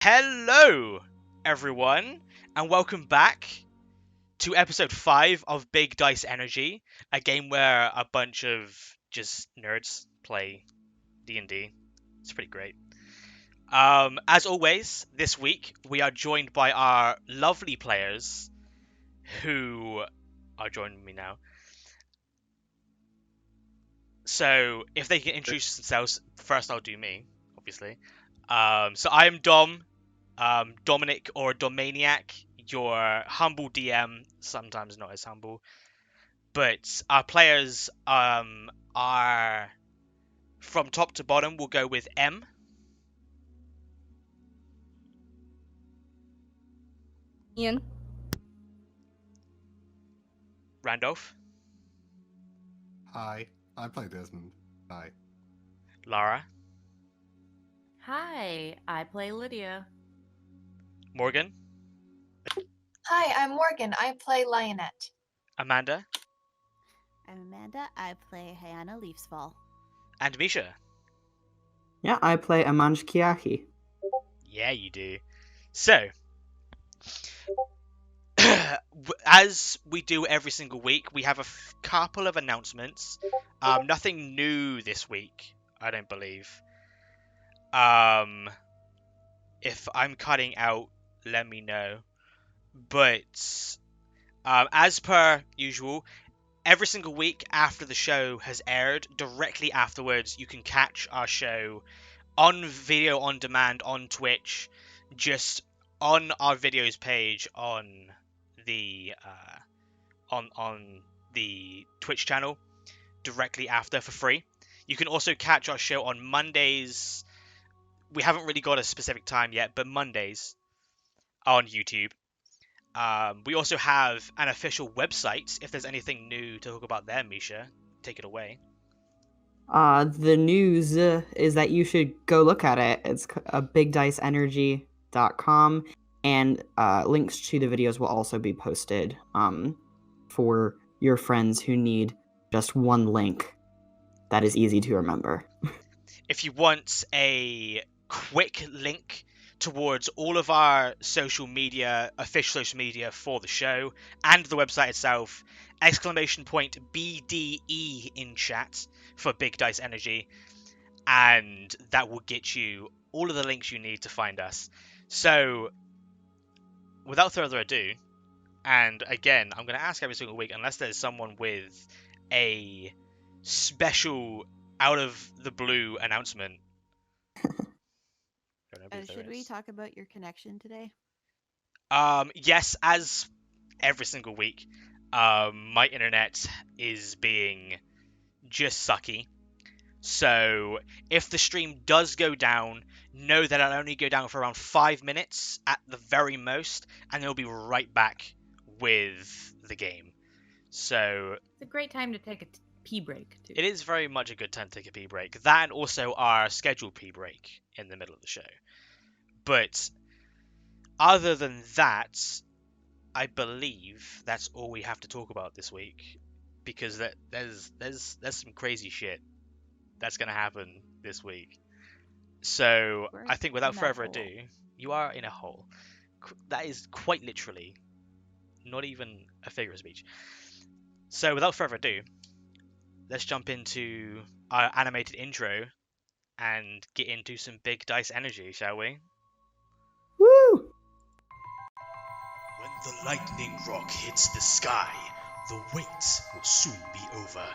Hello, everyone, and welcome back to episode 5 of Big Dice Energy, a game where a bunch of just nerds play D&D. It's pretty great. As always, this week we are joined by our lovely players who are joining me now. So, if they can introduce themselves, first I'll do me, obviously. So I am Dom, Dominic or Domaniac, your humble DM, sometimes not as humble. But our players are from top to bottom. We'll go with M. Ian. Randolph. Hi, I play Desmond. Hi. Lara. Hi, I play Lydia. Morgan. Hi, I'm Morgan. I play Lionette. Amanda. I'm Amanda. I play Hayana Leafsfall. And Misha. Yeah, I play Amanj Kiaki. Yeah, you do. So, as we do every single week, we have a couple of announcements. Nothing new this week, I don't believe. If I'm cutting out, let me know. But as per usual, every single week after the show has aired, directly afterwards, you can catch our show on video on demand on Twitch, just on our videos page on the on the Twitch channel directly after for free. You can also catch our show on Mondays. We haven't really got a specific time yet, but Mondays on YouTube. We also have an official website. If there's anything new to talk about there, Misha, take it away. The news is that you should go look at it. It's bigdiceenergy.com, and links to the videos will also be posted for your friends who need just one link that is easy to remember. If you want a quick link towards all of our social media, official social media for the show, and the website itself, ! BDE in chat for Big Dice Energy, and that will get you all of the links you need to find us. So, without further ado, and again, I'm going to ask every single week, unless there's someone with a special out of the blue announcement. Should we talk about your connection today? Yes, as every single week, my internet is being just sucky. So if the stream does go down, know that it'll only go down for around 5 minutes at the very most, and it'll be right back with the game. So It's a great time to take a pee break, too. it is very much a good time to take a pee break. That and also our scheduled pee break in the middle of the show. But other than that, I believe that's all we have to talk about this week, because there's some crazy shit that's gonna happen this week. So I think without further ado, you are in a hole. That is quite literally, not even a figure of speech. So without further ado, let's jump into our animated intro and get into some Big Dice Energy, shall we? Woo! When the lightning rock hits the sky, the wait will soon be over.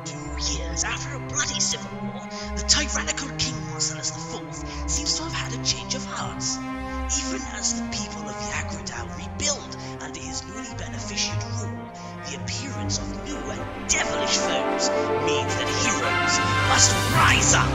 2 years after a bloody civil war, the tyrannical King Marcellus IV seems to have had a change of heart. Even as the people of Yagradal rebuild under his newly beneficent rule, the appearance of new and devilish foes means that heroes must rise up.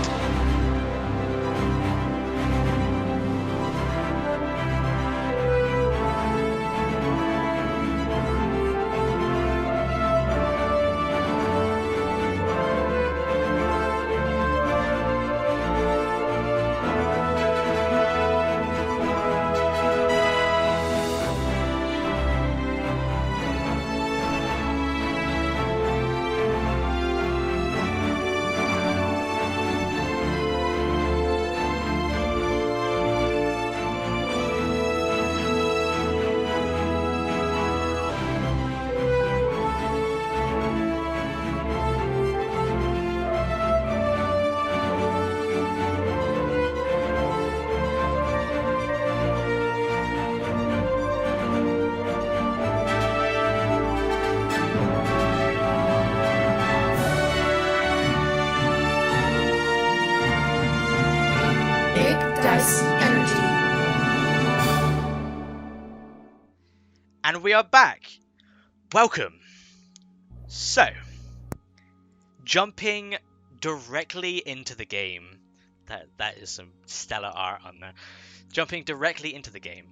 Dice Energy. And we are back. Welcome. So, jumping directly into the game. That is some stellar art on there. Jumping directly into the game.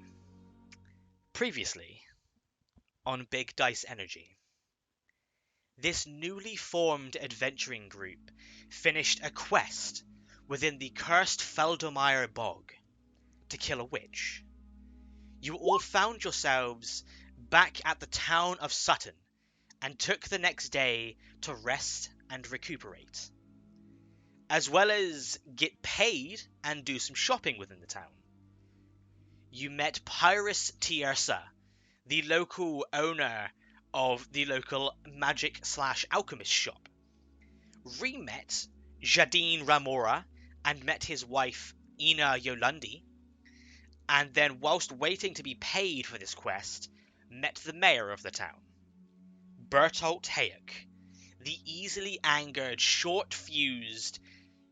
Previously, on Big Dice Energy, this newly formed adventuring group finished a quest within the cursed Feldomire bog to kill a witch. You all found yourselves back at the town of Sutton and took the next day to rest and recuperate, as well as get paid and do some shopping within the town. You met Pyrus Tiersa, the local owner of the local magic/alchemist shop. Re-met Jadine Ramora and met his wife Ina Yolandi, and then whilst waiting to be paid for this quest, met the mayor of the town, Bertolt Hayek, the easily angered, short-fused,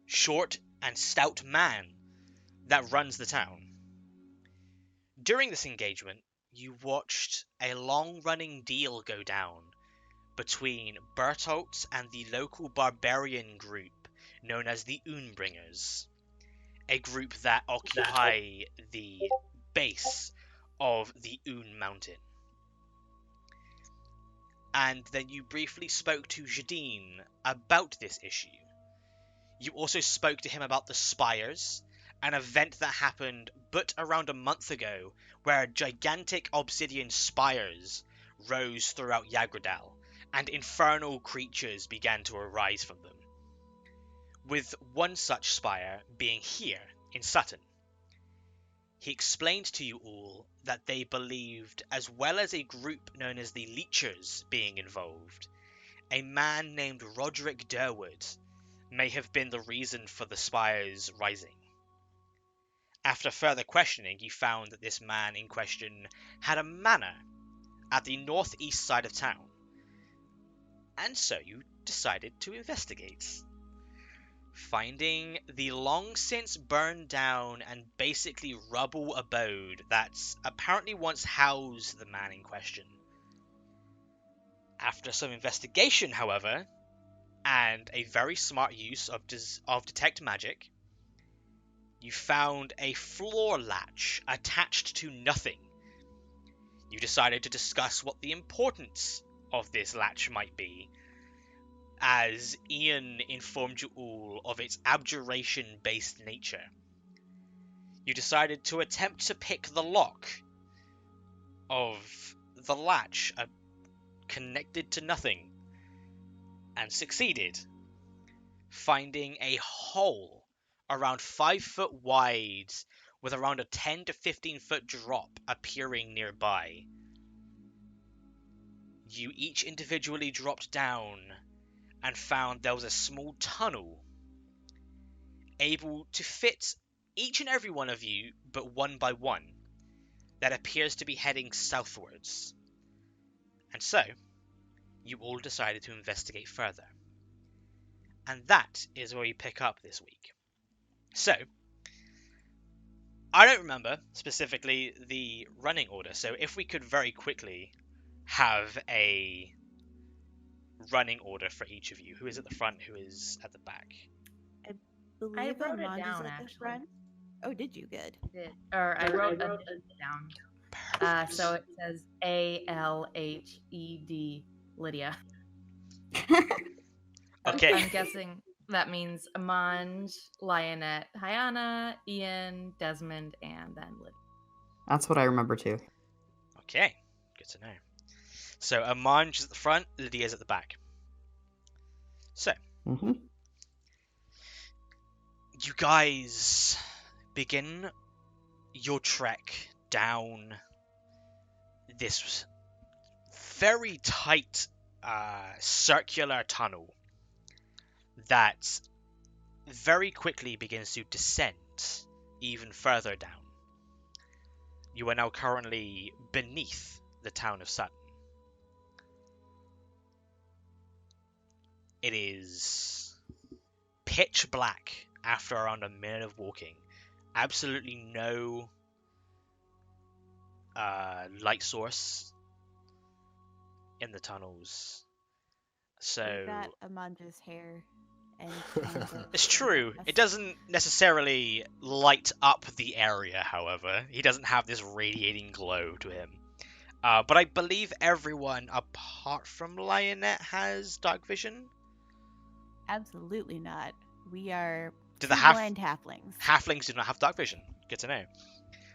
short and stout man that runs the town. During this engagement, you watched a long-running deal go down between Bertolt and the local barbarian group known as the Unbringers, a group that occupy the base of the Un Mountain. And then you briefly spoke to Jadine about this issue. You also spoke to him about the Spires, an event that happened but around a month ago, where gigantic obsidian spires rose throughout Yagradal, and infernal creatures began to arise from them, with one such spire being here in Sutton. He explained to you all that they believed, as well as a group known as the Leechers being involved, a man named Roderick Durwood may have been the reason for the spires rising. After further questioning, you found that this man in question had a manor at the northeast side of town, and so you decided to investigate, finding the long since burned down and basically rubble abode that's apparently once housed the man in question. After some investigation, however, and a very smart use of detect magic, you found a floor latch attached to nothing. You decided to discuss what the importance of this latch might be, as Ian informed you all of its abjuration-based nature. You decided to attempt to pick the lock of the latch connected to nothing, and succeeded, finding a hole around 5 foot wide with around a 10 to 15 foot drop appearing nearby. You each individually dropped down and found there was a small tunnel able to fit each and every one of you but one by one that appears to be heading southwards. And so, you all decided to investigate further. And that is where we pick up this week. So, I don't remember specifically the running order, so if we could very quickly have a running order for each of you. Who is at the front, who is at the back? I believe wrote it Armand is down, at the actually. front. Oh, did you? Good. I wrote it down. So it says ALHED Lydia. Okay. I'm guessing that means Amand, Lionette, Hyana, Ian, Desmond, and then Lydia. That's what I remember too. Okay, good to know. So Amanj is at the front, Lydia's at the back. So, Mm-hmm. you guys begin your trek down this very tight circular tunnel that very quickly begins to descend even further down. You are now currently beneath the town of Sutton. It is pitch black after around a minute of walking, absolutely no light source in the tunnels. So We've got Amanda's hair and it's true. It doesn't necessarily light up the area, however. He doesn't have this radiating glow to him. But I believe everyone apart from Lionette has dark vision. Absolutely not. We are Do two the blind halflings. halflings do not have dark vision? Good to know.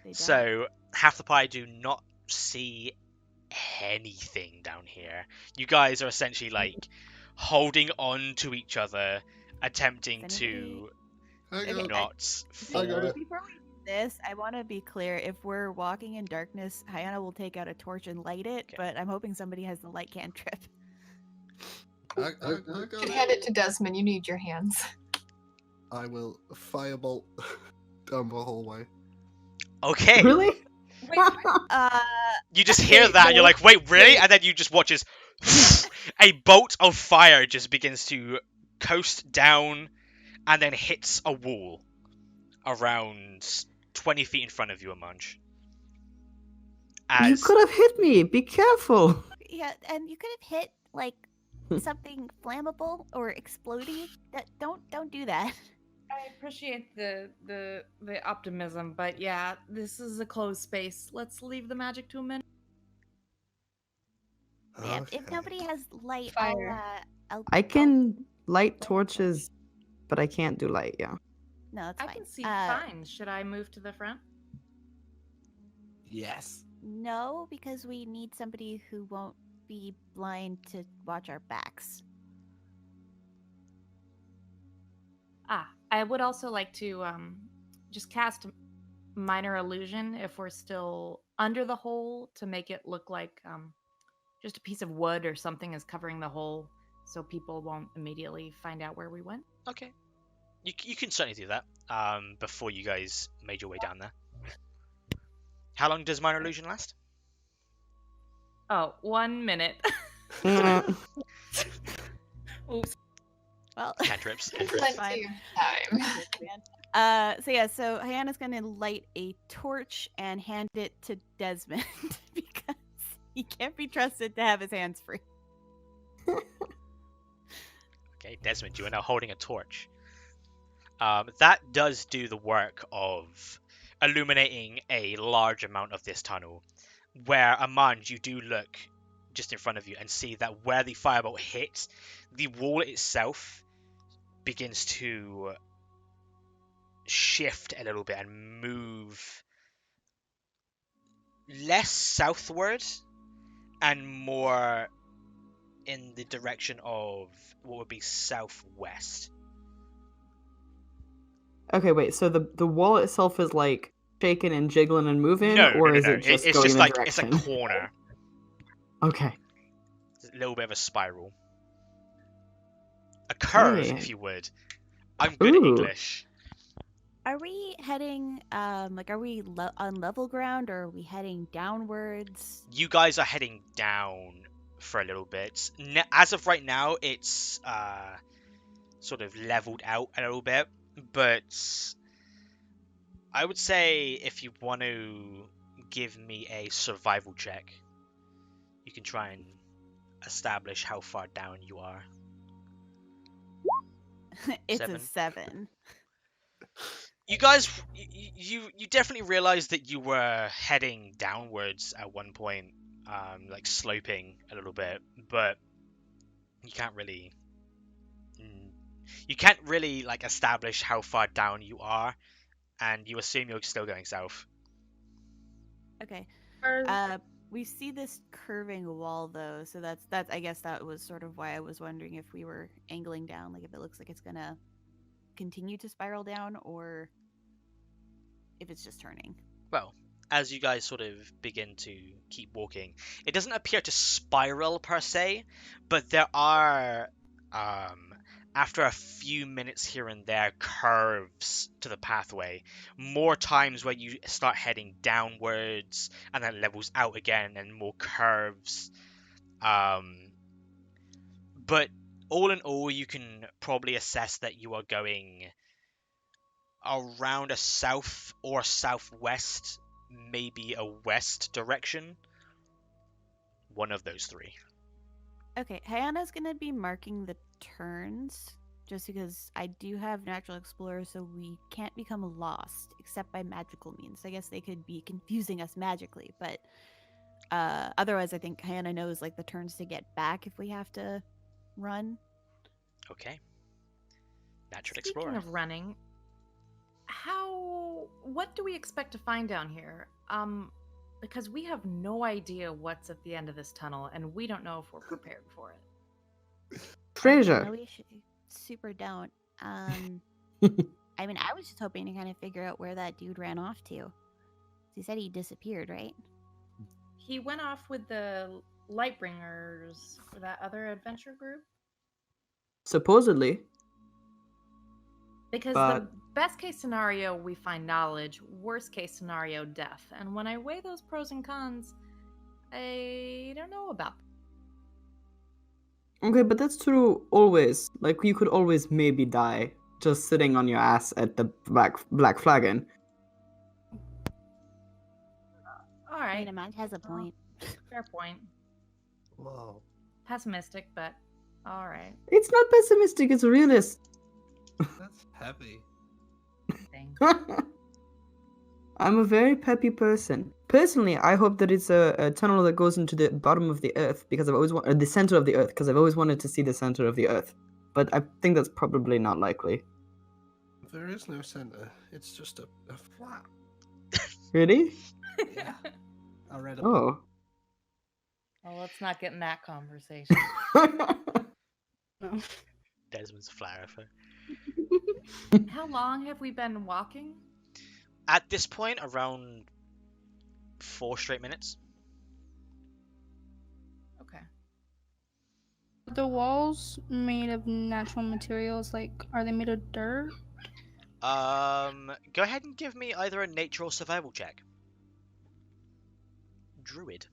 They don't. So half the pie do not see anything down here. You guys are essentially like holding on to each other, attempting Does to I Okay, got it. not I got fall. it. Before we do this, I want to be clear. If we're walking in darkness, Hyana will take out a torch and light it, Okay. but I'm hoping somebody has the light cantrip. I got You hand it it. to Desmond. You need your hands. I will firebolt down the hallway. Okay. Really? Wait, You just hear Wait, that and you're no. like, wait, really? Wait. And then you just watch as a bolt of fire just begins to coast down and then hits a wall around 20 feet in front of you, Amanj. You As could have hit me. Be careful. Yeah, and you could have hit like something flammable or explodey. Don't do that. I appreciate the optimism, but yeah, this is a closed space. Let's leave the magic to a minute. Yeah, if Okay. nobody has light, Fire. I'll I can light torches, but I can't do light, yeah. No, it's I fine. can see fine. Should I move to the front? Yes. No, because we need somebody who won't be blind to watch our backs. I would also like to just cast minor illusion if we're still under the hole to make it look like just a piece of wood or something is covering the hole, so people won't immediately find out where we went. okay, you can certainly do that. Before you guys made your way down there. How long does minor illusion last? Oh, 1 minute. Mm, Oops. Well, Cantrips. Plenty of time. So Hyana's gonna light a torch and hand it to Desmond because he can't be trusted to have his hands free. Okay, Desmond, you are now holding a torch. That does do the work of illuminating a large amount of this tunnel. Where, Amanj, you do look just in front of you and see that where the firebolt hit, the wall itself begins to shift a little bit and move less southward and more in the direction of what would be southwest. Okay, wait. So the wall itself is like shaking and jiggling and moving, No, or no, is no. it just It's going just in a like direction? it's a corner. Okay. It's a little bit of a spiral. A curve, Okay. if you would. I'm good at Ooh. English. Are we heading are we on level ground or are we heading downwards? You guys are heading down for a little bit. As of right now, it's sort of leveled out a little bit, but I would say if you want to give me a survival check, you can try and establish how far down you are. It's 7. a 7. You guys, you definitely realized that you were heading downwards at one point, like sloping a little bit, but you can't really like establish how far down you are, and you assume you're still going south. Okay. Or- We see this curving wall though, so that's I guess that was sort of why I was wondering if we were angling down, like if it looks like it's gonna continue to spiral down or if it's just turning. Well, as you guys sort of begin to keep walking, it doesn't appear to spiral per se, but there are, after a few minutes here and there, curves to the pathway. More times where you start heading downwards and then levels out again, and more curves. But all in all, you can probably assess that you are going around a south or southwest, maybe a west direction. One of those three. Okay, Hayana's gonna be marking the turns just because I do have Natural Explorer, so we can't become lost except by magical means. I guess they could be confusing us magically, but otherwise, I think Hayana knows like the turns to get back if we have to run. Okay. Natural Speaking Explorer. of running, what do we expect to find down here? Because we have no idea what's at the end of this tunnel, and we don't know if we're prepared for it. Treasure. No, we super don't. I mean, I was just hoping to kind of figure out where that dude ran off to. He said he disappeared, right? He went off with the Lightbringers for that other adventure group. Supposedly. Because But- the best case scenario, we find knowledge. Worst case scenario, death. And when I weigh those pros and cons, I don't know about them. Okay, but that's true always. Like, you could always maybe die just sitting on your ass at the Black Flagon. All I right, mean, Amand has a point. fair point. Whoa. Pessimistic, but all right. It's not pessimistic, it's realist. That's heavy. Thing. I'm a very peppy person. Personally, I hope that it's a tunnel that goes into the bottom of the earth because I've always wanted the center of the earth because I've always wanted to see the center of the earth. But I think that's probably not likely. There is no center. It's just a flat. Really? Yeah. I read a Oh. Well, let's not get in that conversation. Desmond's Flarifer. How long have we been walking? At this point, around 4 straight minutes. Okay. The walls made of natural materials, like, are they made of dirt? Go ahead and give me either a nature or survival check. Druid.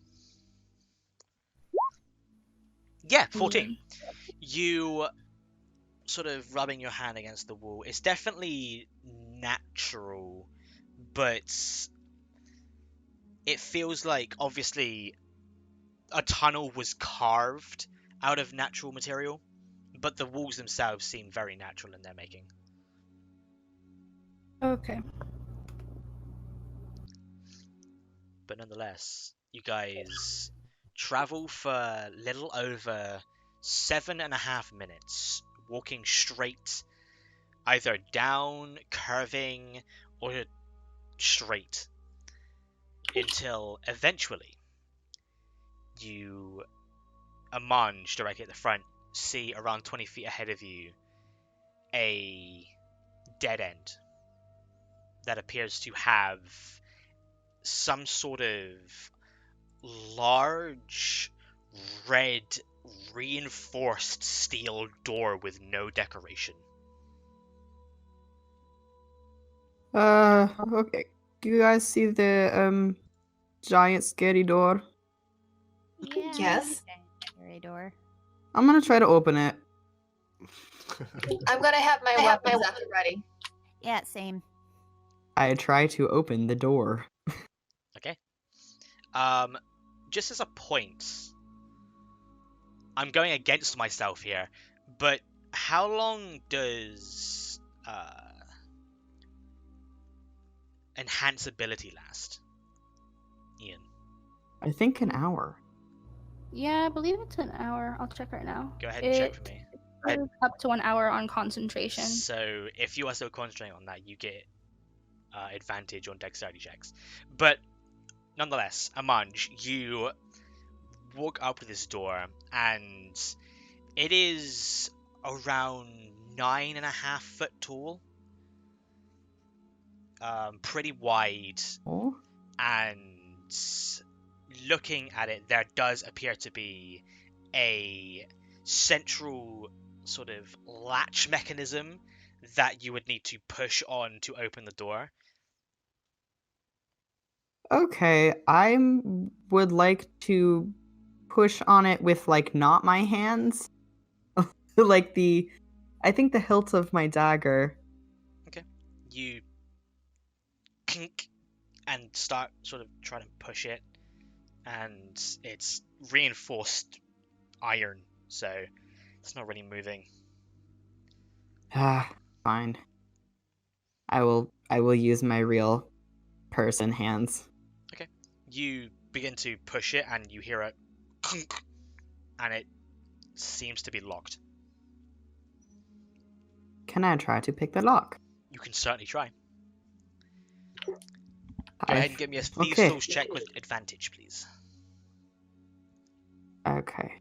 Yeah, 14. You sort of rubbing your hand against the wall. It's definitely natural, but it feels like obviously a tunnel was carved out of natural material, but the walls themselves seem very natural in their making. Okay. But nonetheless, you guys travel for a little over 7.5 minutes, walking straight, either down, curving, or straight, until eventually you, Amanj, directly at the front, see around 20 feet ahead of you a dead end that appears to have some sort of large red reinforced steel door with no decoration. Okay. Do you guys see the giant scary door? Yeah. Yes. Scary door. I'm gonna try to open it. I'm gonna have my weapons at the ready. Yeah, same. I try to open the door. Okay. Just as a point, I'm going against myself here, but how long does enhance ability last? Ian. I think an hour. Yeah, I believe it's an hour. I'll check right now. Go ahead and check for me. It goes up to 1 hour on concentration. So if you are still concentrating on that, you get advantage on dexterity checks. But nonetheless, Amanj, you walk up to this door, and it is around 9.5 foot tall, pretty wide, Oh? and looking at it, there does appear to be a central sort of latch mechanism that you would need to push on to open the door. Okay, I would like to push on it with, like, not my hands. Like I think the hilt of my dagger. you kink and start sort of trying to push it, and it's reinforced iron, so it's not really moving. Fine. I will use my real person hands. Okay. You begin to push it, and you hear a kunk, and it seems to be locked. Can I try to pick the lock? You can certainly try. Go ahead and give me a Thieves' Okay. Tools check with advantage, please. Okay.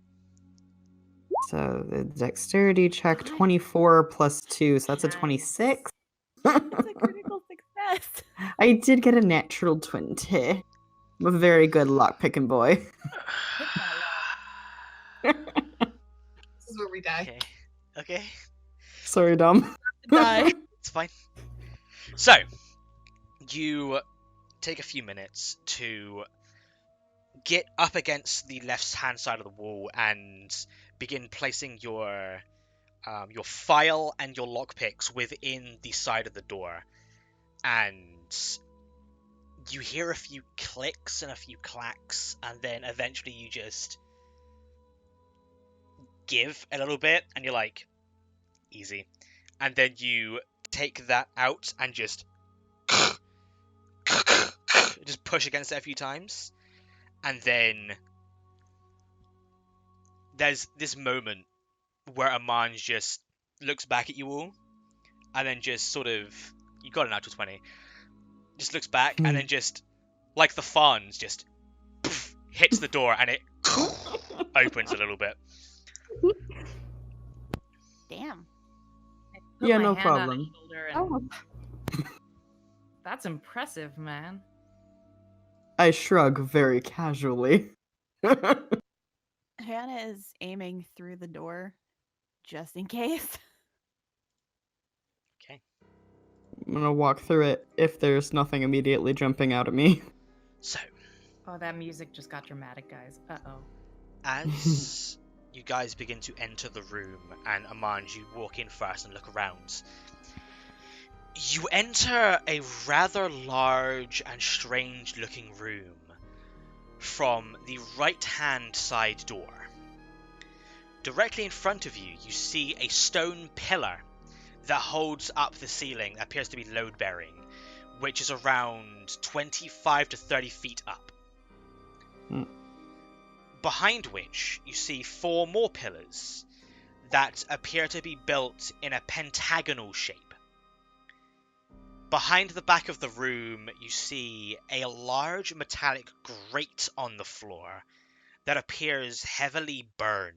So the dexterity check, 24 plus 2, so that's a 26. That's a critical success. I did get a natural 20. I'm a very good lock-picking boy. This is where we die. Okay. Sorry, Dom. Die. It's fine. So, you take a few minutes to get up against the left-hand side of the wall and begin placing your file and your lockpicks within the side of the door. And you hear a few clicks and a few clacks, and then eventually you just give a little bit, and you're like, easy. And then you take that out and just push against it a few times. And then there's this moment where Aman just looks back at you all, and then just sort of, you got an natural 20, just looks back, and then just, like the fawns, just hits the door, and it opens a little bit. Damn. Put Yeah, my no hand on his problem. shoulder and- Oh, That's impressive, man. I shrug very casually. Hannah is aiming through the door just in case. Okay. I'm gonna walk through it if there's nothing immediately jumping out at me. So, Oh, that music just got dramatic, guys. Uh-oh. as you guys begin to enter the room, and Aman, you walk in first and look around, you enter a rather large and strange looking room from the right hand side door. Directly in front of you, you see a stone pillar that holds up the ceiling, that appears to be load bearing, which is around 25 to 30 feet up. Behind which you see 4 more pillars that appear to be built in a pentagonal shape. Behind the back of the room, you see a large metallic grate on the floor that appears heavily burned.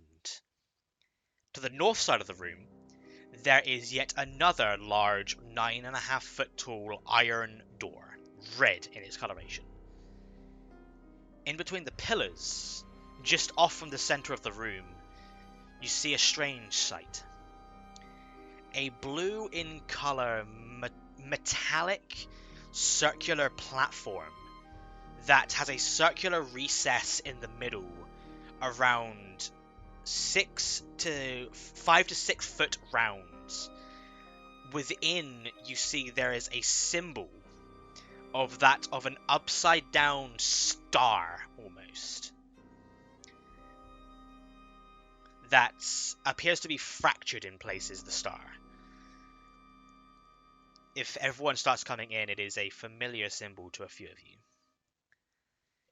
To the north side of the room, there is yet another large 9.5 foot tall iron door, red in its coloration. In between the pillars, just off from the center of the room, you see a strange sight. A blue in color metallic circular platform that has a circular recess in the middle around 5 to 6 foot round. Within, you see there is a symbol of an upside down star almost that appears to be fractured in places, the star. If everyone starts coming in, it is a familiar symbol to a few of you.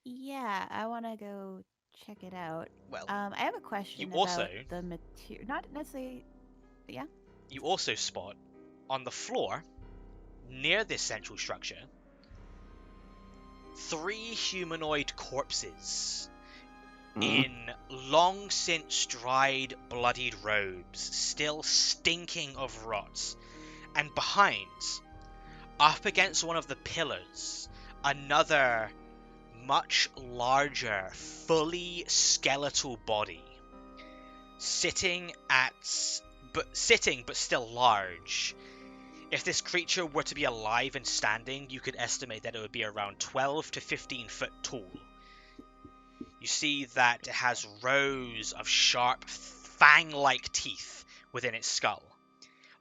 Yeah, I want to go check it out. Well, I have a question you also- about the material. Not necessarily. Yeah. you also spot on the floor near this central structure 3 humanoid corpses in long since dried, bloodied robes, still stinking of rot. And behind, up against one of the pillars, another much larger, fully skeletal body, sitting but still large. If this creature were to be alive and standing, you could estimate that it would be around 12 to 15 foot tall. You see that it has rows of sharp, fang-like teeth within its skull,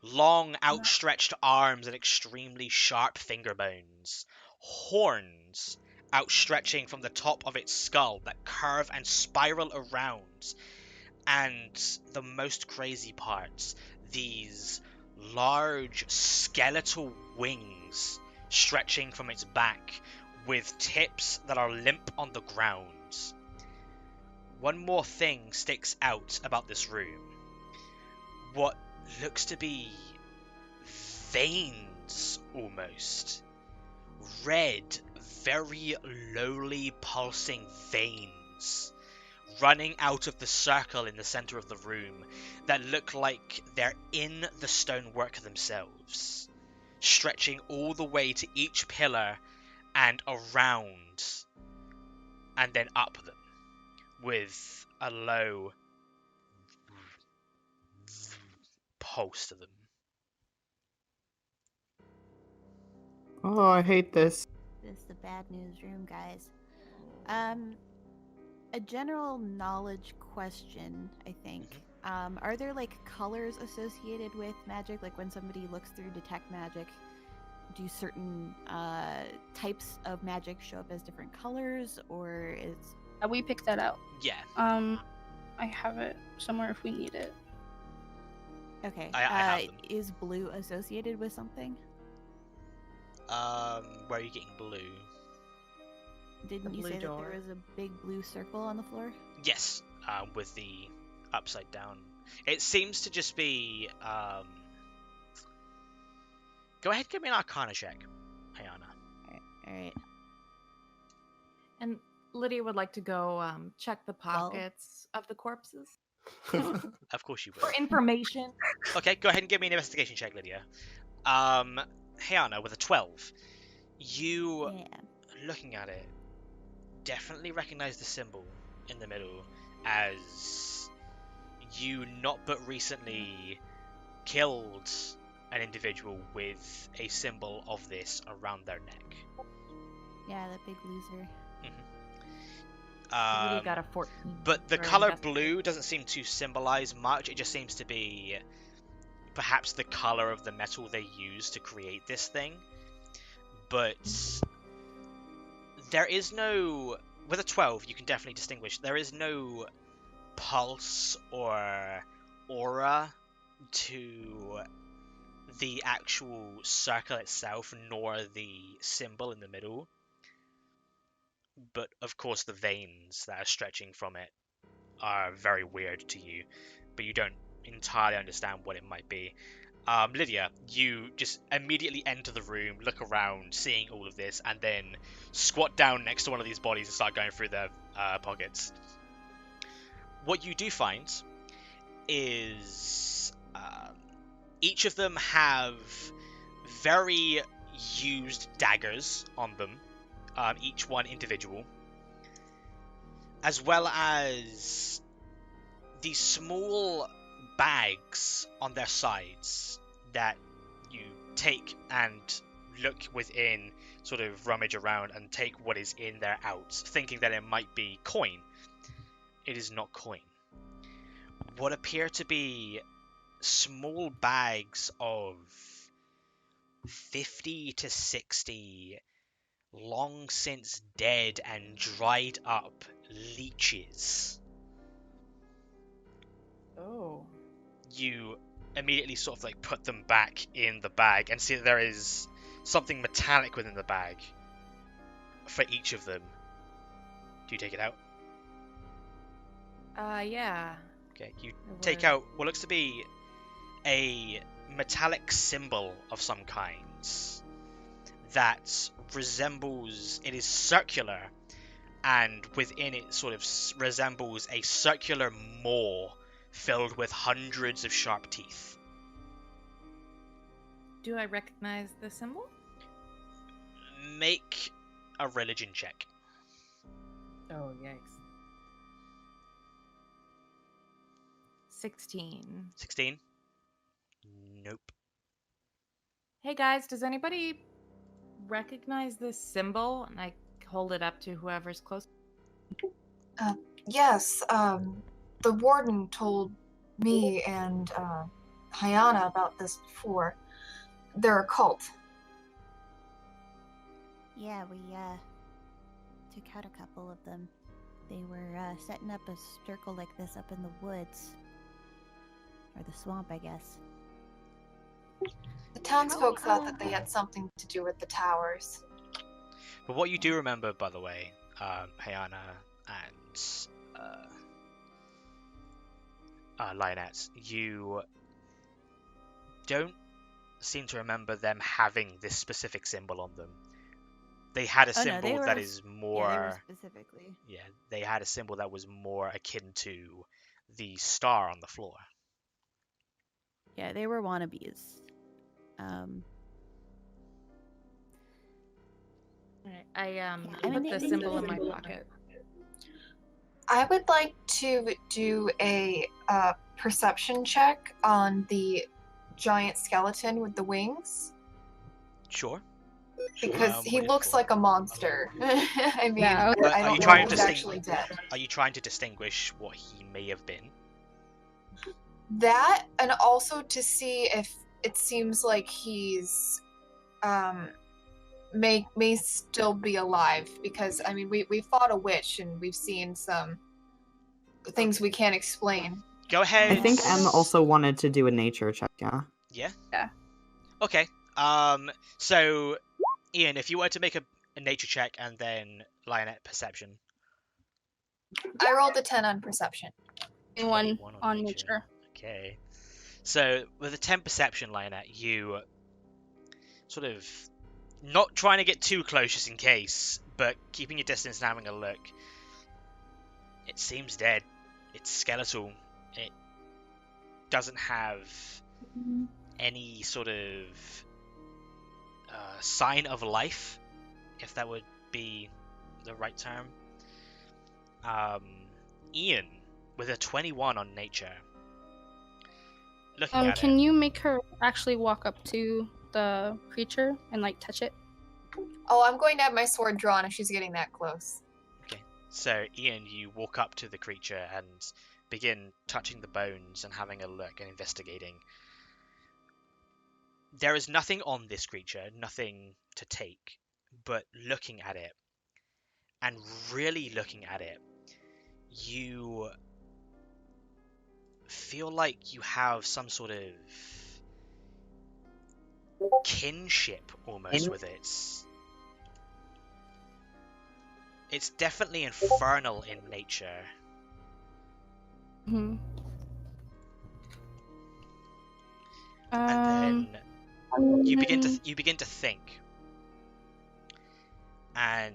long outstretched arms and extremely sharp finger bones, horns outstretching from the top of its skull that curve and spiral around, and the most crazy parts, these large skeletal wings stretching from its back with tips that are limp on the ground. One more thing sticks out about this room. What looks to be veins, almost. Red, very lowly pulsing veins running out of the circle in the center of the room that look like they're in the stonework themselves, stretching all the way to each pillar and around, and then up them with a low pulse to them. Oh, I hate this. This is the bad news room, guys. A general knowledge question, I think. Are there like colors associated with magic? Like when somebody looks through detect magic, do certain types of magic show up as different colors, or is We picked that out. Yeah. I have it somewhere if we need it. okay? I have them. Is blue associated with something? Where are you getting blue? Didn't The you blue say door. that there was a big blue circle on the floor? Yes, with the upside down. It seems to just be. Go ahead, give me an Arcana check, Ayana. All right. And Lydia would like to go check the pockets of the corpses Of course you will. for information. Okay, go ahead and give me an investigation check, Lydia. Hayana, with a 12, you, Yeah. looking at it, definitely recognize the symbol in the middle as you not but recently killed an individual with a symbol of this around their neck. Yeah, that big loser. Lydia got a 14. But the for color investigation. blue doesn't seem to symbolize much. It just seems to be perhaps the color of the metal they use to create this thing. But there is no... With a 12, you can definitely distinguish. There is no pulse or aura to the actual circle itself, nor the symbol in the middle. But of course the veins that are stretching from it are very weird to you, but you don't entirely understand what it might be. Lydia, you just immediately enter the room, look around, seeing all of this, and then squat down next to one of these bodies and start going through their pockets. What you do find is each of them have very used daggers on them, each one individual, as well as these small bags on their sides that you take and look within, sort of rummage around and take what is in there out, thinking that it might be coin. It is not coin. What appear to be small bags of 50 to 60 long since dead and dried up leeches. Oh. You immediately sort of like put them back in the bag and see that there is something metallic within the bag for each of them. Do you take it out? Yeah. Okay, you I take would. out what looks to be a metallic symbol of some kind that resembles, it is circular, and within it sort of resembles a circular maw filled with hundreds of sharp teeth. Do I recognize the symbol? Make a religion check. Oh, yikes. 16. 16? Nope. Hey guys, does anybody recognize this symbol? And I hold it up to whoever's close. Yes, the warden told me and Hyana about this before. They're a cult. Yeah, we took out a couple of them. They were setting up a circle like this up in the woods. Or the swamp, I guess. The townsfolk thought that they had something to do with the towers. But what you do remember, by the way, Hyana and Lioness, you don't seem to remember them having this specific symbol on them. They had a symbol that is more... Yeah, they were specifically. Yeah, they had a symbol that was more akin to the star on the floor. Yeah, they were wannabes. I mean, put the symbol in my pocket. I would like to do a perception check on the giant skeleton with the wings. Sure. Because he looks like a monster. I mean, Yeah, I don't know if he's actually dead. Are you trying to distinguish what he may have been? That, and also to see if it seems like he's may still be alive, because I mean we fought a witch and we've seen some things we can't explain. Go ahead. I think Em also wanted to do a nature check, yeah? Yeah? Yeah. Okay. So, Ian, if you were to make a nature check and then Lionette perception. I rolled a 10 on perception. 1 on nature. Okay. So, with a 10 perception, Lionette, you sort of not trying to get too close just in case, but keeping your distance and having a look. It seems dead. It's skeletal. It doesn't have any sort of sign of life, if that would be the right term. Ian, with a 21 on nature. Looking at can you make her actually walk up to the creature and like touch it? Oh, I'm going to have my sword drawn if she's getting that close. Okay. So, Ian, you walk up to the creature and begin touching the bones and having a look and investigating. There is nothing on this creature, nothing to take, but looking at it, and really looking at it, you feel like you have some sort of kinship almost with it. It's definitely infernal in nature. Mm-hmm. And then you begin to think. And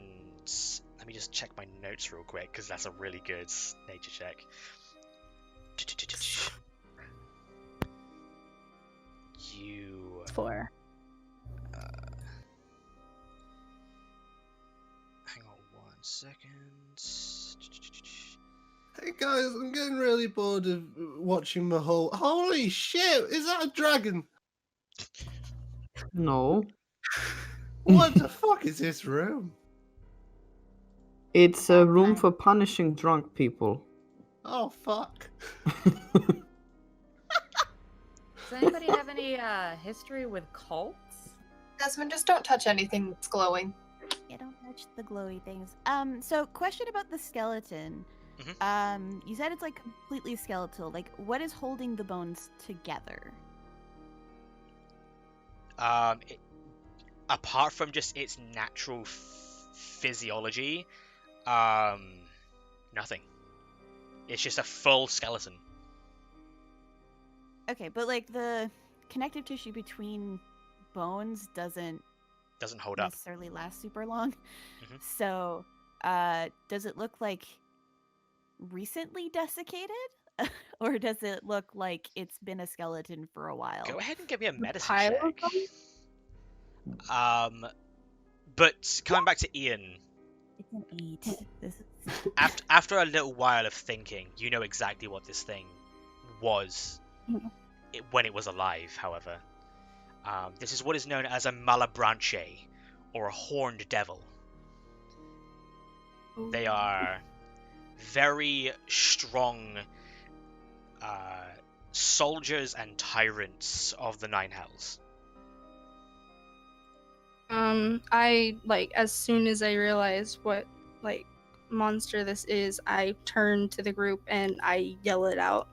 let me just check my notes real quick, because that's a really good nature check. You 4. hang on 1 second. Hey guys, I'm getting really bored of watching the whole... Holy shit, is that a dragon? No. What the fuck is this room? It's a room for punishing drunk people. Oh fuck. Does anybody have any history with cults? Desmond, just don't touch anything that's glowing. Yeah, don't touch the glowy things. So question about the skeleton. Mm-hmm. You said it's like completely skeletal. Like, what is holding the bones together? Apart from just its natural physiology, nothing. It's just a full skeleton. Okay, but like the connective tissue between bones doesn't hold up. Necessarily last super long. Mm-hmm. So, does it look like recently desiccated, or does it look like it's been a skeleton for a while? Go ahead and give me a medicine check. But coming back to Ian, it's an 8. This is... after a little while of thinking, you know exactly what this thing was when it was alive. However, this is what is known as a malabranche, or a horned devil. They are very strong soldiers and tyrants of the Nine Hells. I as soon as I realize what monster this is, I turn to the group and I yell it out.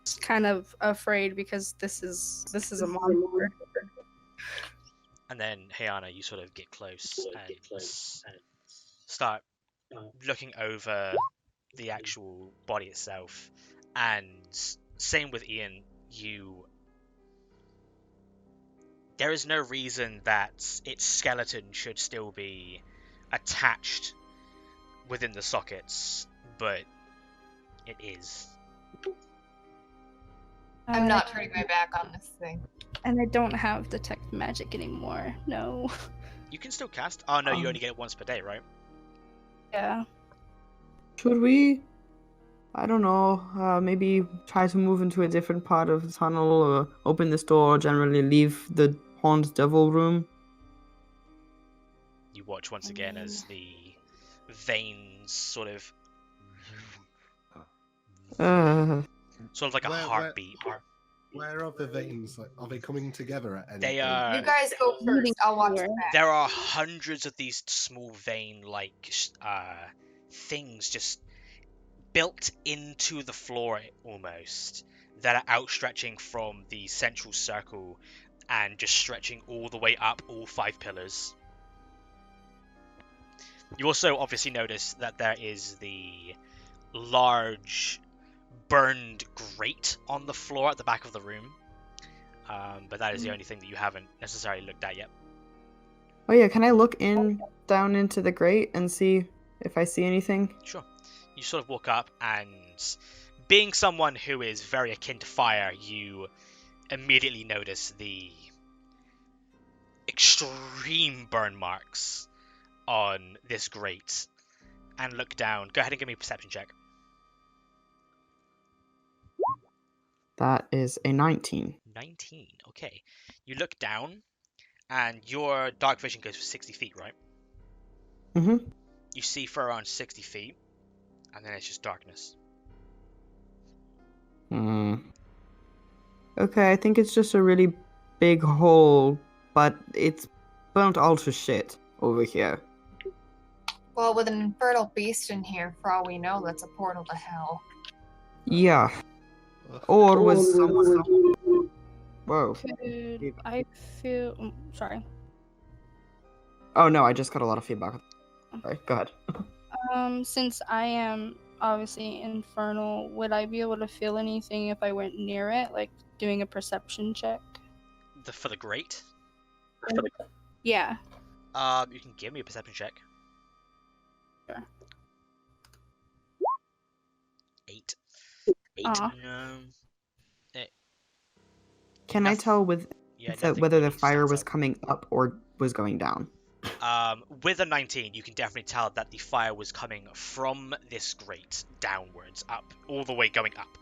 Just kind of afraid because this is a monster. And then Hayana, you sort of get close and start looking over the actual body itself. And same with Ian, there is no reason that its skeleton should still be attached within the sockets, but it is. I'm not turning my back on this thing. And I don't have detect magic anymore. No. You can still cast. Oh no, you only get it once per day, right? Yeah. Should we, I don't know, maybe try to move into a different part of the tunnel, or open this door, or generally leave the Horned Devil room? You watch once again as the veins sort of like a heartbeat. Where are the veins? Are they coming together at any They point? are. You guys go first. I'll watch the back. There are hundreds of these small vein-like things just built into the floor almost, that are outstretching from the central circle and just stretching all the way up all 5 pillars. You also obviously notice that there is the large burned grate on the floor at the back of the room, but that is the only thing that you haven't necessarily looked at yet. Oh yeah, can I look down into the grate and see if I see anything? Sure. You sort of walk up, and being someone who is very akin to fire, you immediately notice the extreme burn marks on this grate and look down. Go ahead and give me a perception check. That is a 19. 19, okay. You look down, and your dark vision goes for 60 feet, right? Mm-hmm. You see for around 60 feet, and then it's just darkness. Okay, I think it's just a really big hole, but it's burnt all to shit over here. Well, with an infernal beast in here, for all we know, that's a portal to hell. Yeah. Or was someone... Whoa. Could I feel... sorry. Oh no, I just got a lot of feedback. Sorry, go ahead. Since I am obviously infernal, would I be able to feel anything if I went near it, like doing a perception check? For the grate? Yeah. You can give me a perception check. Sure. 8. No. Can I tell whether the fire was coming up or was going down? With a 19, you can definitely tell that the fire was coming from this grate downwards, up, all the way going up.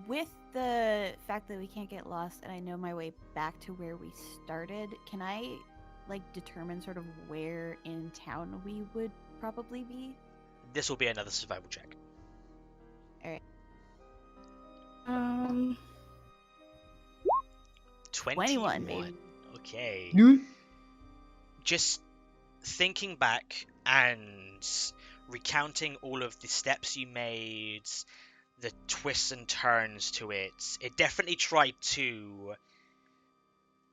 With the fact that we can't get lost and I know my way back to where we started, can I determine sort of where in town we would probably be? This will be another survival check. Alright. 21. Baby. Okay. Yeah. Just thinking back and recounting all of the steps you made, the twists and turns to it, it definitely tried to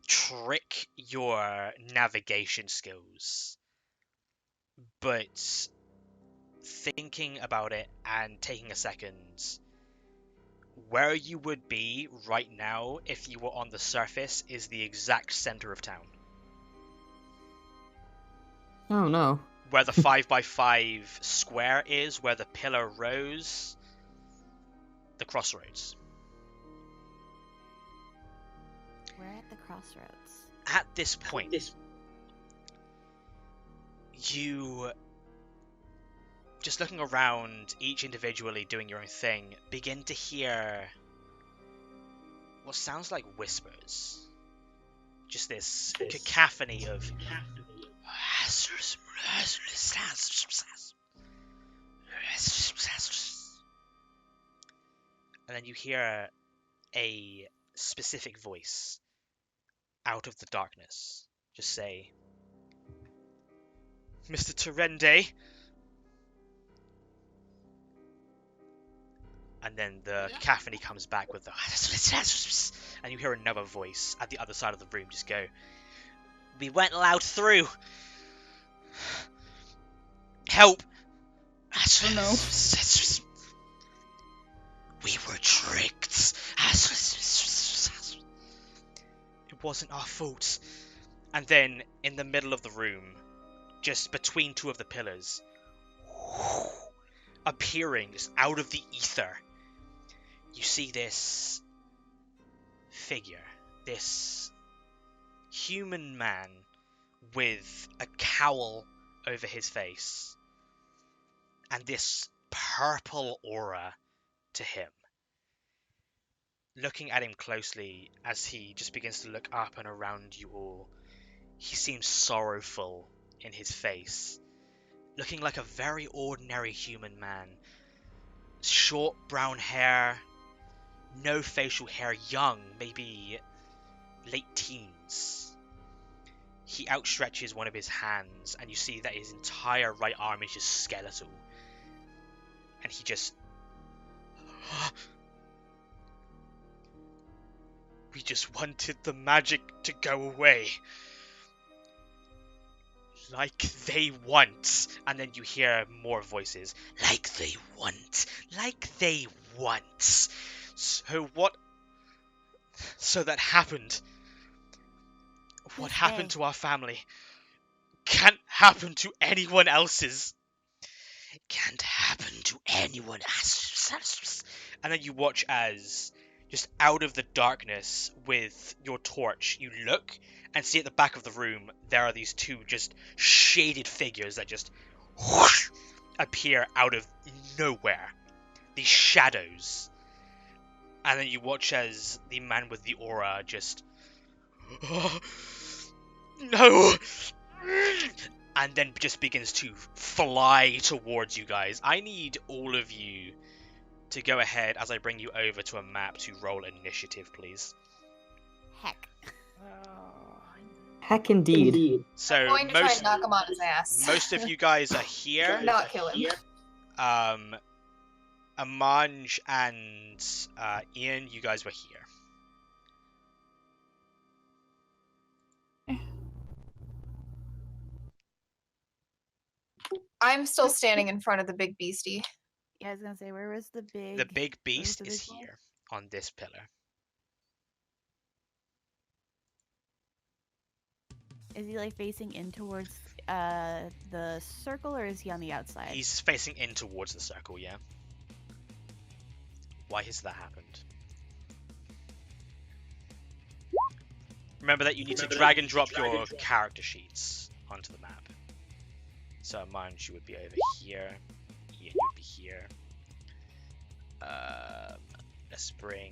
trick your navigation skills. But thinking about it and taking a second, where you would be right now if you were on the surface is the exact center of town. Oh no. Where the 5x5 square is, where the pillar rose, the crossroads. We're at the crossroads. At this point, you, just looking around, each individually doing your own thing, begin to hear what sounds like whispers. Just this cacophony of... And then you hear a specific voice out of the darkness just say, Mr. Terende. And then the cacophony comes back with the and you hear another voice at the other side of the room just go, we weren't allowed through. Help. Oh no. We were tricked. It wasn't our fault. And then in the middle of the room, just between two of the pillars, appearing just out of the ether, you see this figure, this human man with a cowl over his face and this purple aura to him. Looking at him closely as he just begins to look up and around you all, he seems sorrowful in his face, looking like a very ordinary human man. Short brown hair, no facial hair, young, maybe late teens. He outstretches one of his hands and you see that his entire right arm is just skeletal. And he just... We just wanted the magic to go away. Like they want. And then you hear more voices. Like they want. Like they want. So what... So that happened. What happened to our family can't happen to anyone else's. Can't happen to anyone else. And then you watch as, just out of the darkness with your torch, you look and see at the back of the room there are these two just shaded figures that just whoosh, appear out of nowhere. These shadows. And then you watch as the man with the aura just... No! And then just begins to fly towards you guys. I need all of you to go ahead as I bring you over to a map to roll initiative, please. Heck. Heck indeed. So I'm going to try and knock him on his ass. most of you guys are here. Not kill him. Amanj and Ian, you guys were here. I'm still standing in front of the big beastie. Yeah, I was gonna say, where was the big... The big beast the is big one? here on this pillar. Is he like facing in towards the circle, or is he on the outside? He's facing in towards the circle, yeah. Why has that happened? Remember that you need to drag and drop your character sheets onto the map. So Amanj, you would be over here. Ian, you would be here. Let's bring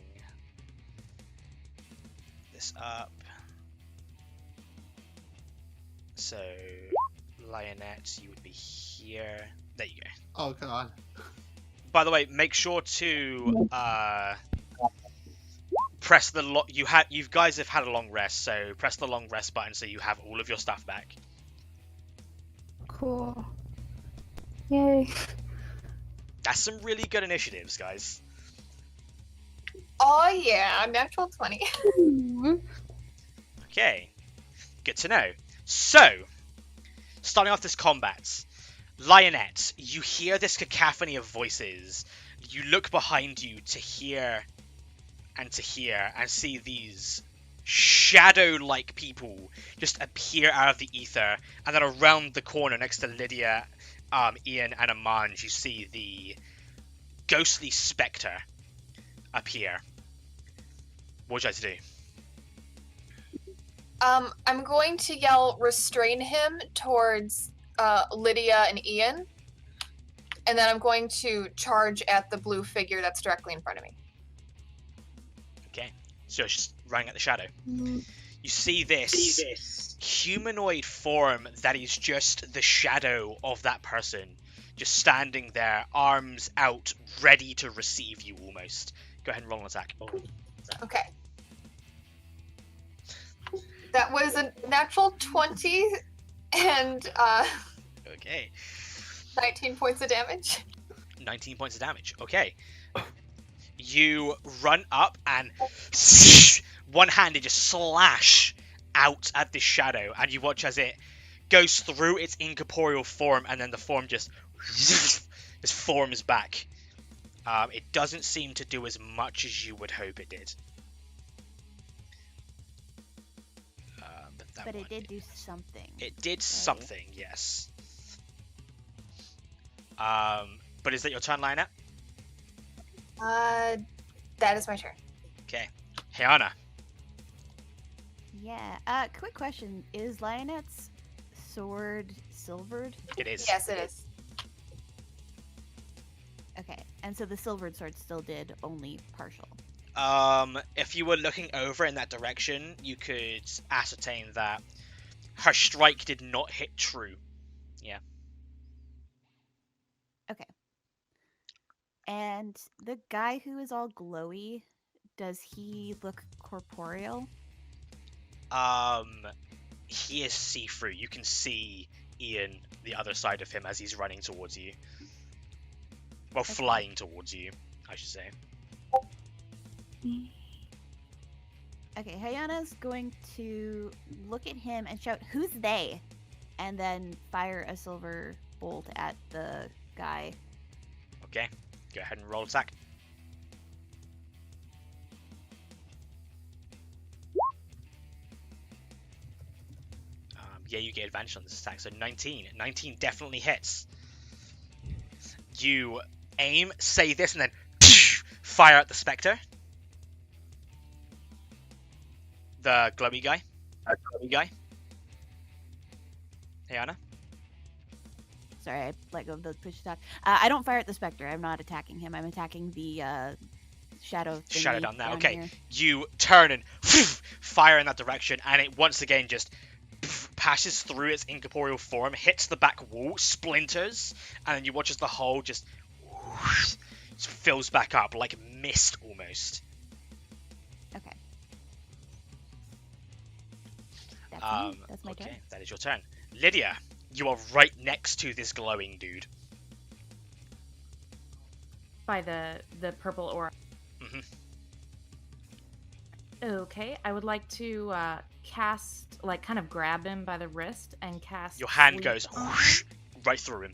this up. So, Lionette, you would be here. There you go. Oh god. By the way, make sure to press the you guys have had a long rest, so press the long rest button so you have all of your stuff back. Cool. Yay. That's some really good initiatives, guys. Oh yeah, natural 20. Okay, good to know. So, starting off this combat, Lionette, you hear this cacophony of voices. You look behind you to hear and see these shadow-like people just appear out of the ether, and then around the corner next to Lydia, Ian, and Amanj, you see the ghostly spectre appear. What would you like to do? I'm going to yell restrain him towards Lydia and Ian, and then I'm going to charge at the blue figure that's directly in front of me. Okay, so it's just running at the shadow. You see this humanoid form that is just the shadow of that person, just standing there, arms out, ready to receive you almost. Go ahead and roll an attack. Okay. That was a natural 20 and Okay. 19 points of damage. 19 points of damage. Okay. You run up and one-handed just slash out at this shadow, and you watch as it goes through its incorporeal form, and then the form just forms back. It doesn't seem to do as much as you would hope it did. But it did do something. It did right? something, yes. But is that your turn, Lionette? That is my turn. Okay. Hyana. Yeah. Quick question: is Lionette's sword silvered? It is. Yes, it is. Okay, and so the silvered sword still did only partial. If you were looking over in that direction, you could ascertain that her strike did not hit true. Yeah. Okay. And the guy who is all glowy, does he look corporeal? He is see-through. You can see Ian, the other side of him, as he's running towards you. Well, flying towards you, I should say. Okay, Hyana's going to look at him and shout, "Who's they?" And then fire a silver bolt at the guy. Okay, go ahead and roll attack. Yeah, you get advantage on this attack, so 19. 19 definitely hits. You aim, say this, and then fire at the Spectre. The glowy guy. Hyana? Sorry, I let go of the push attack. I don't fire at the Spectre. I'm not attacking him. I'm attacking the shadow thingy Shadow down there. Okay, here. you turn and fire in that direction, and it once again just passes through its incorporeal form, hits the back wall, splinters, and then you watch as the hole just fills back up like mist almost. Okay. That's me. That's my turn. Okay, that is your turn. Lydia, you are right next to this glowing dude. By the purple aura. Mm-hmm. Okay, I would like to cast, like, kind of grab him by the wrist and cast. Your hand sleep goes on him. right through him.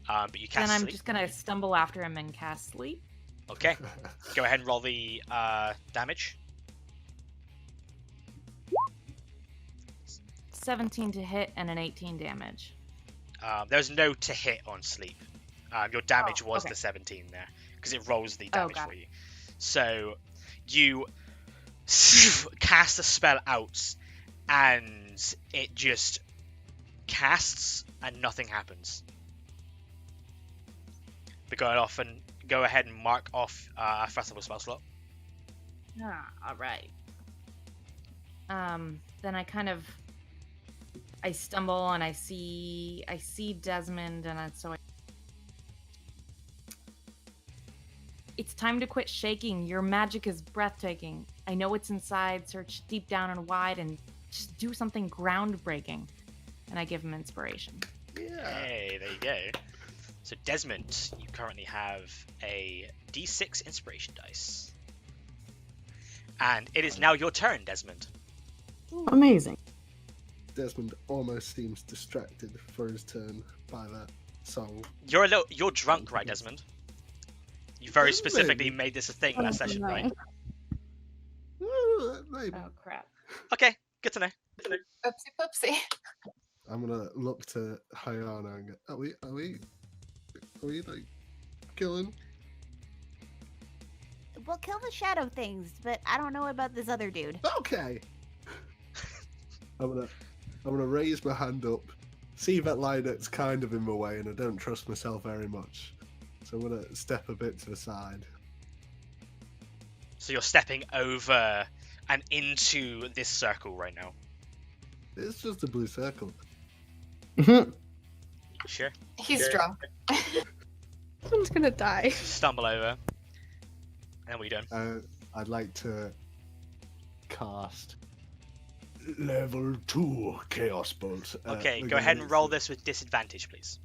But you cast Then I'm sleep. just gonna stumble after him and cast sleep. Okay, go ahead and roll the damage. 17 to hit and an 18 damage. There's no to hit on sleep. Your damage was okay. the 17 there, because it rolls the damage got for it. you. So, you cast the spell out, and it just casts, and nothing happens. But go ahead and mark off a festival spell slot. Ah, all right. Then I stumble and I see Desmond, and it's time to quit shaking. Your magic is breathtaking. I know it's inside. Search deep down and wide and just do something groundbreaking. And I give him inspiration. Yeah. Hey, there you go. So Desmond, you currently have a D6 inspiration dice. And it is now your turn, Desmond. Amazing. Desmond almost seems distracted for his turn by that song. You're drunk, right, Desmond? You very Maybe. specifically made this a thing last session, right? Maybe. Oh crap. Okay, good to know. Oopsie poopsie. I'm gonna look to Hyana and go, are we like killing? We'll kill the shadow things, but I don't know about this other dude. Okay. I'm gonna raise my hand up, see that Lionette's kind of in my way, and I don't trust myself very much. So I'm gonna step a bit to the side. So you're stepping over and into this circle right now. It's just a blue circle. Sure. He's drunk. Someone's gonna die. Stumble over. And we done. I'd like to cast level 2 Chaos Bolt. Okay, go ahead and roll this with disadvantage, please.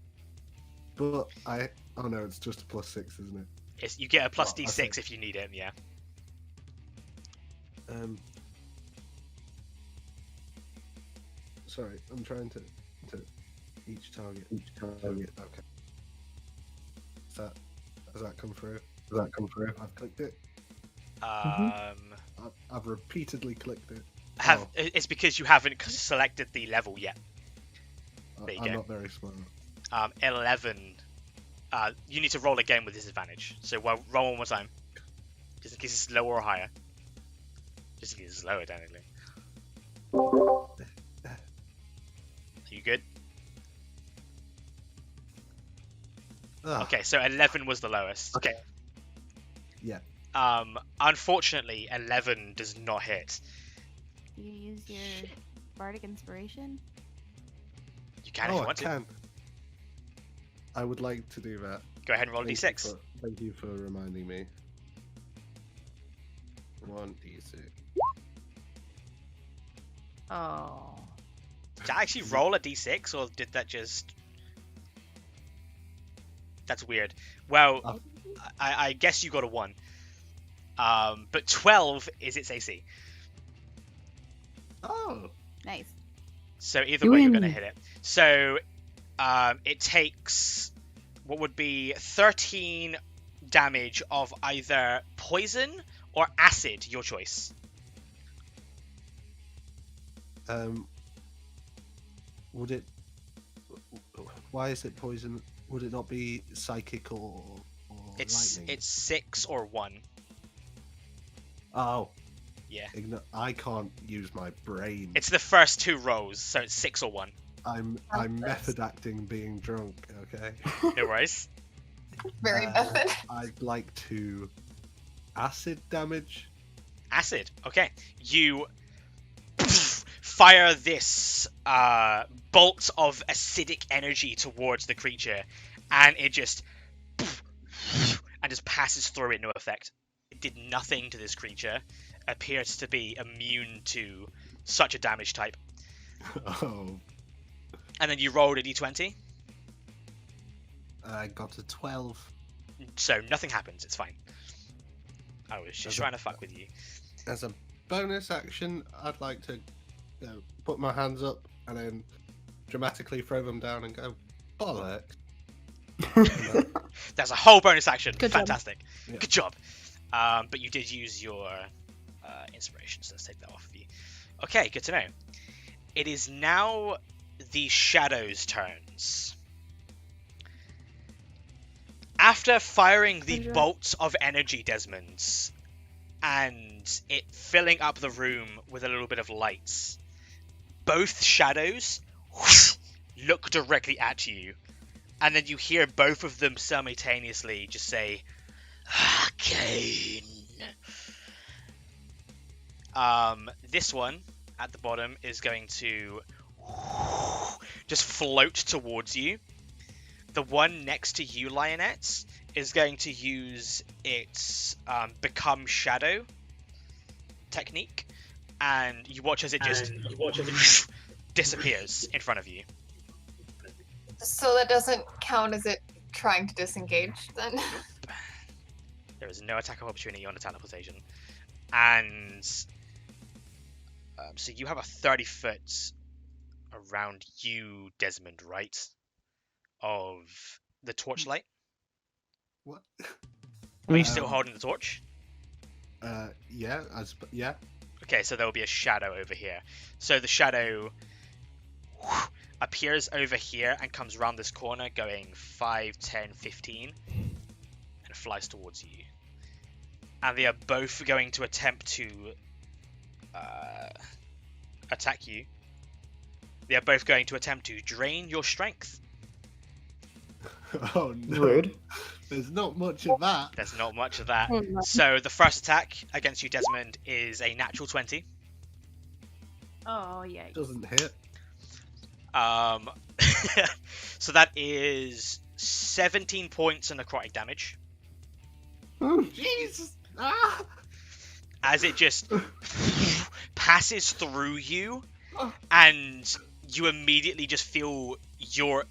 But oh no, it's just a +6, isn't it? You get a plus Oh, d6 okay. if you need it, yeah. Sorry, I'm trying to each target. Okay. Has that come through? I've clicked it. I've repeatedly clicked it. It's because you haven't selected the level yet. There you I'm go. not very smart. 11. You need to roll again with disadvantage. So roll one more time. Just in case it's lower or higher. Just in case it's lower, technically. Are you good? Ah, Okay, so 11 was the lowest. Okay. Yeah. Unfortunately, 11 does not hit. You use your bardic inspiration? You can if you want I to. can. I would like to do that. Go ahead and roll a d6. Thank you for reminding me. 1d6. Oh. Did that actually roll a d6, or did that just... That's weird. Well, I guess you got a 1. But 12 is its AC. Oh. Nice. So either way, you're going to hit it. So it takes what would be 13 damage of either poison or acid, your choice. Would it? Why is it poison? Would it not be psychic or lightning? It's 6 or 1. Oh. Yeah. I can't use my brain. It's the first 2 rows, so it's 6 or 1. I'm method acting being drunk. Okay. No worries. Very method. I'd like to acid damage. Acid. Okay. You fire this bolt of acidic energy towards the creature, and it just passes through it, no effect. It did nothing to this creature. Appears to be immune to such a damage type. Oh. And then you rolled a d20. I got a 12. So nothing happens. It's fine. I was just trying to fuck with you. As a bonus action, I'd like to put my hands up and then dramatically throw them down and go, bollocks. That's a whole bonus action. Good job. Fantastic. Yeah. Good job. But you did use your inspiration, so let's take that off of you. Okay, good to know. It is now the Shadow's turns. After firing the Good job. bolts of energy, Desmond, and it filling up the room with a little bit of lights, both shadows look directly at you, and then you hear both of them simultaneously just say, "Arcane." This one at the bottom is going to just float towards you. The one next to you, Lionette, is going to use its Become Shadow technique, and you watch as it just disappears in front of you. So that doesn't count as it trying to disengage, then? There is no attack of opportunity on a teleportation. And so you have a 30-foot around you, Desmond, right? Of the torchlight. What? Are you still holding the torch? Yeah. Yeah. Okay, so there will be a shadow over here. So the shadow appears over here and comes around this corner going 5, 10, 15 and flies towards you. And they are both going to attempt to attack you. They are both going to attempt to drain your strength. Oh no. Rude. There's not much of that. There's not much of that. Oh, no. So the first attack against you, Desmond, is a natural 20. Oh, yeah. Doesn't hit. Um, so that is 17 points of necrotic damage. Jesus! Ah! As it just passes through you, and you immediately just feel your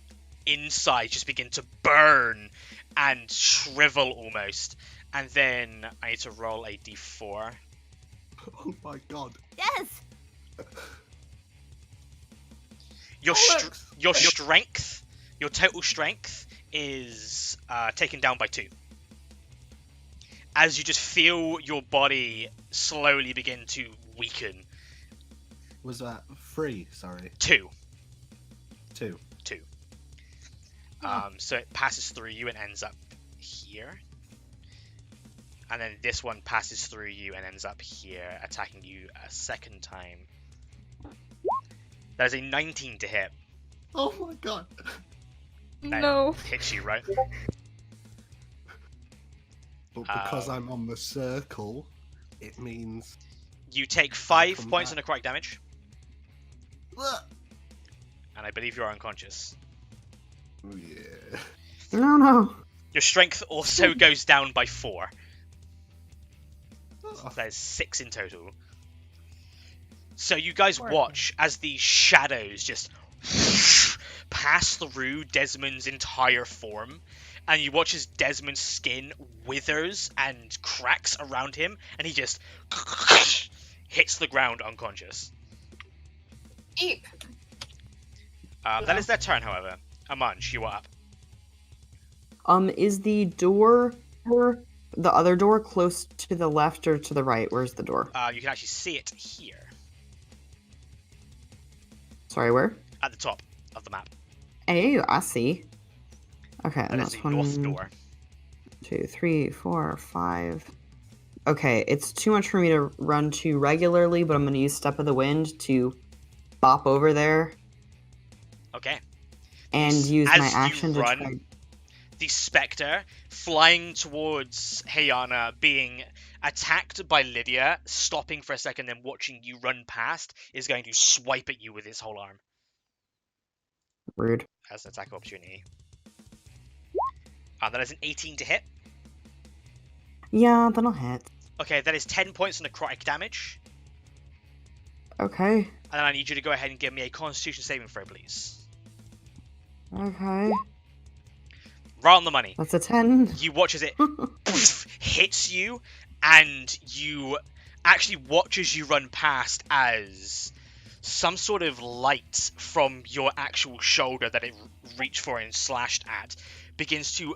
inside just begin to burn and shrivel almost. And then I need to roll a d4. Oh my god. Yes. Your Bollocks! your strength, your total strength, is taken down by 2. As you just feel your body slowly begin to weaken. Was that 3? Sorry. 2. 2. So it passes through you and ends up here. And then this one passes through you and ends up here, attacking you a second time. That is a 19 to hit. Oh my god. That No. hits you, right? But because I'm on the circle, it means... You take 5 come points of back. necrotic damage, Ugh. and I believe you are unconscious. Oh, yeah. No. Your strength also goes down by 4. Oh, That is 6 in total. So you guys Work. watch as these shadows just pass through Desmond's entire form, and you watch as Desmond's skin withers and cracks around him, and he just hits the ground unconscious. Eep. That is their turn, however. Amanj, you are up. Is the door or the other door close to the left or to the right? Where's the door? You can actually see it here, Sorry, where? at the top of the map. Hey, I see. Okay, That and is that's the north 1, door. 2, 3, 4, 5. Okay, it's too much for me to run to regularly, but I'm going to use Step of the Wind to bop over there Okay. and As use my you action to run, try. The spectre flying towards Hayana, being attacked by Lydia, stopping for a second, then watching you run past, is going to swipe at you with its whole arm Rude. as an attack opportunity. That is an 18 to hit. Yeah, that'll hit. Okay, that is 10 points of necrotic damage. Okay. And then I need you to go ahead and give me a Constitution saving throw, please. Okay. Right on the money. That's a 10. You watch as it hits you, and you actually watch as you run past as some sort of light from your actual shoulder that it reached for and slashed at begins to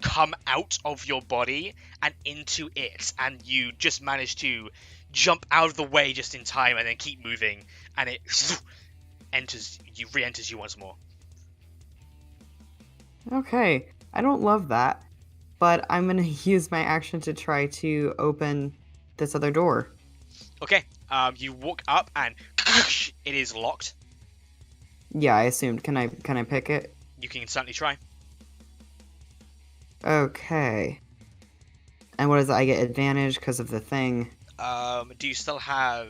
come out of your body and into it, and you just manage to jump out of the way just in time and then keep moving, and it re-enters you once more. Okay. I don't love that, but I'm going to use my action to try to open this other door. Okay, you walk up and it is locked. Yeah, I assumed. Can I pick it? You can certainly try. Okay. And what is it? I get advantage because of the thing. Do you still have...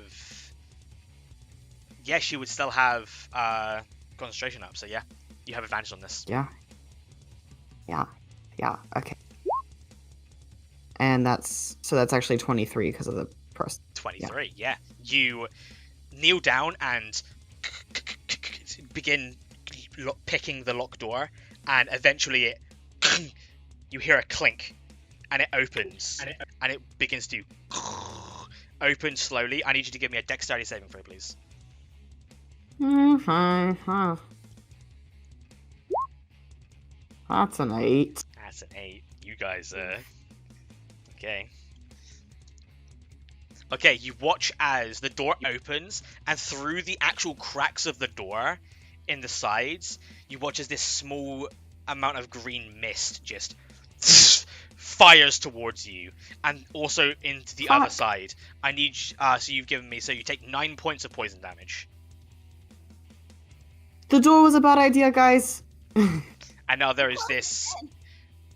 Yes, you would still have concentration up, so yeah. You have advantage on this. Yeah. Okay. And that's actually 23 because of the plus. 23, yeah. You kneel down and begin picking the locked door, and eventually it you hear a clink, and it opens, and it begins to open slowly. I need you to give me a dexterity saving throw, please. Mm-hmm. That's an 8. That's an 8. You guys, okay. Okay, you watch as the door opens, and through the actual cracks of the door in the sides, you watch as this small amount of green mist just fires towards you, and also into the other side. I need, so you've given me, so you take 9 points of poison damage. The door was a bad idea, guys. And now there is this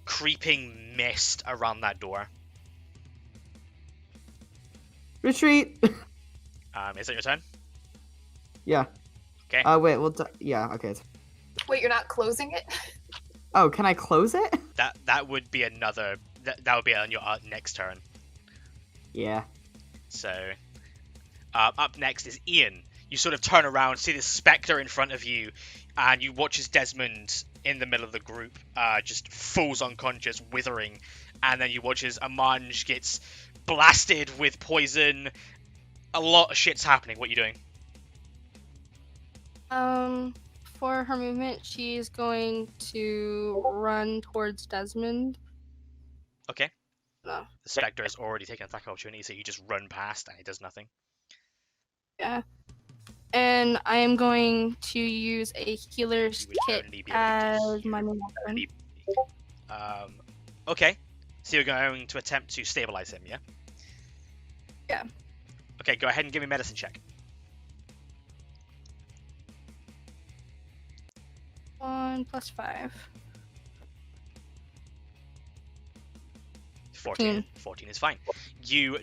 creeping mist around that door. Retreat. Is that your turn? Yeah. Okay. Wait, well, yeah, okay. Wait, you're not closing it? Oh, can I close it? That would be another. That would be on your next turn. Yeah. So, up next is Ian. You sort of turn around, see this spectre in front of you, and you watch as Desmond, in the middle of the group, just falls unconscious, withering. And then you watch as Amanj gets blasted with poison. A lot of shit's happening. What are you doing? For her movement, she's going to run towards Desmond. Okay. No. The spectre has already taken attack opportunity, so you just run past and it does nothing. Yeah. And I am going to use a healer's You would kit only be able to as heal. my main weapon. Okay. So you're going to attempt to stabilize him, yeah? Yeah. Okay, go ahead and give me a medicine check. 1 + 5. 14. 14 is fine. You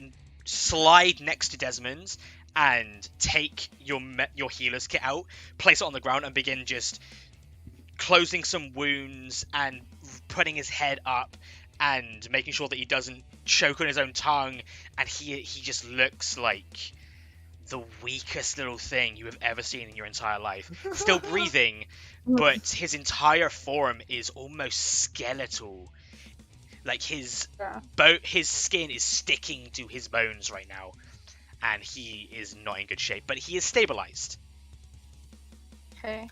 slide next to Desmond's and take your healer's kit out, place it on the ground, and begin just closing some wounds and putting his head up and making sure that he doesn't choke on his own tongue. And he just looks like the weakest little thing you have ever seen in your entire life. Still breathing, but his entire form is almost skeletal. Like his skin is sticking to his bones right now, and he is not in good shape. But he is stabilized. Okay.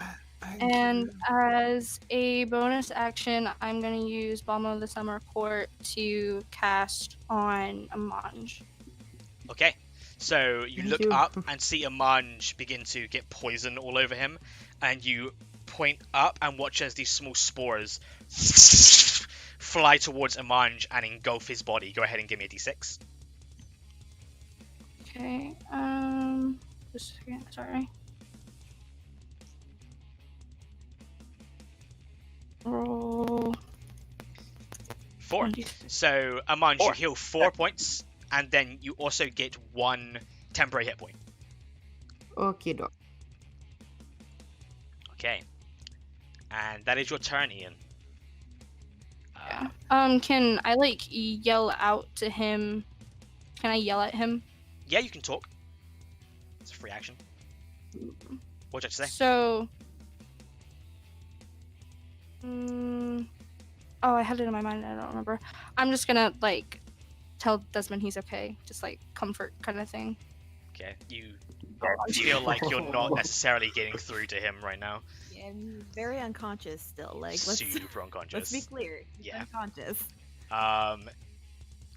And as a bonus action, I'm going to use Balm of the Summer Court to cast on Amanj. Okay. So you Thank look you. up and see Amanj begin to get poison all over him, and you point up and watch as these small spores fly towards Amanj and engulf his body. Go ahead and give me a d6. Okay. Just a second. Sorry. Roll. 4. 1d6. So Amanj, you heal 4 points, and then you also get 1 temporary hit point. Okay, doc. Okay. And that is your turn, Ian. Yeah. Can I yell out to him? Can I yell at him? Yeah, you can talk. It's a free action. What did you say? So. Oh, I had it in my mind. I don't remember. I'm just gonna tell Desmond he's okay. Just comfort kind of thing. Okay. You feel like you're not necessarily getting through to him right now. Yeah, I'm very unconscious still. Super unconscious. Let's be clear. He's Yeah. unconscious.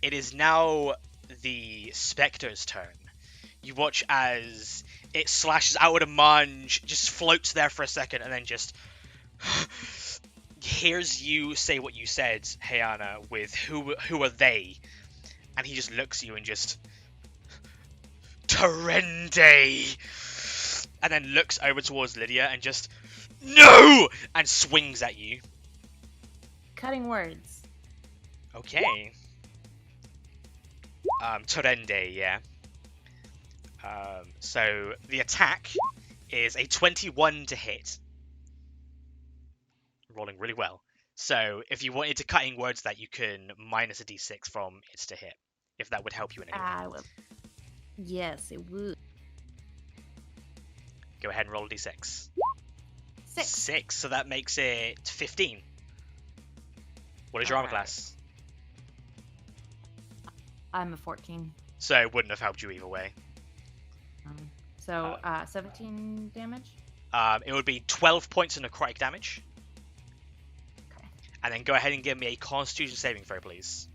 It is now the Spectre's turn. You watch as it slashes out at Amanj, just floats there for a second, and then just hears you say what you said, Hayana, with who are they? And he just looks at you and just Torrente, and then looks over towards Lydia and just no, and swings at you. Cutting words. Okay. Torrente, yeah. So the attack is a 21 to hit. Rolling really well. So if you wanted to cutting words that, you can minus a d6 from it to hit, if that would help you in any way. I will. Yes, it would. Go ahead and roll a d6. 6. 6, so that makes it 15. What is your armor Alright. class? I'm a 14. So it wouldn't have helped you either way. So 17 damage. It would be 12 points of necrotic damage. Okay. And then go ahead and give me a Constitution saving throw, please.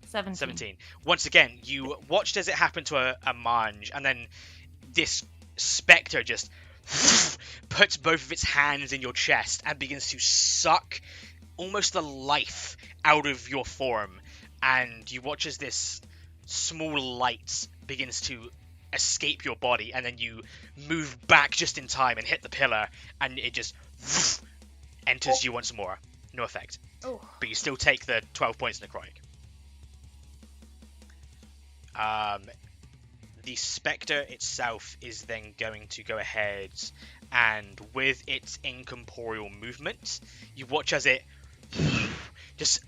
17. Once again, you watched as it happened to a Mange, and then this spectre just puts both of its hands in your chest and begins to suck almost the life out of your form. And you watch as this small light begins to escape your body, and then you move back just in time and hit the pillar, and it just enters you once more. No effect. Oh. But you still take the 12 points necrotic. the spectre itself is then going to go ahead and with its incorporeal movement, you watch as it just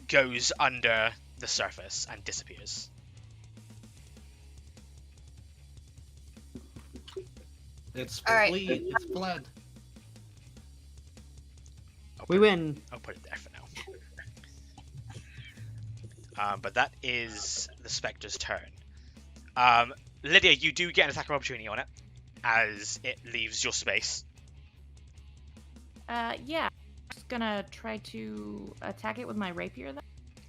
goes under the surface and disappears. It's All right. fled. It's fled. We win. I'll put it there for now. But that is the spectre's turn. Lydia, you do get an attack of opportunity on it as it leaves your space. Yeah. I'm just gonna try to attack it with my rapier then.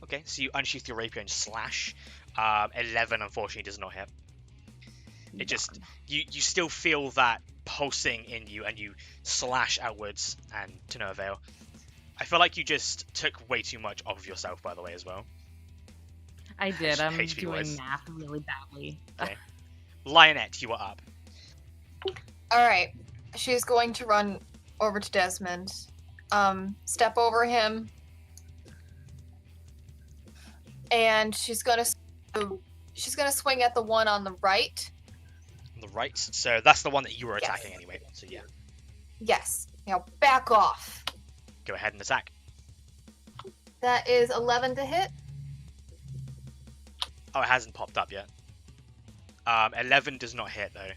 Okay, so you unsheath your rapier and slash. 11 unfortunately does not hit. It just you still feel that pulsing in you, and you slash outwards, and to no avail. I feel like you just took way too much off of yourself, by the way, as well. I did. I'm HP doing wise. math really badly. Okay. Lionette, you are up. All right. She's going to run over to Desmond, step over him, and she's gonna swing at the one on the right. On the right, so that's the one that you were Yes. attacking anyway. So yeah, Yes. Now back off. go ahead and attack. That is 11 to hit. Oh, it hasn't popped up yet. 11 does not hit though.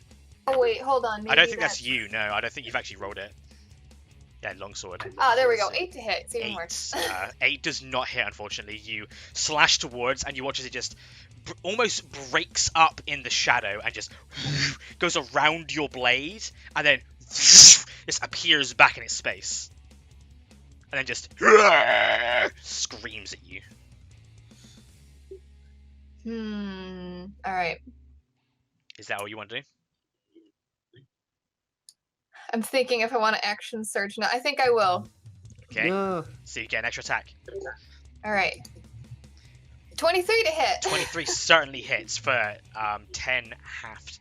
Oh wait, hold on. I don't maybe think that's you. No, I don't think you've actually rolled it. Yeah, longsword. Ah, there we go. 8 to hit. It's even 8. worse. 8 does not hit, unfortunately. You slash towards, and you watch as it just almost breaks up in the shadow and just goes around your blade, and then just appears back in its space, and then just screams at you. All right. Is that all you want to do? I'm thinking if I want to action surge now. I think I will. Okay. No. So you get an extra attack. All right. 23 to hit. 23 certainly hits for 10 halved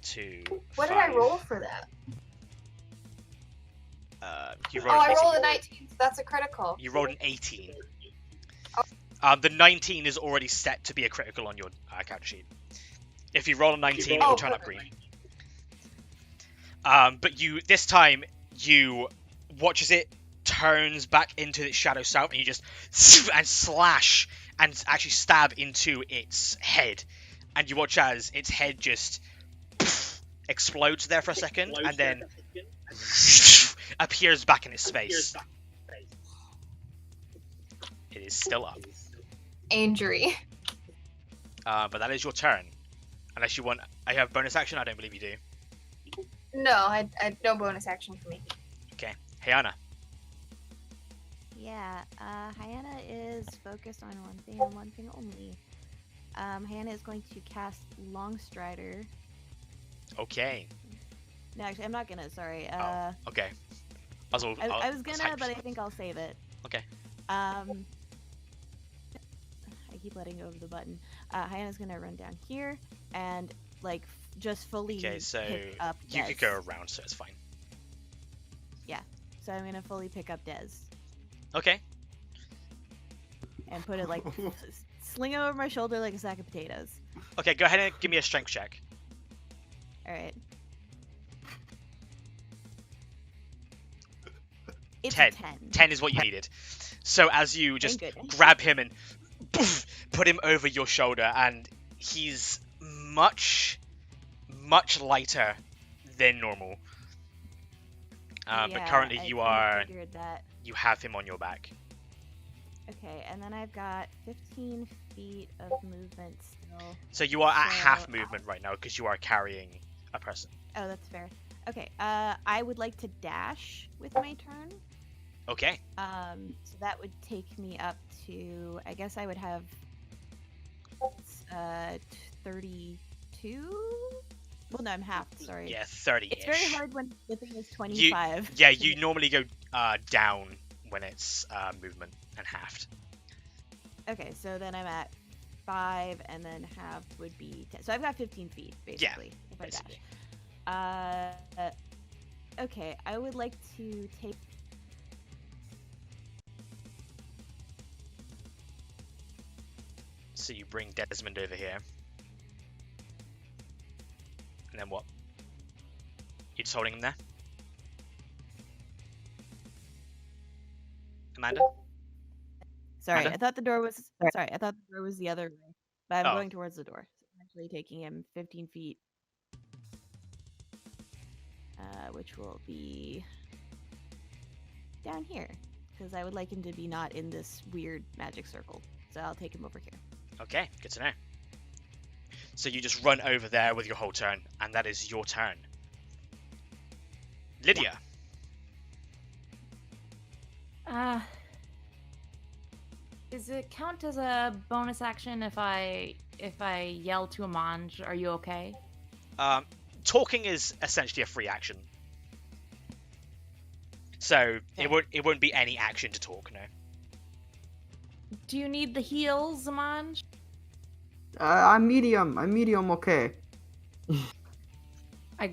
to What 5. did I roll for that? You Oh, rolled I an rolled 18. a 19. So that's a critical. You rolled an 18. The 19 is already set to be a critical on your character sheet. If you roll a 19, it will turn up green. But this time, you watch as it turns back into its shadow self, and you just and slash and actually stab into its head, and you watch as its head just explodes there for a second, and then appears back in its space. It is still up. Injury. But that is your turn. Unless you want, I have bonus action. I don't believe you do. No, I no bonus action for me. Okay, Hayana. Yeah, Hyena is focused on one thing and one thing only. Hyena is going to cast Longstrider. Okay. No, actually, I'm not gonna. Sorry. Okay. I was gonna, but I think I'll save it. Okay. I keep letting go of the button. Hyena's gonna run down here and just fully Okay, so pick up you Dez. could go around, so it's fine. Yeah. So I'm gonna fully pick up Dez Okay. and put it sling it over my shoulder like a sack of potatoes. Okay, go ahead and give me a strength check. All right. It's 10. a 10. 10 is what you needed. So as you just Thank goodness. grab him and put him over your shoulder, and he's much lighter than normal. But Yeah, currently I you kinda figured that. you have him on your back. Okay, and then I've got 15 feet of movement still. So you are at So, half movement right now because you are carrying a person. Oh, that's fair. Okay, I would like to dash with my turn. Okay. So that would take me up to, I guess I would have 32? Well, no, I'm half, sorry. Yeah, 30-ish. It's very hard when the thing is 25. You normally go down when it's movement and halved. Okay, so then I'm at 5, and then half would be 10. So I've got 15 feet, basically, if I basically. dash. Okay, I would like to take... So you bring Desmond over here. And then what? You're just holding him there? Amanda? Sorry, Amanda? I thought the door was sorry. I thought the door was the other way, but I'm Oh. going towards the door. So I'm actually taking him 15 feet, which will be down here because I would like him to be not in this weird magic circle. So I'll take him over here. Okay, good to know. So you just run over there with your whole turn, and that is your turn. Lydia. Does it count as a bonus action if I yell to Amanj? Are you okay? Talking is essentially a free action. So it wouldn't be any action to talk, no. Do you need the heals, Amanj? I'm medium. I'm medium. Okay. A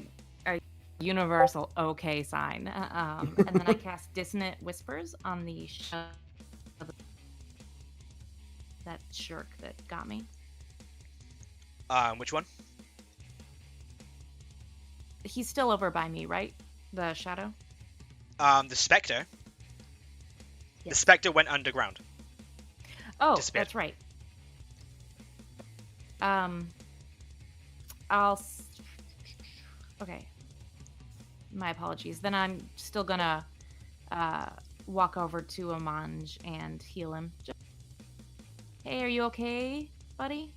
universal okay sign. And then I cast Dissonant Whispers on the that shirk that got me. Which one? He's still over by me, right? The shadow? The Spectre. Yes. The Spectre went underground. Oh, Disappeared. that's right. Okay. My apologies. Then I'm still gonna walk over to Amanj and heal him. Hey, are you okay, buddy?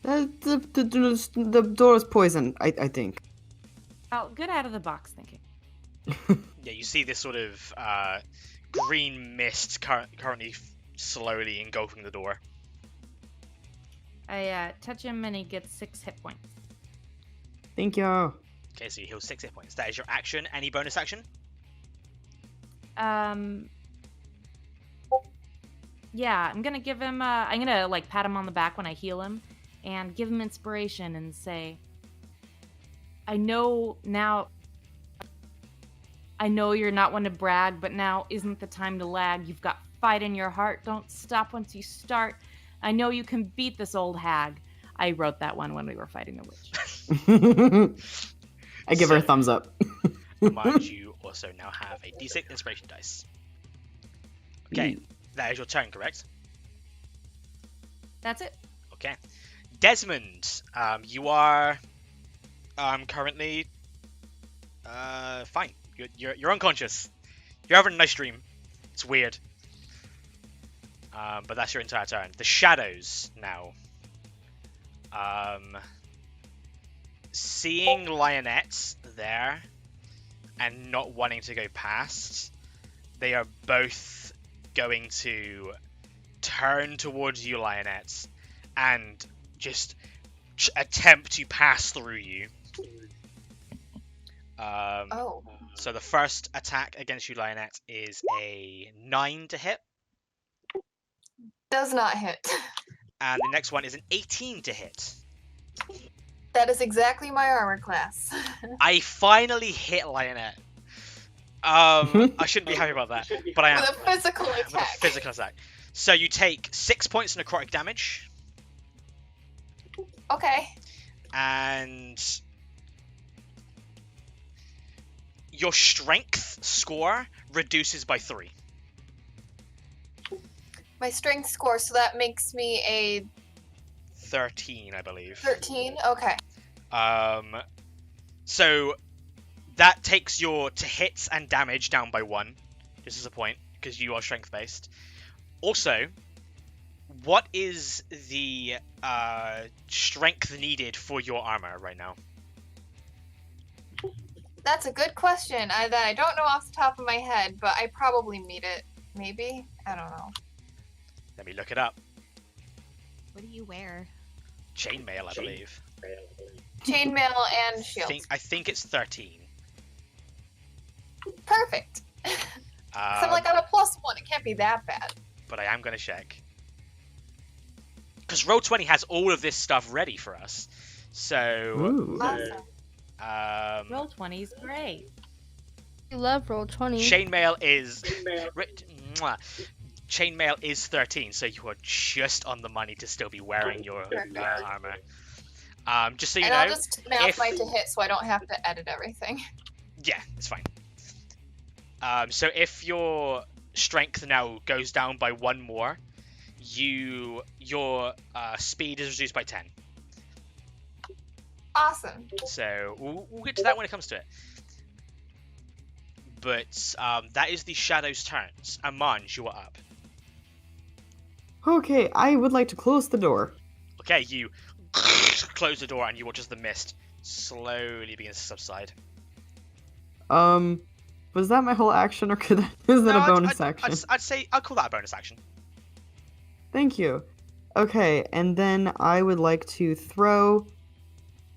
The door is poisoned, I think. Oh, good out of the box thinking. Yeah, you see this sort of green mist currently slowly engulfing the door. I touch him and he gets 6 hit points. Thank you. Okay, so you heal 6 hit points. That is your action. Any bonus action? Yeah, I'm gonna give him. I'm gonna like pat him on the back when I heal him, and give him inspiration and say, "I know now. I know you're not one to brag, but now isn't the time to lag. You've got fight in your heart. Don't stop once you start. I know you can beat this old hag." I wrote that one when we were fighting the witch. I give her a thumbs up. Mind you also now have a D6 inspiration dice. Okay, that is your turn, correct? That's it. Okay. Desmond, you are currently fine. You're unconscious. You're having a nice dream. It's weird. But that's your entire turn. The shadows now. Seeing Lionette there and not wanting to go past, they are both going to turn towards you, Lionette, and just attempt to pass through you. So the first attack against you, Lionette, is a 9 to hit. Does not hit. And the next one is an 18 to hit. That is exactly my armor class. I finally hit Lionette. I shouldn't be happy about that, but I am. With a physical attack. With a physical attack. So you take 6 points necrotic damage. Okay. And your strength score reduces by 3. My strength score, so that makes me a 13, I believe. 13? Okay. So that takes your to hits and damage down by 1, just as a point, because you are strength based. Also, what is the strength needed for your armor right now? That's a good question. I don't know off the top of my head, but I probably meet it. Maybe? I don't know. Let me look it up. What do you wear? Chainmail, I believe. Chainmail and shield. I think it's 13. Perfect. So I'm like on a +1. It can't be that bad. But I am going to check. Because Roll20 has all of this stuff ready for us. So... Awesome. Roll20's great. You love Roll20. Chainmail is... Chainmail is 13, so you are just on the money to still be wearing your armor. Just so you And know, I'll just math if- my to hit so I don't have to edit everything. yeah, it's fine. So if your strength now goes down by 1 more, your speed is reduced by 10. Awesome. So we'll get to that when it comes to it. But that is the Shadow's turns. Amanj, you are up. Okay, I would like to close the door. Okay, you close the door and you watch as the mist slowly begins to subside. Was that my whole action, or is that a bonus action? I'd say I'll call that a bonus action. Thank you. Okay, and then I would like to throw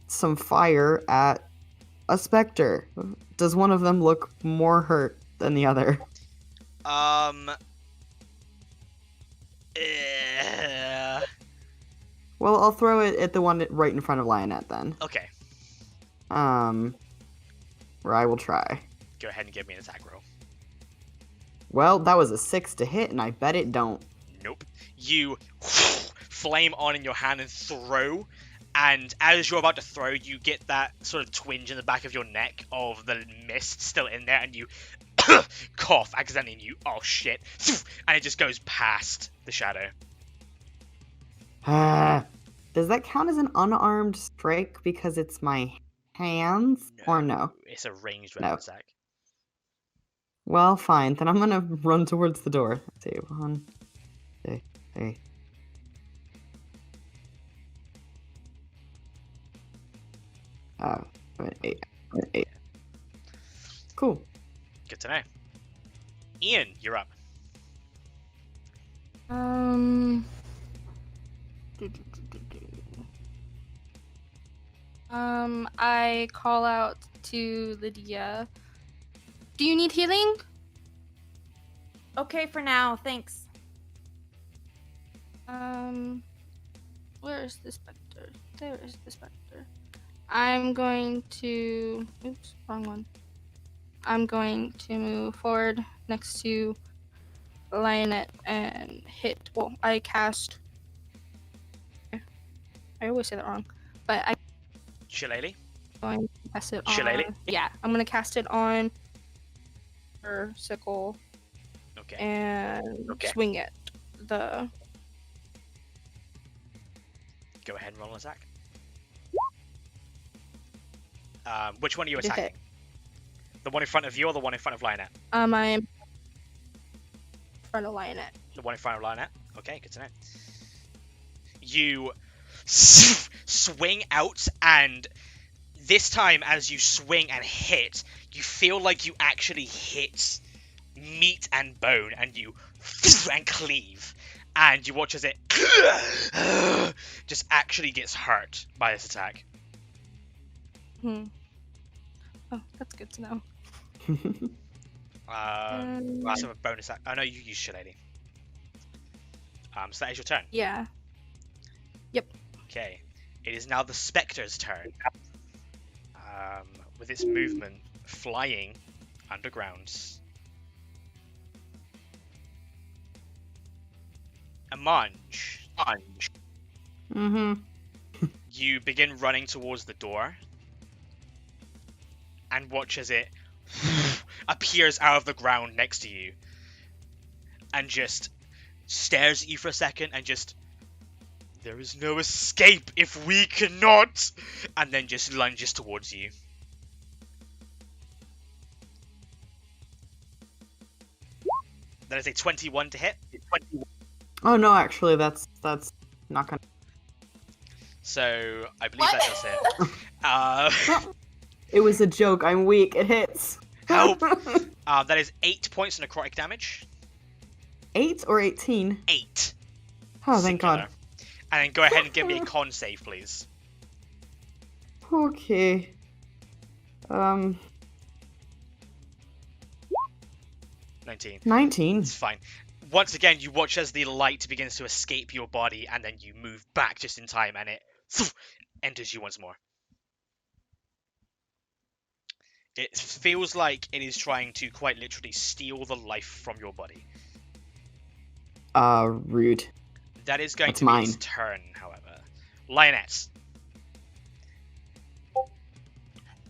some fire at a specter. Does one of them look more hurt than the other? Well, I'll throw it at the one right in front of Lionette then. Okay, Where I will try. go ahead and give me an attack roll. Well, that was a 6 to hit, and I bet it don't. Nope. You flame on in your hand and throw, and as you're about to throw, you get that sort of twinge in the back of your neck of the mist still in there, and you cough accidentally, and you, oh shit, and it just goes past the shadow. Does that count as an unarmed strike because it's my hands, or no? It's a ranged weapon attack. Well, fine. Then I'm gonna run towards the door. Let's see, 1, 2, 3. Oh, 8. Cool. Good to know. Ian, you're up. I call out to Lydia. Do you need healing? Okay for now, thanks. Where is the specter? There is the specter. I'm going to... Oops, wrong one. I'm going to move forward next to Lionette and hit... Well, I cast... I always say that wrong. But I'm Shillelagh? going to cast it on... Shillelagh? Yeah, I'm going to cast it on her sickle. Okay. And swing it. The... Go ahead and roll an attack. Which one are you Did attacking? hit. The one in front of you or the one in front of Lionette? I'm in front of Lionette. The one in front of Lionette? Okay, good to know. You swing out, and this time as you swing and hit, you feel like you actually hit meat and bone, and you and cleave. And you watch as it just actually gets hurt by this attack. Oh, that's good to know. That's a bonus act. Oh no, you use Shillelagh. So that is your turn. Yeah. Yep. Okay. It is now the Spectre's turn. With its movement flying underground. Amanj. You begin running towards the door and watch as it appears out of the ground next to you and just stares at you for a second and just, there is no escape if we cannot, and then just lunges towards you. That is a 21 to hit. Oh no, actually, that's not gonna. So I believe that does hit. It was a joke. I'm weak. It hits. Help! That is 8 points of necrotic damage. 8 or 18? 8. Oh, thank God. And then go ahead and give me a con save, please. Okay. 19. 19. It's fine. Once again, you watch as the light begins to escape your body, and then you move back just in time, and it enters you once more. It feels like it is trying to quite literally steal the life from your body. Rude. That is going That's to be mine. its turn, however. Lioness.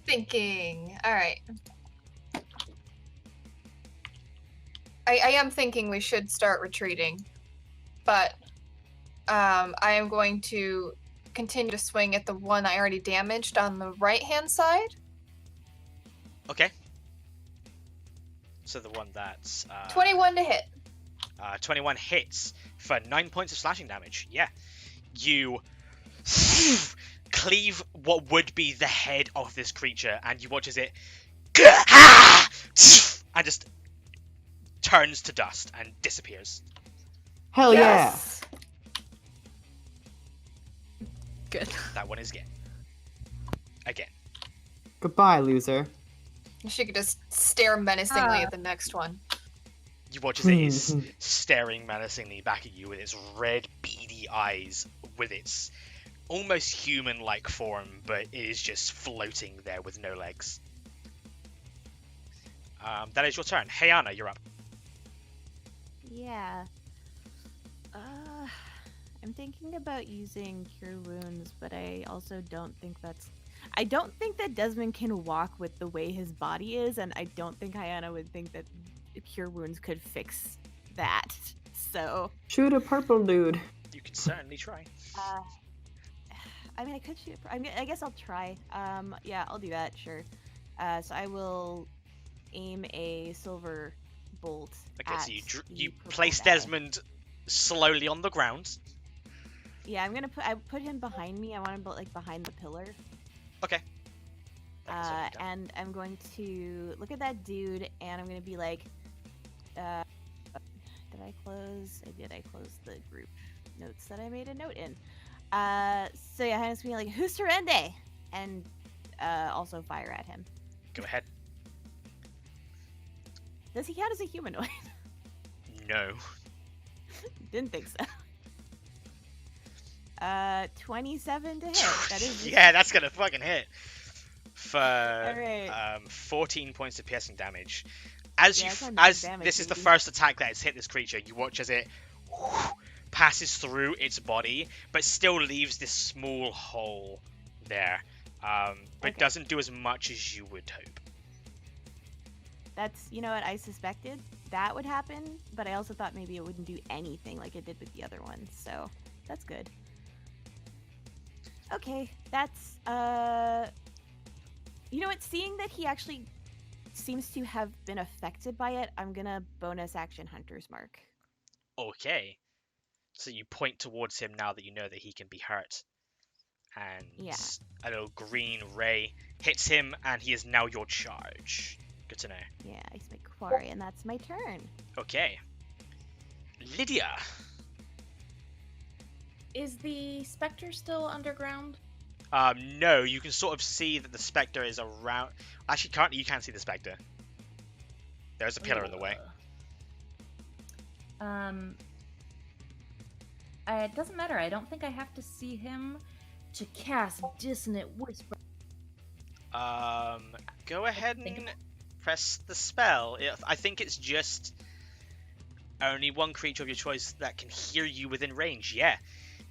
thinking. All right. I am thinking we should start retreating, but I am going to continue to swing at the one I already damaged on the right-hand side. Okay. So the one that's 21 to hit. 21 hits for 9 points of slashing damage. Yeah. You cleave what would be the head of this creature, and you watch as it and just turns to dust and disappears. Hell Yes. Good. That one is again. yeah. Goodbye, loser. She could just stare menacingly at the next one. You watch as it is staring menacingly back at you with its red, beady eyes, with its almost human-like form, but it is just floating there with no legs. That is your turn. Hey, Anna, you're up. Yeah. I'm thinking about using Cure Wounds, but I also don't think that's... I don't think that Desmond can walk with the way his body is, and I don't think Hyana would think that Cure Wounds could fix that. So... Shoot a purple dude. You can certainly try. I mean, I could shoot... I guess I'll try. Yeah, I'll do that, sure. So I will aim a silver bolt Okay, at so you the place purple guy. Desmond slowly on the ground. Yeah, I'm gonna put him behind me. I want him like behind the pillar. Okay. That can certainly be done. And I'm going to look at that dude, and I'm gonna be like, did I close? I did. I closed the group notes that I made a note in. So yeah, I'm just being like, "Who's Surrende?" and also fire at him. Go ahead. Does he count as a humanoid? No. Didn't think so. 27 to hit. That is Yeah, that's gonna fucking hit. For Alright. 14 points of piercing damage. As Yeah, you it's not as damage, this is the baby. first attack that has hit this creature, you watch as it passes through its body, but still leaves this small hole there. But Okay. doesn't do as much as you would hope. That's, you know what, I suspected that would happen, but I also thought maybe it wouldn't do anything like it did with the other one, so that's good. Okay, that's, you know what, seeing that he actually seems to have been affected by it, I'm gonna bonus action Hunter's Mark. Okay. So you point towards him now that you know that he can be hurt. And Yeah. a little green ray hits him, and he is now your charge. Good to know. Yeah, I make quarry, and that's my turn. Okay. Lydia. Is the specter still underground? No, you can sort of see that the specter is around. Actually, currently you can't see the specter. There's a pillar in the way. It doesn't matter. I don't think I have to see him to cast Dissonant Whisper. Go ahead and press the spell. I think it's just only one creature of your choice that can hear you within range. Yeah.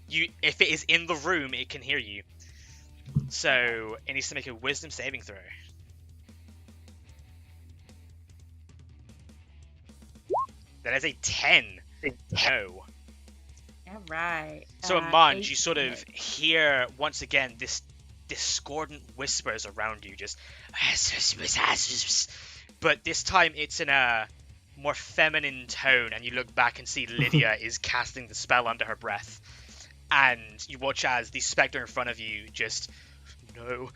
If it is in the room, it can hear you. So it needs to make a wisdom saving throw. That is a 10. No. All right. So Amanj, you sort of hear once again this discordant whispers around you, just. But this time it's in a more feminine tone, and you look back and see Lydia is casting the spell under her breath. And you watch as the specter in front of you just, no,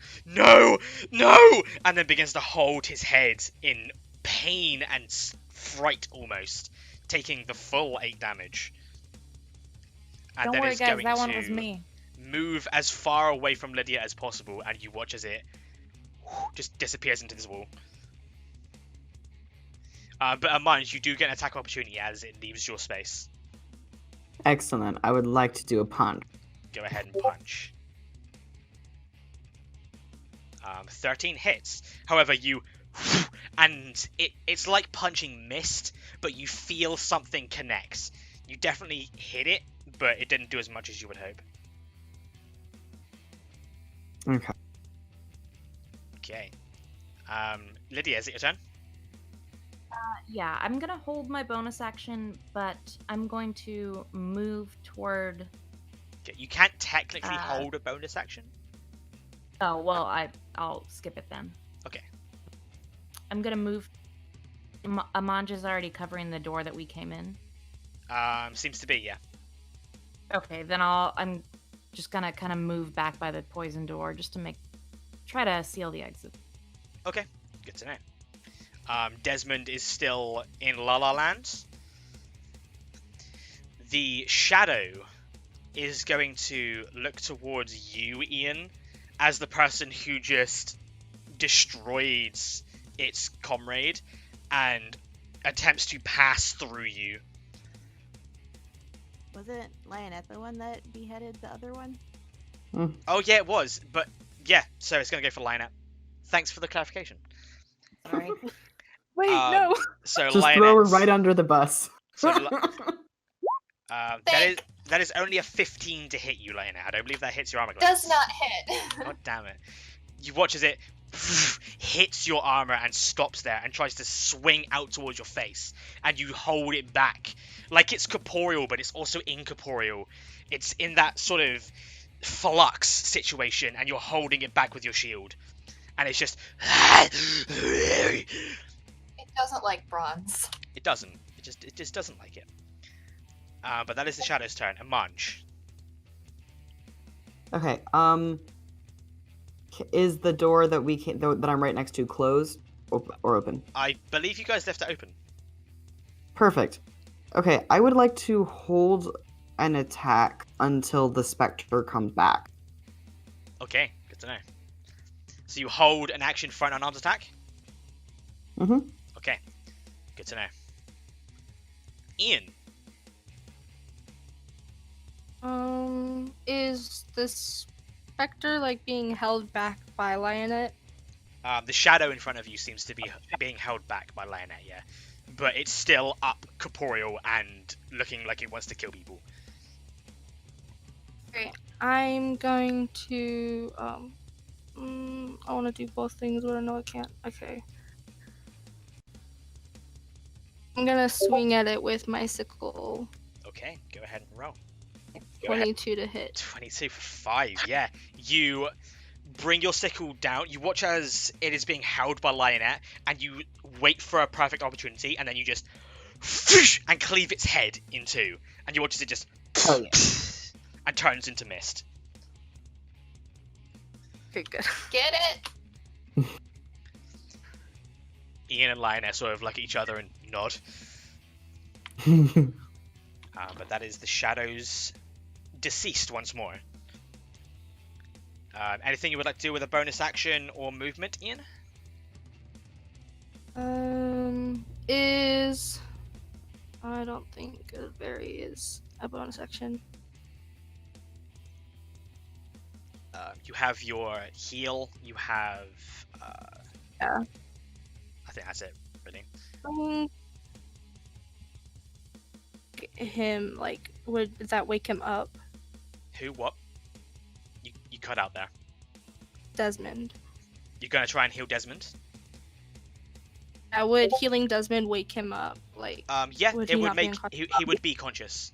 and then begins to hold his head in pain and fright almost, taking the full 8 damage. And Don't then worry, is guys. going That one to was me. move as far away from Lydia as possible, and you watch as it just disappears into this wall. But Amanj, you do get an attack opportunity as it leaves your space. Excellent. I would like to do a punch. Go ahead and punch. 13 hits. However, and it's like punching mist, but you feel something connects. You definitely hit it, but it didn't do as much as you would hope. Okay. Okay. Lydia, is it your turn? Yeah, I'm gonna hold my bonus action, but I'm going to move toward. Okay. You can't technically Uh, hold a bonus action. Oh well, I'll skip it then. Okay. I'm gonna move. Amanja's already covering the door that we came in. Seems to be, yeah. Okay, then I'm just gonna kind of move back by the poison door just to try to seal the exit. Okay. Good to know. Desmond is still in La La Land. The shadow is going to look towards you, Ian, as the person who just destroyed its comrade and attempts to pass through you. Wasn't Lionette the one that beheaded the other one? Oh yeah, it was, but yeah, so it's gonna go for Lionette. Thanks for the clarification. Sorry. Wait, Um, no. So Just throw her Lionette, right under the bus. so that is only a 15 to hit you, Lionette. I don't believe that hits your armor class. Does not hit. God damn it. You watch as it hits your armor and stops there and tries to swing out towards your face, and you hold it back. Like it's corporeal, but it's also incorporeal. It's in that sort of flux situation, and you're holding it back with your shield. And it's just... It doesn't like bronze. It doesn't. It just doesn't like it. But that is the Shadow's turn. And Munch. Okay. Is the door that that I'm right next to closed or open? I believe you guys left it open. Perfect. Okay, I would like to hold an attack until the specter comes back. Okay, good to know. So you hold an action for an unarmed attack? Mm-hmm. Okay, good to know. Ian. Is the specter like being held back by Lionette? The shadow in front of you seems to be being held back by Lionette, yeah. But it's still up corporeal and looking like it wants to kill people. Okay, I'm going to I want to do both things, but I know I can't. Okay. I'm gonna swing at it with my sickle. Okay, go ahead and roll. 22 to hit. 22 for 5, yeah. You bring your sickle down, you watch as it is being held by Lionette, and you wait for a perfect opportunity, and then you just and cleave its head in two. And you watch as it just and turns into mist. Okay, good. Get it? Ian and Lionette sort of look at each other and nod. But that is the Shadow's deceased once more. Anything you would like to do with a bonus action or movement, Ian? I don't think a berry is a bonus action. You have your heal. You have. Yeah. I think that's it, really. Him, like, would that wake him up? Who? What? You cut out there. Desmond. You're gonna try and heal Desmond? Would healing Desmond wake him up? Like, yeah, would it he would not be make unconscious? he would be conscious.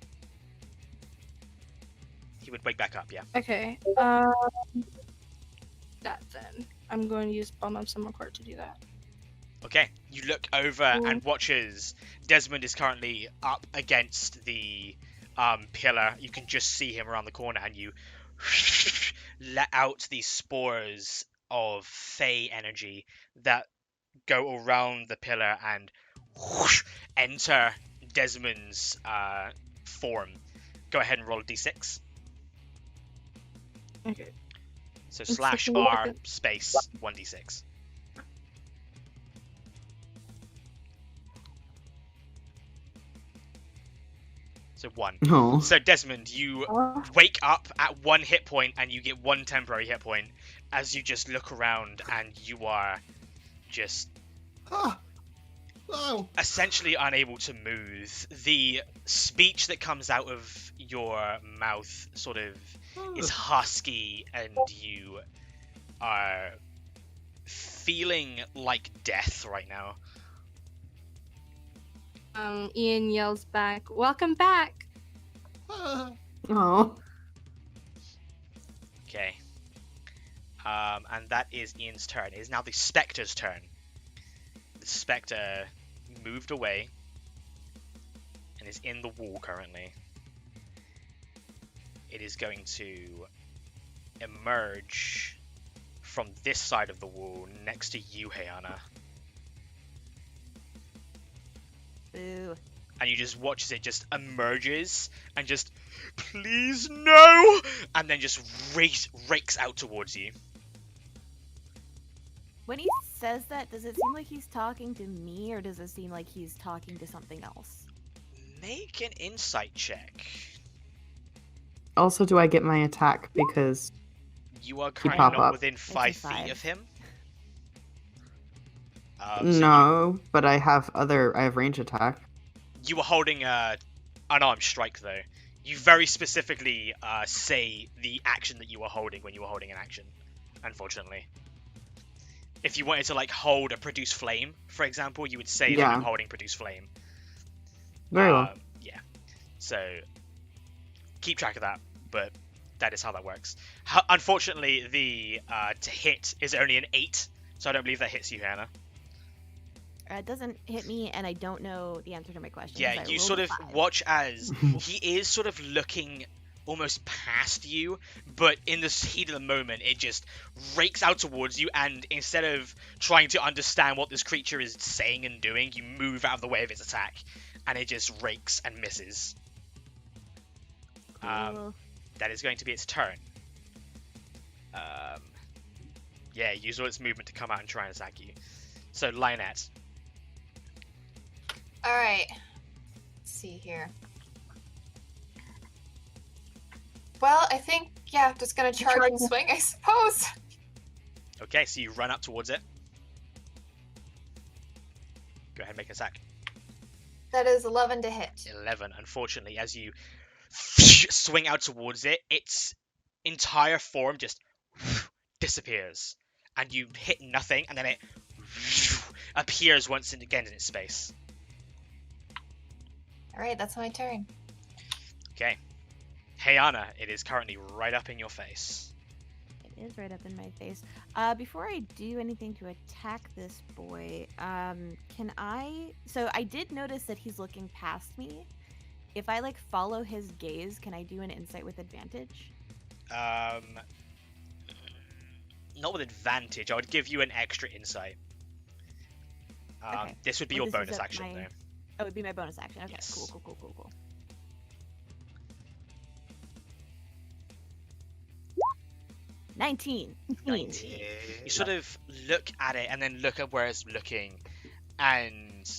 He would wake back up, yeah. Okay. That then. I'm going to use Bomb of Summer Court to do that. Okay, you look over and watch as Desmond is currently up against the pillar. You can just see him around the corner, and you let out these spores of Fey energy that go around the pillar and enter Desmond's form. Go ahead and roll a d6. Okay. So It's slash looking R like space 1d6. So 1. Oh. So Desmond, you wake up at 1 hit point and you get 1 temporary hit point as you just look around and you are just essentially unable to move. The speech that comes out of your mouth sort of is husky and you are feeling like death right now. Ian yells back, "Welcome back!" Oh. Okay. And that is Ian's turn. It is now the Spectre's turn. The Spectre moved away and is in the wall currently. It is going to emerge from this side of the wall next to you, Hayana. Boo. And you just watch as it just emerges and just, please no! And then just rakes out towards you. When he says that, does it seem like he's talking to me, or does it seem like he's talking to something else? Make an insight check. Also, do I get my attack because You are pop currently not up. within It's 5 a feet 5. of him. no, but I have range attack. You were holding a unarmed strike, though. You very specifically say the action that you were holding when you were holding an action, unfortunately. If you wanted to, like, hold a produce flame, for example, you would say that Yeah. I'm holding produce flame. Very well. Yeah. So, keep track of that, but that is how that works. Unfortunately, the to hit is only an 8, so I don't believe that hits you, Hannah. It doesn't hit me, and I don't know the answer to my question. Yeah, you sort of watch as he is sort of looking almost past you, but in the heat of the moment, it just rakes out towards you, and instead of trying to understand what this creature is saying and doing, you move out of the way of its attack, and it just rakes and misses. Cool. That is going to be its turn. Yeah, use all its movement to come out and try and attack you. So, Lionette. Alright. Let's see here. Well, I think, yeah, just gonna charge and swing, I suppose. Okay, so you run up towards it. Go ahead and make an attack. That is 11 to hit. 11. Unfortunately, as you swing out towards it, its entire form just disappears. And you hit nothing, and then it appears once again in its space. Alright, that's my turn. Okay. Hayana, it is currently right up in your face. It is right up in my face. Before I do anything to attack this boy, can I... So I did notice that he's looking past me. If I, like, follow his gaze, can I do an insight with advantage? Not with advantage. I would give you an extra insight. Okay. This would be Well, your this is bonus at action, my- though. Oh, it would be my bonus action. Okay, Yes. Cool. 19. 19. You sort of look at it and then look at where it's looking, and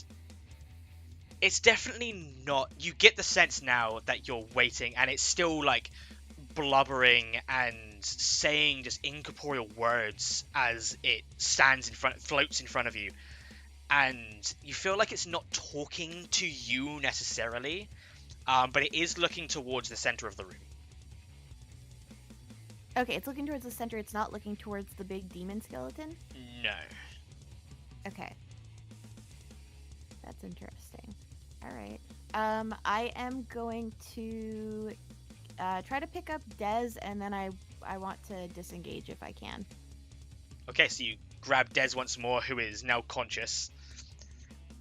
it's definitely not. You get the sense now that you're waiting, and it's still like blubbering and saying just incorporeal words as it floats in front of you, and you feel like it's not talking to you necessarily, but it is looking towards the center of the room. Okay, it's looking towards the center. It's not looking towards the big demon skeleton? No. Okay. That's interesting. Alright. I am going to try to pick up Dez, and then I want to disengage if I can. Okay, so you grab Dez once more, who is now conscious,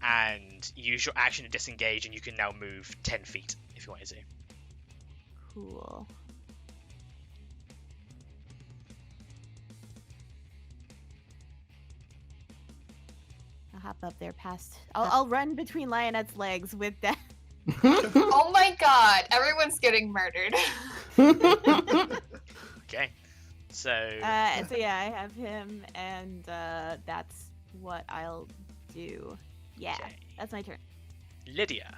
and use your action to disengage, and you can now move 10 feet if you wanted to. Cool. I'll hop up there past... I'll run between Lionette's legs with Dez. Oh my god, everyone's getting murdered. Okay, so... So yeah, I have him, and that's what I'll do. Yeah, Okay. that's my turn. Lydia.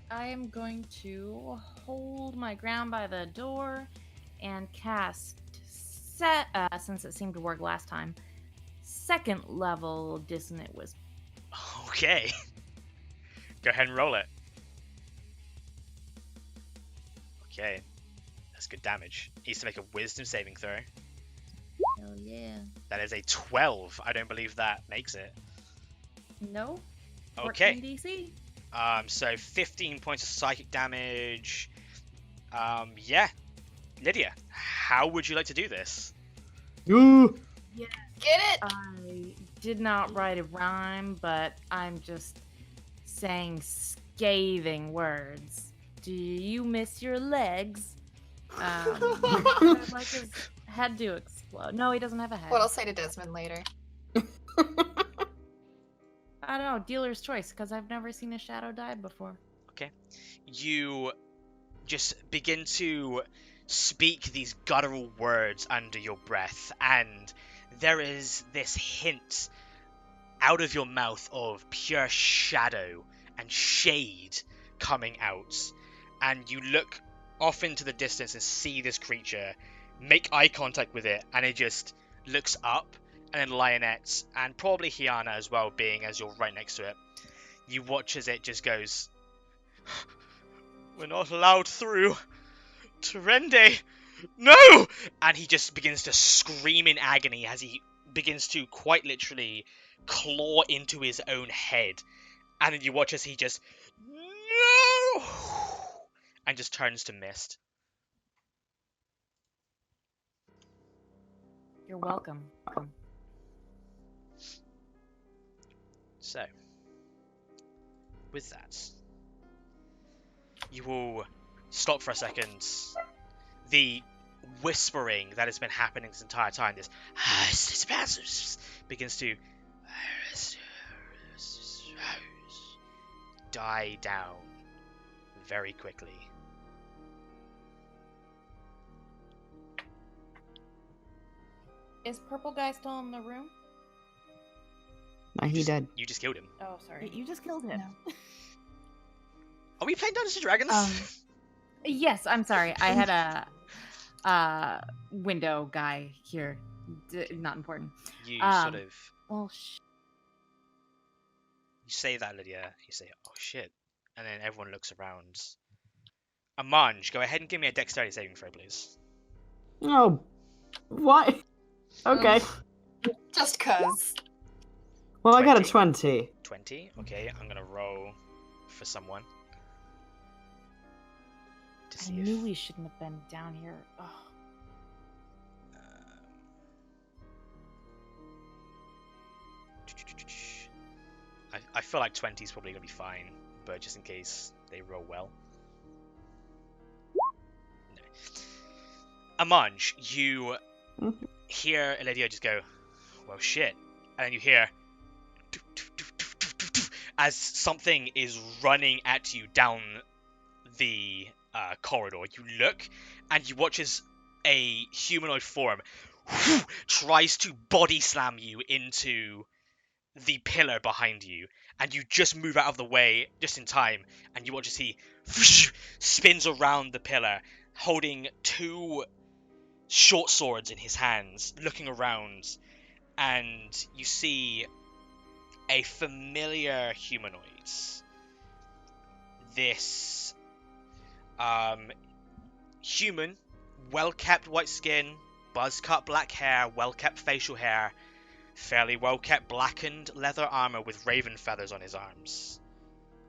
I am going to hold my ground by the door and cast since it seemed to work last time, second level dissonant whisper. Okay. Go ahead and roll it. Okay. That's good damage. He needs to make a wisdom saving throw. Hell yeah. That is a 12. I don't believe that makes it. No. Okay. 14 DC. So 15 points of psychic damage. Yeah. Lydia, how would you like to do this? Ooh. Get it? I did not write a rhyme, but I'm just saying scathing words. Do you miss your legs? I'd like his head to explode. No, he doesn't have a head. What I'll say to Desmond later. I don't know. Dealer's choice, because I've never seen a shadow die before. Okay. You just begin to speak these guttural words under your breath, and there is this hint out of your mouth of pure shadow and shade coming out. And you look off into the distance and see this creature, make eye contact with it, and it just looks up. And then Lionette, and probably Hiana as well, being as you're right next to it, you watch as it just goes, "We're not allowed through. Terende, no!" And he just begins to scream in agony as he begins to quite literally claw into his own head. And then you watch as he just, "No!" and just turns to mist. You're welcome. So, with that, you will stop for a second. The whispering that has been happening this entire time, this begins to die down very quickly. Is purple guy still in the room? Nah, he dead. You just killed him. Oh, sorry. You just killed him. No. Are we playing Dungeons and Dragons? Yes, I'm sorry. I had a window guy here. Not important. You sort of... Well, You say that, Lydia. You say, "Oh shit," and then everyone looks around. Amanj, go ahead and give me a dexterity saving throw, please. Oh, why? Okay. Just cuz. Well, I got a 20. 20. 20. Okay, I'm gonna roll for someone to I see knew if. we shouldn't have been down here. Ugh. I feel like 20 is probably gonna be fine, but just in case they roll well. No. Amanj, you hear Elydia just go, "Well, shit," and then you hear as something is running at you down the corridor. You look, and you watch as a humanoid form tries to body slam you into the pillar behind you, and you just move out of the way just in time, and you watch as he spins around the pillar, holding two short swords in his hands, looking around, and you see a familiar humanoid. This human, well-kept white skin, buzz-cut black hair, well-kept facial hair, fairly well-kept blackened leather armor with raven feathers on his arms.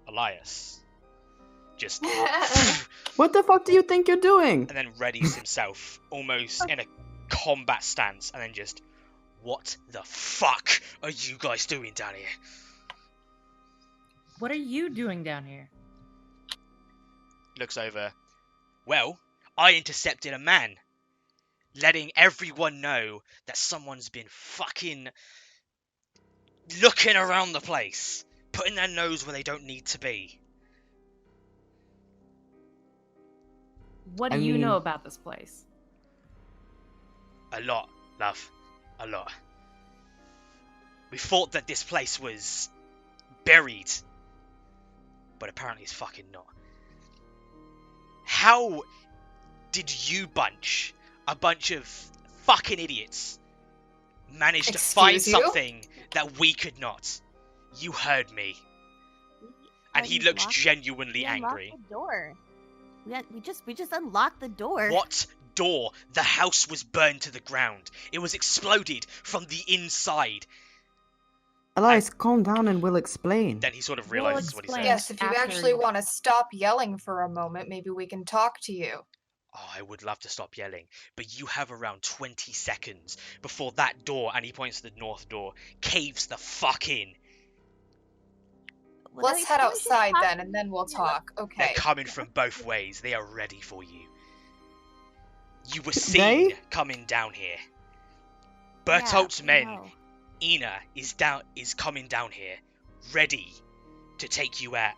Elias. Just... What the fuck do you think you're doing? and then readies himself, almost in a combat stance, and then just, "What the fuck are you guys doing down here?" What are you doing down here? Looks over. "Well, I intercepted a man, letting everyone know that someone's been fucking looking around the place, putting their nose where they don't need to be." What do I you mean- know about this place? "A lot, love. A lot. We thought that this place was buried, but apparently it's fucking not. How did you a bunch of fucking idiots, manage to find Excuse you? something that we could not? You heard me." And he We looks genuinely unlocked angry. the door. We just unlocked the door. What door, the house was burned to the ground. It was exploded from the inside. Elias, calm down and we'll explain. Then he sort of We'll realizes what he explain. says. Yes, if you After actually you- want to stop yelling for a moment, maybe we can talk to you. Oh, I would love to stop yelling, but you have around 20 seconds before that door, and he points to the north door, caves the fuck in. Well, Let's no, head we should outside talk- then, and then we'll yeah, talk. They're Okay. coming from both ways. They are ready for you. You were They? seen coming down here. Bertolt's yeah, men, no. Ina, is coming down here, ready to take you out.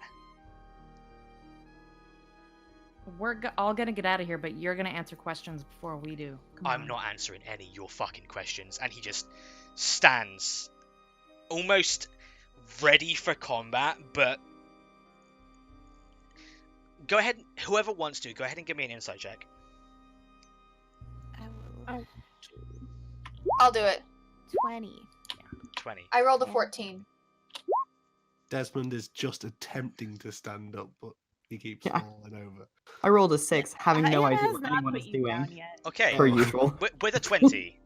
We're all gonna get out of here, but you're gonna answer questions before we do. Come I'm on. not answering any of your fucking questions. And he just stands, almost ready for combat, but go ahead, whoever wants to, go ahead and give me an insight check. I will. Oh. I'll do it. 20. 20. I rolled a 14. Desmond is just attempting to stand up, but he keeps Yeah. falling over. I rolled a 6, having no Ian idea has what not anyone put is you down doing. yet. Okay, Per usual. with a 20,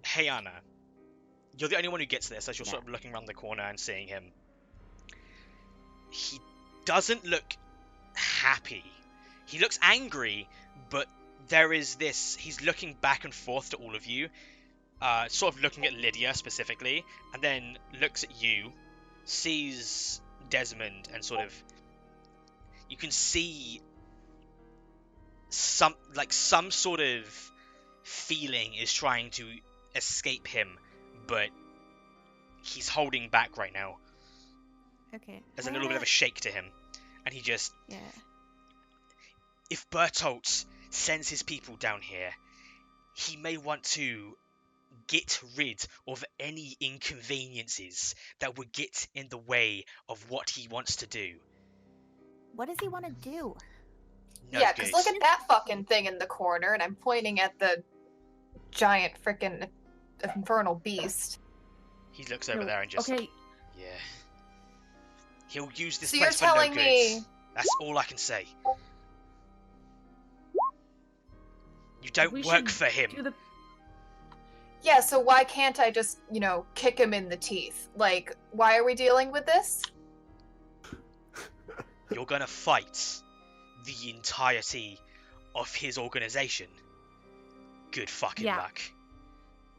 hey Anna, you're the only one who gets this as you're sort of looking around the corner and seeing him. He doesn't look happy. He looks angry, but there is this, he's looking back and forth to all of you, sort of looking at Lydia specifically, and then looks at you, sees Desmond, and sort of, you can see some sort of feeling is trying to escape him, but he's holding back right now. Okay. There's a little bit of a shake to him, and he just, Yeah. if Bertolt sends his people down here, he may want to get rid of any inconveniences that would get in the way of what he wants to do. What does he want to do? No Yeah, good. because look at that fucking thing in the corner, and I'm pointing at the giant frickin' infernal beast. He looks over No, there and just, Okay, yeah. He'll use this So you're place for no telling good. me- That's all I can say. You don't we work should for him. do the Yeah, so why can't I just, kick him in the teeth? Like, why are we dealing with this? You're gonna fight the entirety of his organization. Good fucking Yeah. luck.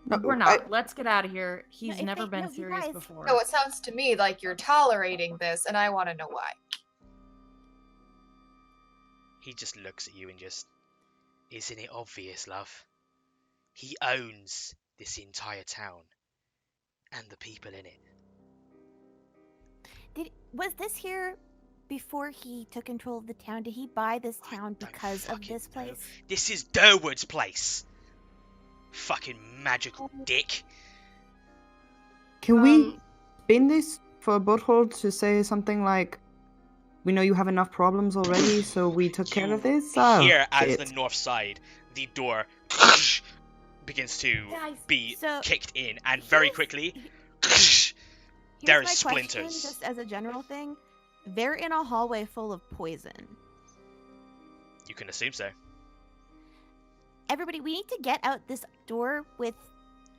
No, We're not. Let's get out of here. He's if never they- been no, you serious guys- before. No, it sounds to me like you're tolerating this, and I want to know why. He just looks at you and just, isn't it obvious, love? He owns this entire town and the people in it. Was this here before he took control of the town? Did he buy this I town don't because of fucking this know. place? This is Durwood's place. Fucking magical dick. Can we Um, spin this for Butthole to say something like, we know you have enough problems already, so we took care of this? Oh, Here, as shit. the north side, the door begins to Guys, be so kicked in, and very here's- quickly, Here's there my is question, splinters. just as a general thing. They're in a hallway full of poison. You can assume so. Everybody, we need to get out this door with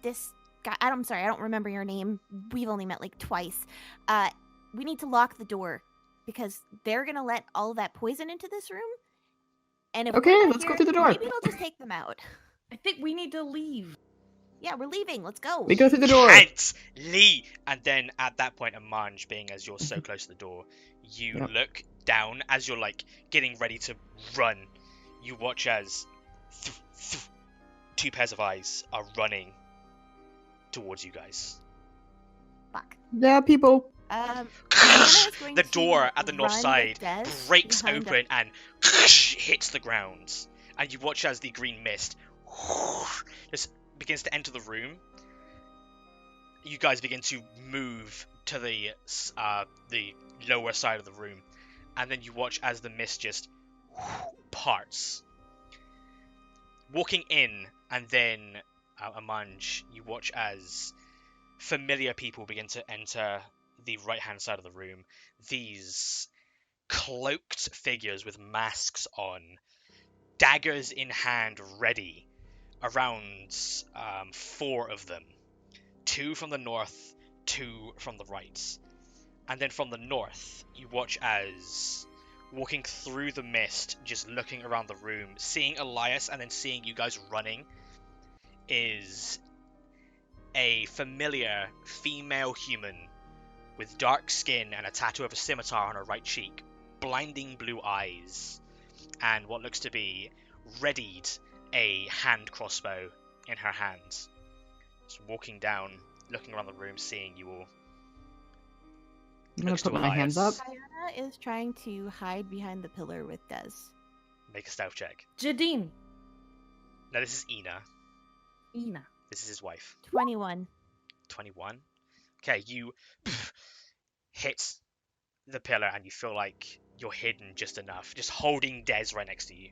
this guy. I'm sorry, I don't remember your name. We've only met like twice. We need to lock the door because they're gonna let all of that poison into this room. And if Okay, we're not let's go here, through the door. Maybe it'll just take them out. I think we need to leave. Yeah, we're leaving. Let's go. We go through the door. Can't leave. And then at that point, Amanj, being as you're so close to the door, you Yep. look down as you're like getting ready to run. You watch as two pairs of eyes are running towards you guys. Fuck. There are people. Hannah is going The to door at the north run side with Des breaks behind open and hits the ground. And you watch as the green mist just begins to enter the room. You guys begin to move to the lower side of the room, and then you watch as the mist just parts. Walking in, and then Amanj, you watch as familiar people begin to enter the right-hand side of the room. These cloaked figures with masks on, daggers in hand, ready, around 4 of them. 2 from the north, 2 from the right. And then from the north, you watch as, walking through the mist, just looking around the room, seeing Elias and then seeing you guys running, is a familiar female human with dark skin and a tattoo of a scimitar on her right cheek, blinding blue eyes, and what looks to be readied a hand crossbow in her hands. Just walking down, looking around the room, seeing you all. I'm gonna Looks put to my hands up. Elias. Diana is trying to hide behind the pillar with Des. Make a stealth check. Jadine. Now this is Ina. Ina. This is his wife. 21. 21. Okay, you hit the pillar and you feel like you're hidden just enough. Just holding Des right next to you.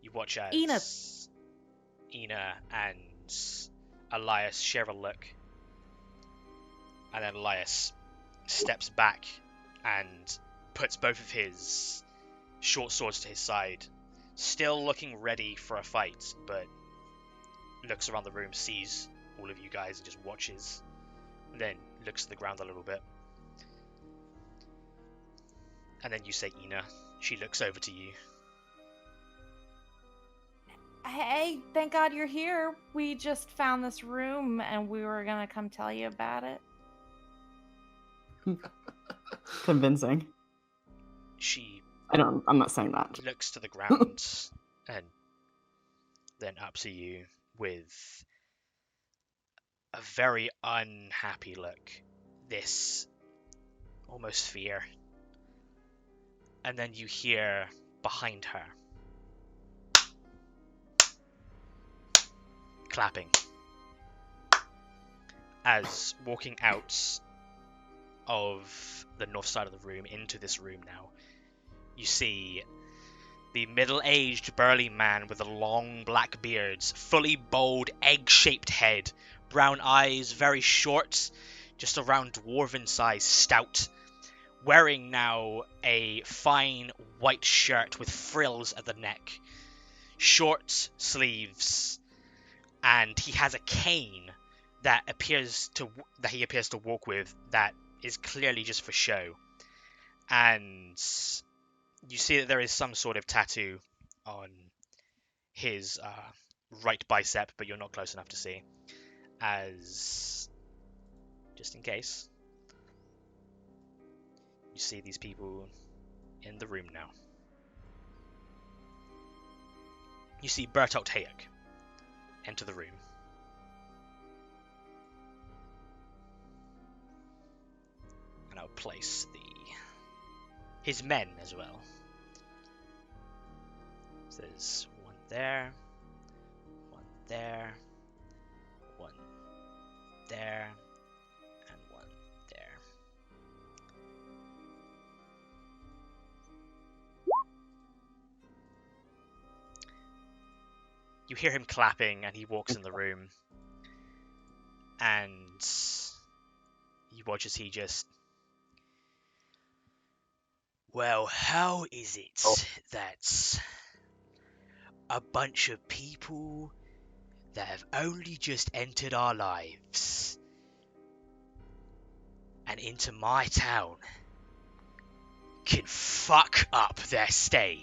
You watch as Ina and Elias share a look. And then Elias steps back and puts both of his short swords to his side. Still looking ready for a fight, but looks around the room, sees all of you guys and just watches. And then looks at the ground a little bit. And then you say Ina. She looks over to you. Hey, thank God you're here. We just found this room and we were gonna come tell you about it. Convincing. She I'm not saying that. looks to the ground and then up to you with a very unhappy look. This almost fear. And then you hear behind her clapping as walking out of the north side of the room into this room now, you see the middle-aged burly man with the long black beards, fully bald egg-shaped head, brown eyes, very short, just around dwarven size, stout, wearing now a fine white shirt with frills at the neck, short sleeves, and he has a cane that he appears to walk with that is clearly just for show. And you see that there is some sort of tattoo on his right bicep, but you're not close enough to see. As, just in case, you see these people in the room now. You see Bertolt Hayek enter the room. And I'll place his men as well. So there's one there, one there, one there, and one there. You hear him clapping and he walks in the room. And you watch as he just... Well, how is it that a bunch of people that have only just entered our lives and into my town can fuck up their stay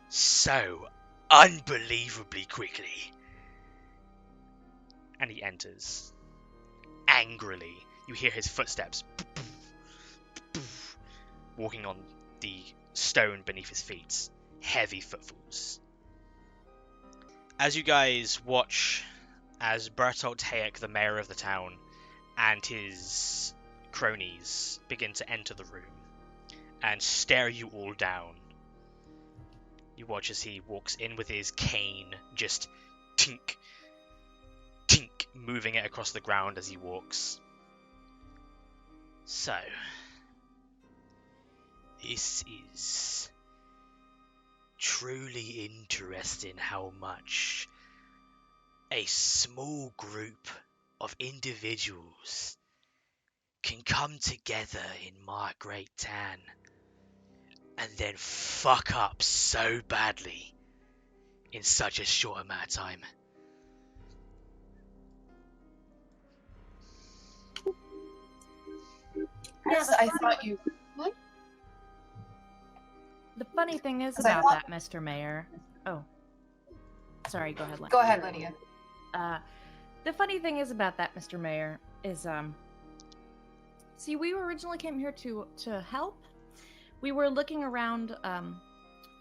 so unbelievably quickly? And he enters. Angrily, you hear his footsteps walking on the stone beneath his feet. Heavy footfalls. As you guys watch as Bertolt Hayek, the mayor of the town, and his cronies begin to enter the room and stare you all down, you watch as he walks in with his cane, just tink, tink, moving it across the ground as he walks. So, this is truly interesting how much a small group of individuals can come together in my great town and then fuck up so badly in such a short amount of time. Yes, I thought you. What? The funny thing is As I about thought- that, Mr. Mayor. Oh. Sorry, go ahead, Len. Go ahead, Lydia. The funny thing is about that, Mr. Mayor, is see, we originally came here to help. We were looking around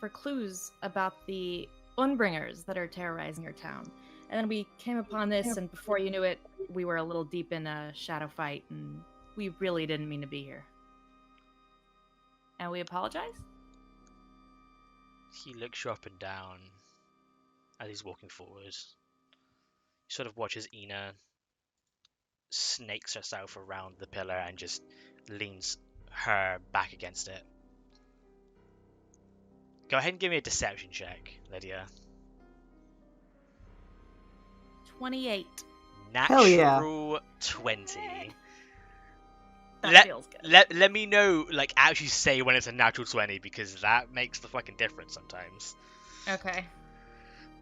for clues about the Unbringers that are terrorizing your town. And then we came upon this, and before you knew it, we were a little deep in a shadow fight, and we really didn't mean to be here. And we apologize? He looks you up and down as he's walking forward. You sort of watch as Ina snakes herself around the pillar and just leans her back against it. Go ahead and give me a deception check, Lydia. 28. Hell yeah. Natural 20. That feels good. Let me know, like, actually say when it's a natural 20, because that makes the fucking difference sometimes. Okay.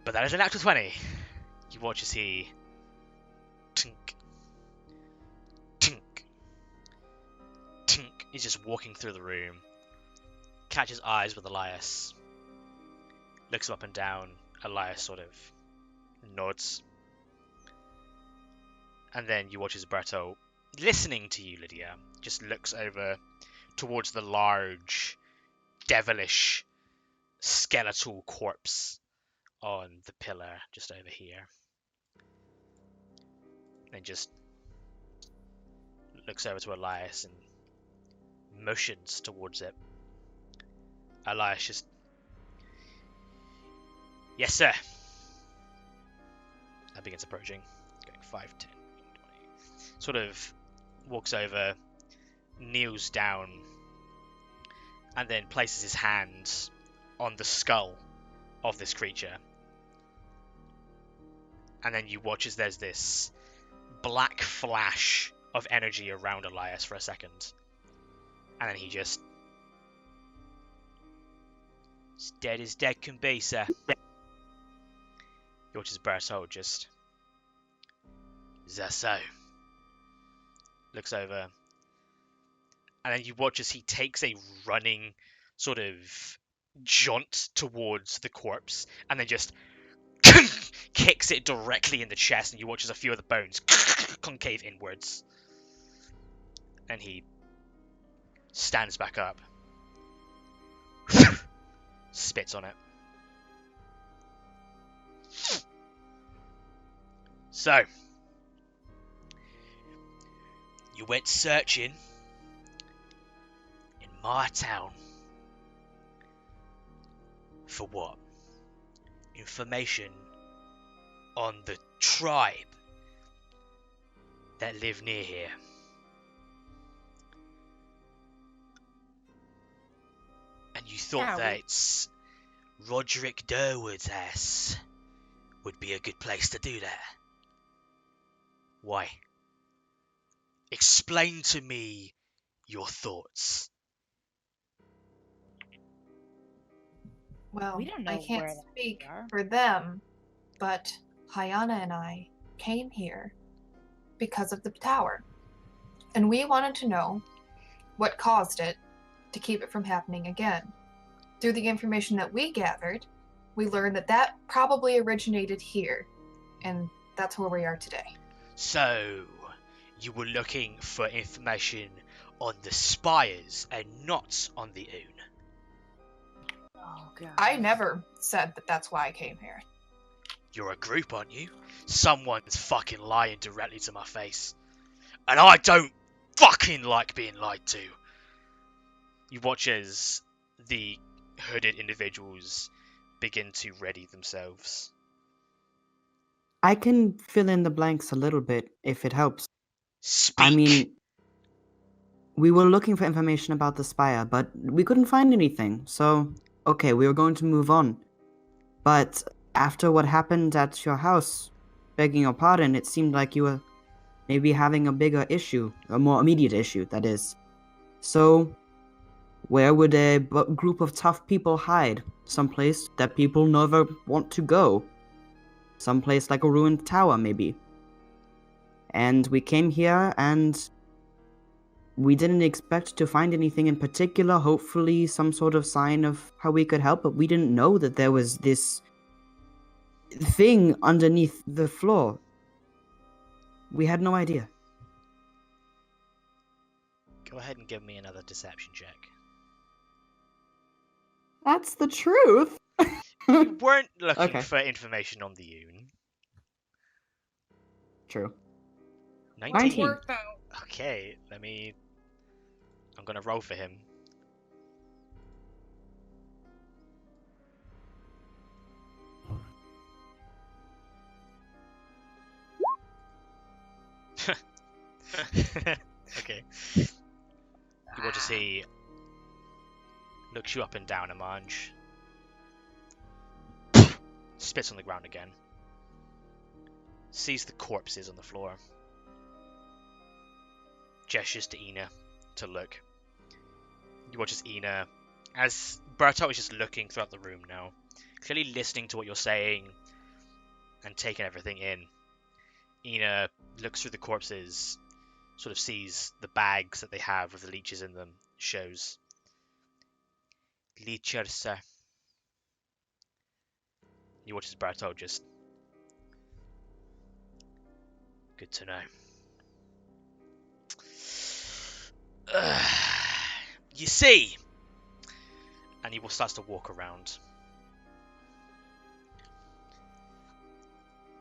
But that is a natural 20. You watch as he... Tink. Tink. Tink. He's just walking through the room. Catches eyes with Elias. Looks him up and down. Elias sort of nods. And then you watch as Berto, listening to you, Lydia, just looks over towards the large, devilish, skeletal corpse on the pillar just over here. Then just looks over to Elias and motions towards it. Elias just... Yes, sir. And begins approaching. Going 5, 10, 20. Sort of walks over, kneels down, and then places his hand on the skull of this creature. And then you watch as there's this black flash of energy around Elias for a second. And then he just... As dead as dead can be, sir. You watch as Berthold just... Is that so? Looks over. And then you watch as he takes a running sort of jaunt towards the corpse. And then just... kicks it directly in the chest. And you watch as a few of the bones concave inwards. And he stands back up. Spits on it. So, you went searching in my town for what? Information on the tribe that live near here. And you thought that Roderick Durwood's house would be a good place to do that. Why? Explain to me your thoughts. Well, We don't know I can't where the speak heck we are. for them, but Hyana and I came here because of the tower. And we wanted to know what caused it to keep it from happening again. Through the information that we gathered, we learned that that probably originated here. And that's where we are today. So, you were looking for information on the spires and not on the Oon. Oh, God. I never said that that's why I came here. You're a group, aren't you? Someone's fucking lying directly to my face. And I don't fucking like being lied to. You watch as the hooded individuals begin to ready themselves. I can fill in the blanks a little bit if it helps. Speak. I mean, we were looking for information about the spire, but we couldn't find anything. So, okay, we were going to move on. But after what happened at your house, begging your pardon, it seemed like you were maybe having a bigger issue, a more immediate issue, that is. So, Where would a group of tough people hide? Someplace that people never want to go. Someplace like a ruined tower, maybe. And we came here and we didn't expect to find anything in particular, hopefully some sort of sign of how we could help, but we didn't know that there was this thing underneath the floor. We had no idea. Go ahead and give me another deception check. That's the truth. You weren't looking Okay. for information on the Yoon. True. 19. Worked out. Okay, I'm gonna roll for him. Okay. You watch as he looks you up and down, Amanj. Spits on the ground again. Sees the corpses on the floor. Gestures to Ina to look. You watch as Ina, as Bertolt is just looking throughout the room now, clearly listening to what you're saying and taking everything in. Ina looks through the corpses, sort of sees the bags that they have with the leeches in them, shows. Leecher, sir. You watch as Bertolt just. Good to know. You see, and he starts to walk around.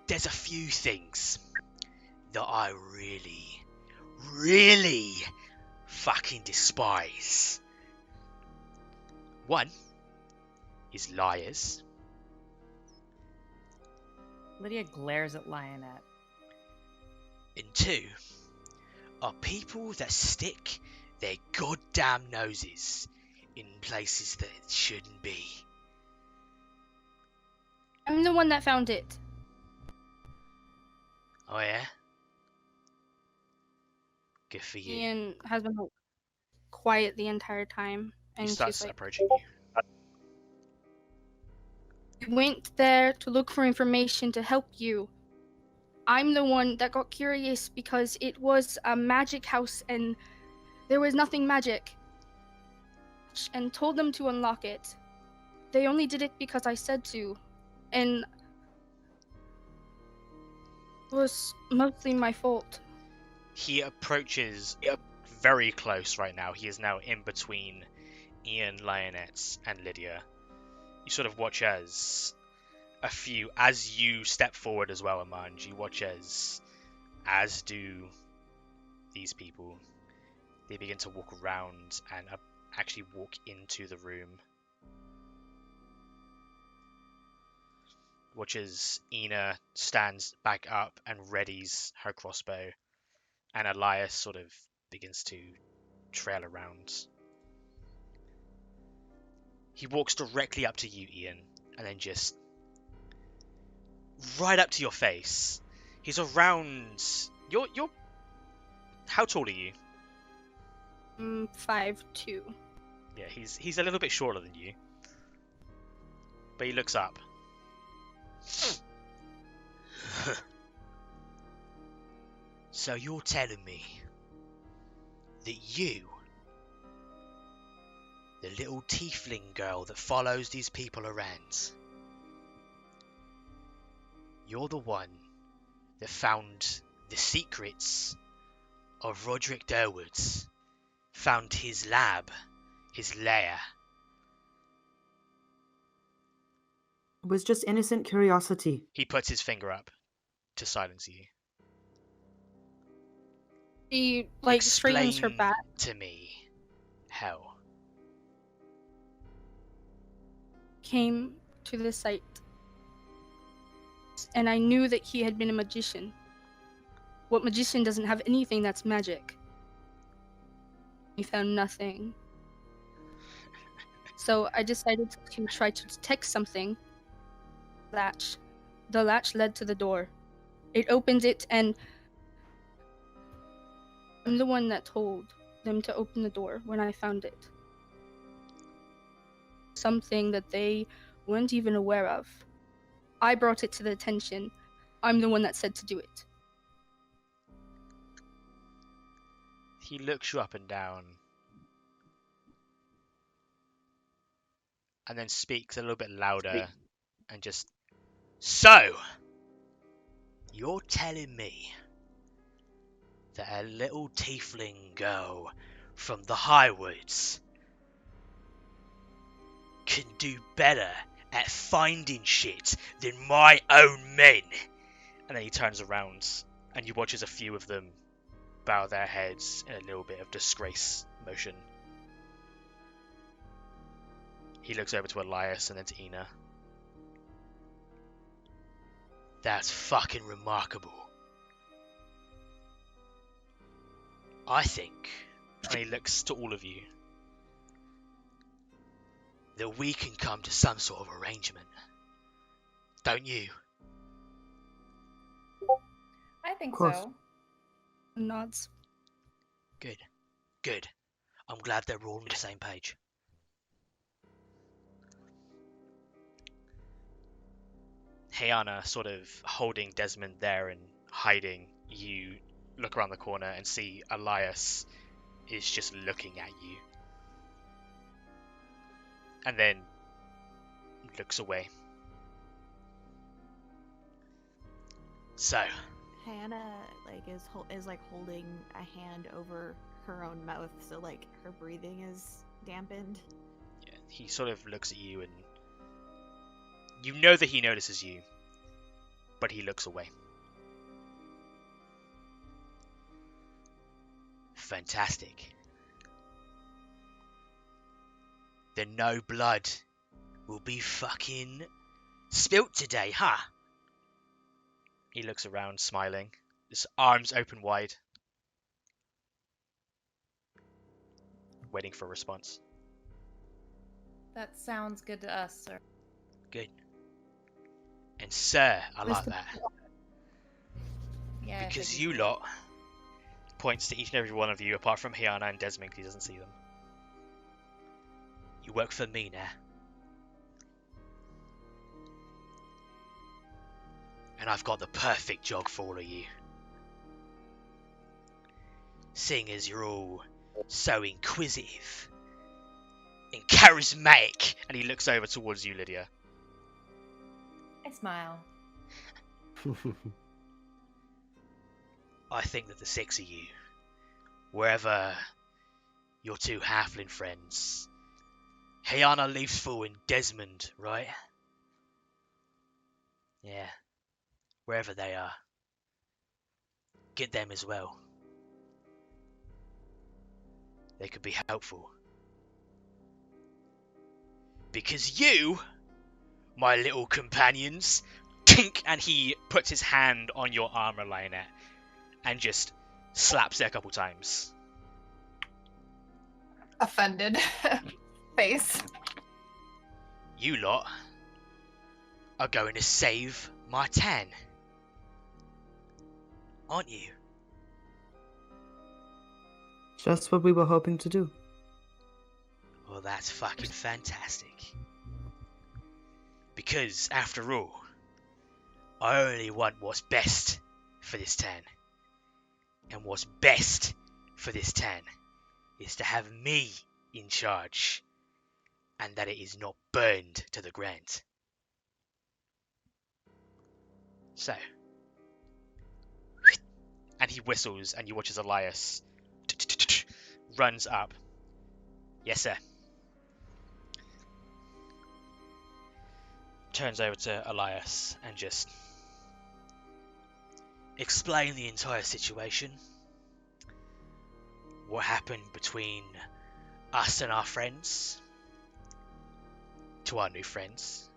There's a few things that I really, really fucking despise. One is liars. Lydia glares at Lionette. And two are people that stick their goddamn noses in places that it shouldn't be. I'm the one that found it. Oh yeah? Good for you. Ian has been quiet the entire time, He and starts she's like, approaching you. "We went there to look for information to help you. I'm the one that got curious because it was a magic house and there was nothing magic, and told them to unlock it. They only did it because I said to, and it was mostly my fault." He approaches very close right now. He is now in between Ian, Lionette, and Lydia. You sort of watch as you step forward as well, Amanj, you watch as do these people. They begin to walk around and actually walk into the room. Watch as Ina stands back up and readies her crossbow, and Elias sort of begins to trail around. He walks directly up to you, Ian, and then just right up to your face. He's around. You're. How tall are you? 5'2". Yeah, he's a little bit shorter than you, but he looks up. So you're telling me that you, the little tiefling girl that follows these people around, you're the one that found the secrets of Roderick Durwood's, found his lab, his lair. It was just innocent curiosity. He puts his finger up to silence you. She straightens her Explain back. to me how. Came to the site, and I knew that he had been a magician. What magician doesn't have anything that's magic? We found nothing. So I decided to try to detect something. Latch. The latch led to the door. It opened it, and I'm the one that told them to open the door when I found it. something that they weren't even aware of. I brought it to their attention. I'm the one that said to do it. He looks you up and down, and then speaks a little bit louder, and just, so, you're telling me that a little tiefling girl from the Highwoods can do better at finding shit than my own men? And then he turns around, and you watch as a few of them bow their heads in a little bit of disgrace motion. He looks over to Elias and then to Ina. That's fucking remarkable. I think, and he looks to all of you, that we can come to some sort of arrangement. Don't you? I think course. so. Nods. Good. Good. I'm glad they're all on the same page. Hayana sort of holding Desmond there and hiding. You look around the corner and see Elias is just looking at you. And then looks away. So, Hannah is holding a hand over her own mouth, so like her breathing is dampened. yeah, he sort of looks at you and you know that he notices you, but he looks away. Fantastic. Then no blood will be fucking spilt today, huh? He looks around, smiling, his arms open wide, waiting for a response. That sounds good to us, sir. Good. And sir, I like Mr. that. Yeah. I Because figured you lot, points to each and every one of you, apart from Hyana and Desmond, 'cause he doesn't see them. You work for me now. And I've got the perfect job for all of you. Seeing as you're all so inquisitive and charismatic. And he looks over towards you, Lydia. I smile. I think that the six of you, wherever your two halfling friends, Hyana, Leafsful, and Desmond, right? Yeah. Wherever they are. Get them as well. They could be helpful. Because you, my little companions, tink, and he puts his hand on your armor, Lionette, and just slaps it a couple times. Offended face. You lot are going to save my tan. Aren't you? Just what we were hoping to do. Well, that's fucking fantastic. Because, after all, I only want what's best for this tan. And what's best for this tan is to have me in charge. And that it is not burned to the ground. So. And he whistles, and you watch as Elias runs up. Yes, sir. Turns over to Elias and just explain the entire situation. What happened between us and our friends. To our new friends.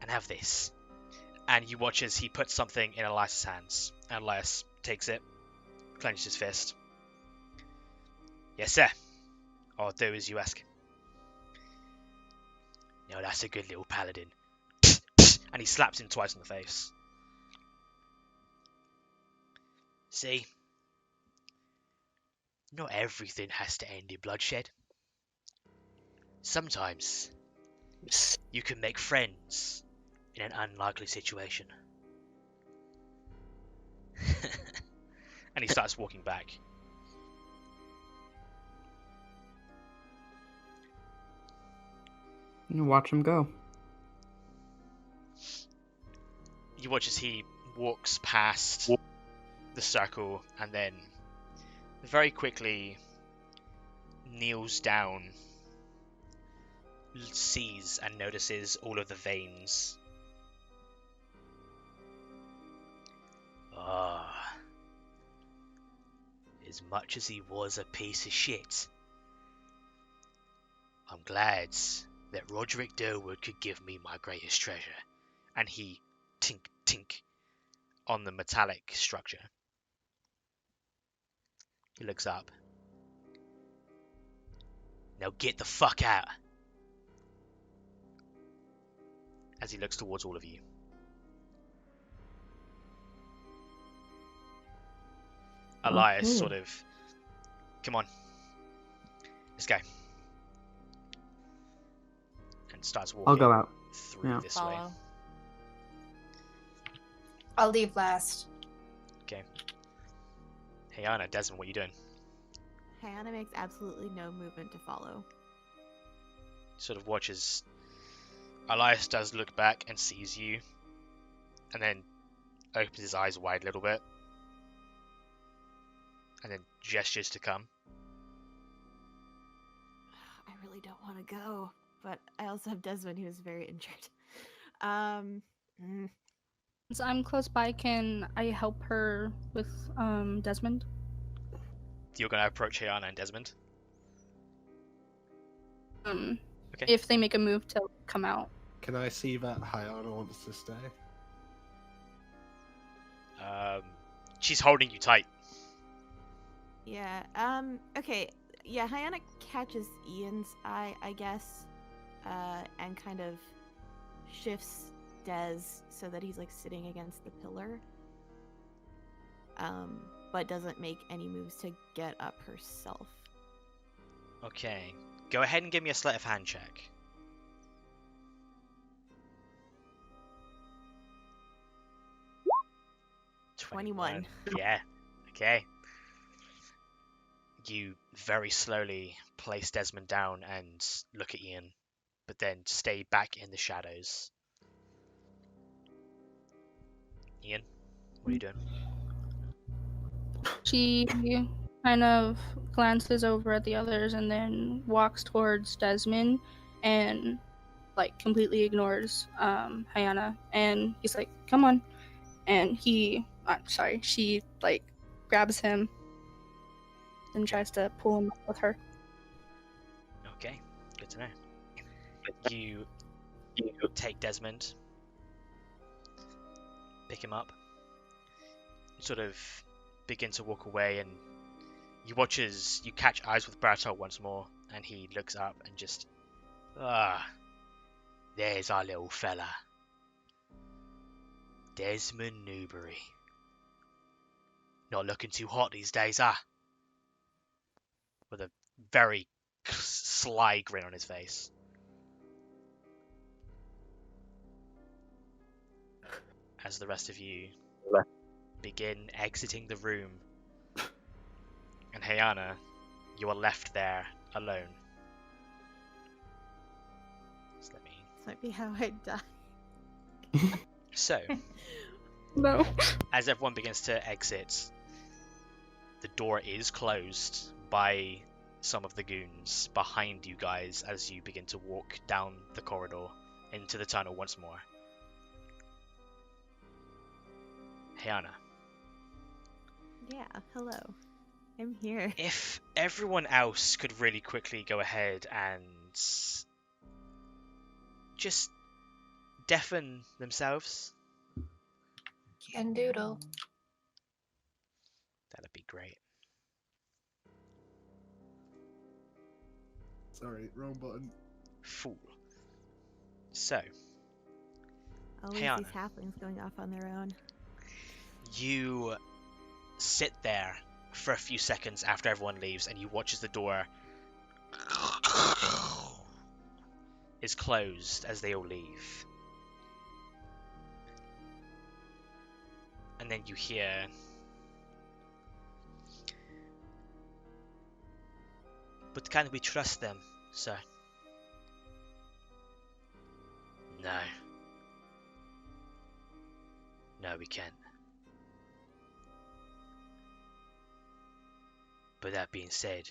And have this. And you watch as he puts something in Elias' hands. And Elias takes it, clenches his fist. Yes, sir. I'll do as you ask. No, that's a good little paladin. And he slaps him twice in the face. See? Not everything has to end in bloodshed. Sometimes you can make friends in an unlikely situation. And he starts walking back. Watch him go. You watch as he walks past the circle and then very quickly kneels down, sees and notices all of the veins. Ah, as much as he was a piece of shit, I'm glad that Roderick Durwood could give me my greatest treasure. And he tink tink on the metallic structure. He looks up. Now get the fuck out. As he looks towards all of you. Elias Okay. sort of, come on, let's go. And starts walking I'll go out. through Yeah. this way. Follow. I'll leave last. Okay. Hey Anna, Desmond, what are you doing? Hannah makes absolutely no movement to follow. Sort of watches. Elias does look back and sees you, and then opens his eyes wide a little bit, and then gestures to come. I really don't want to go, but I also have Desmond who's very injured. Mm, Since I'm close by, can I help her with Desmond? You're going to approach Hayana and Desmond? Okay. If they make a move to come out. Can I see that Hyana wants to stay? She's holding you tight. yeah. Okay. Yeah. Hyana catches Ian's eye, I guess, and kind of shifts Des so that he's like sitting against the pillar. But doesn't make any moves to get up herself. Okay. Go ahead and give me a sleight of hand check. 21. Yeah. Okay. You very slowly place Desmond down and look at Ian, but then stay back in the shadows. Ian, what are you doing? She kind of glances over at the others and then walks towards Desmond and like completely ignores Hyana, and he's like, come on. And she like grabs him and tries to pull him up with her. Okay, good to know. You take Desmond, pick him up, sort of begin to walk away, and you watch as you catch eyes with Bartol once more, and he looks up and just, there's our little fella. Desmond Newbury. Not looking too hot these days, huh? With a very sly grin on his face. As the rest of you begin exiting the room. And Hayana, you are left there alone. Just let me... This might be how I die. So, No. as everyone begins to exit, the door is closed by some of the goons behind you guys as you begin to walk down the corridor into the tunnel once more. Hayana, Yeah, hello. I'm here. if everyone else could really quickly go ahead and just deafen themselves, Can doodle. that'd be great. Sorry, wrong button. Fool. So, Always Hayana. these halflings going off on their own. you sit there for a few seconds after everyone leaves, and you watch as the door is closed as they all leave. And then you hear "But can we trust them, sir?" "No. No, we can't. But that being said,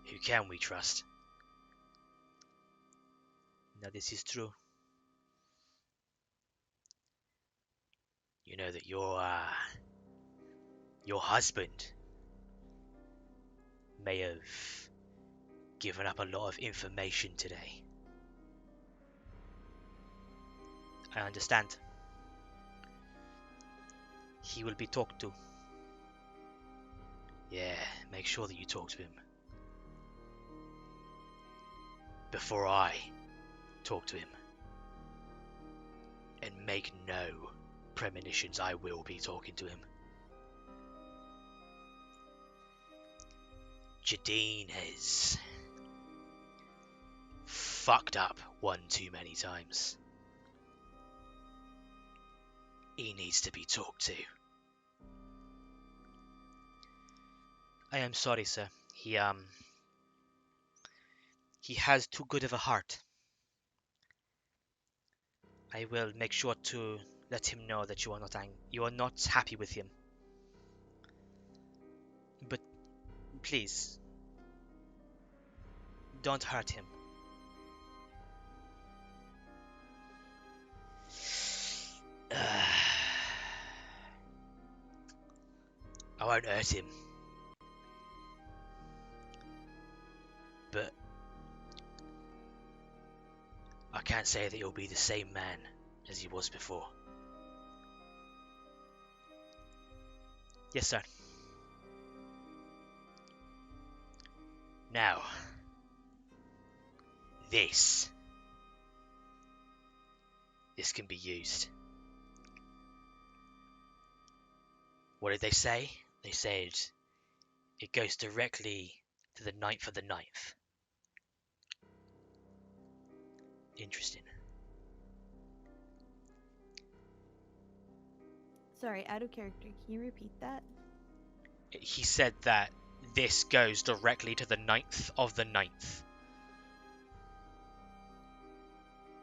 who can we trust?" "Now this is true. You know that your husband may have given up a lot of information today." "I understand. He will be talked to." "Yeah, make sure that you talk to him. Before I talk to him. And make no premonitions I will be talking to him. Jadine has fucked up one too many times. He needs to be talked to." "I am sorry, sir. He has too good of a heart. I will make sure to let him know that you are not happy with him. But please, don't hurt him." "I won't hurt him. But I can't say that he'll be the same man as he was before." "Yes, sir." "Now, this can be used." What did they say? They said it goes directly to the 9th of the 9th. Interesting. Sorry, out of character. Can you repeat that? He said that this goes directly to the 9th of the 9th.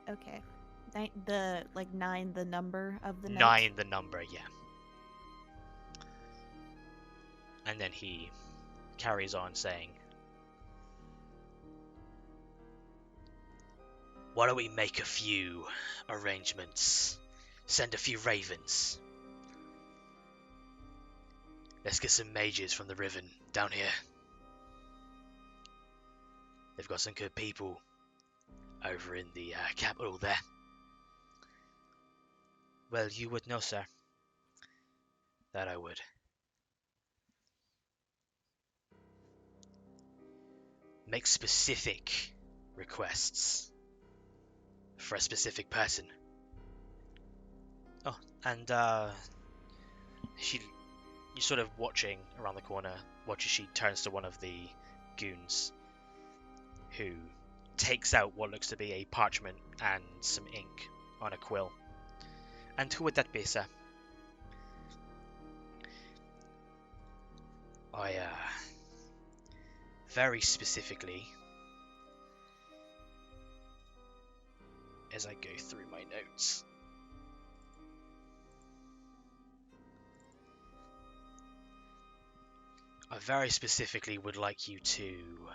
Okay. Nine, the number of the night? 9, the number, yeah. And then he carries on saying, "Why don't we make a few arrangements? Send a few ravens. Let's get some mages from the Riven down here. They've got some good people over in the capital there." "Well, you would know, sir." "That I would." "Make specific requests for a specific person." "Oh, and you're sort of watching around the corner, watch as she turns to one of the goons, who takes out what looks to be a parchment and some ink on a quill. "And who would that be, sir?" "I very specifically, as I go through my notes, I very specifically would like you to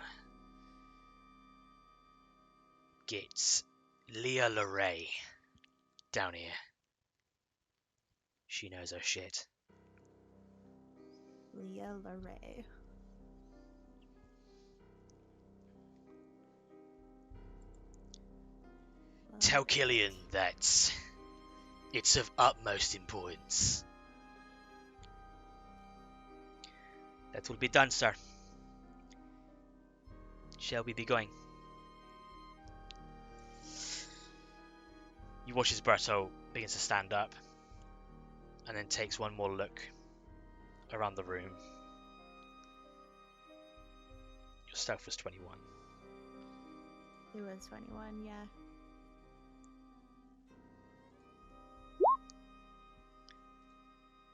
get Lara down here. She knows her shit." Lara. "Tell Killian that it's of utmost importance." "That will be done, sir. Shall we be going?" You watch as Berto begins to stand up, and then takes one more look around the room. Your stealth was 21. It was 21, yeah.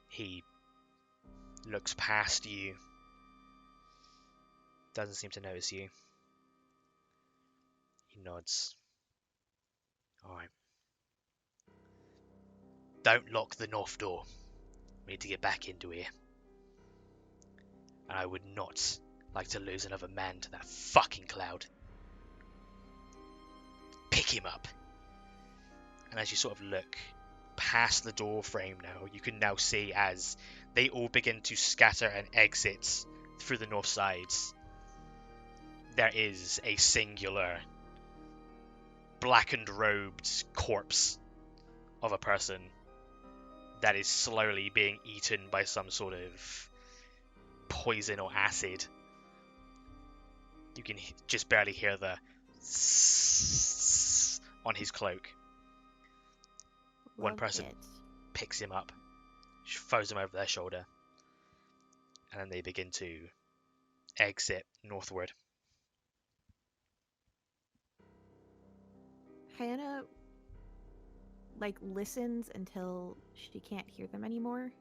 He looks past you. Doesn't seem to notice you. He nods. Alright. Don't lock the north door. We need to get back into here. And I would not like to lose another man to that fucking cloud. Pick him up. And as you sort of look past the door frame now, you can now see as they all begin to scatter and exit through the north sides. There is a singular blackened robed corpse of a person that is slowly being eaten by some sort of poison or acid. You can just barely hear the on his cloak. One Loved person it. picks him up, throws him over their shoulder, and then they begin to exit northward. Hannah, like, listens until she can't hear them anymore.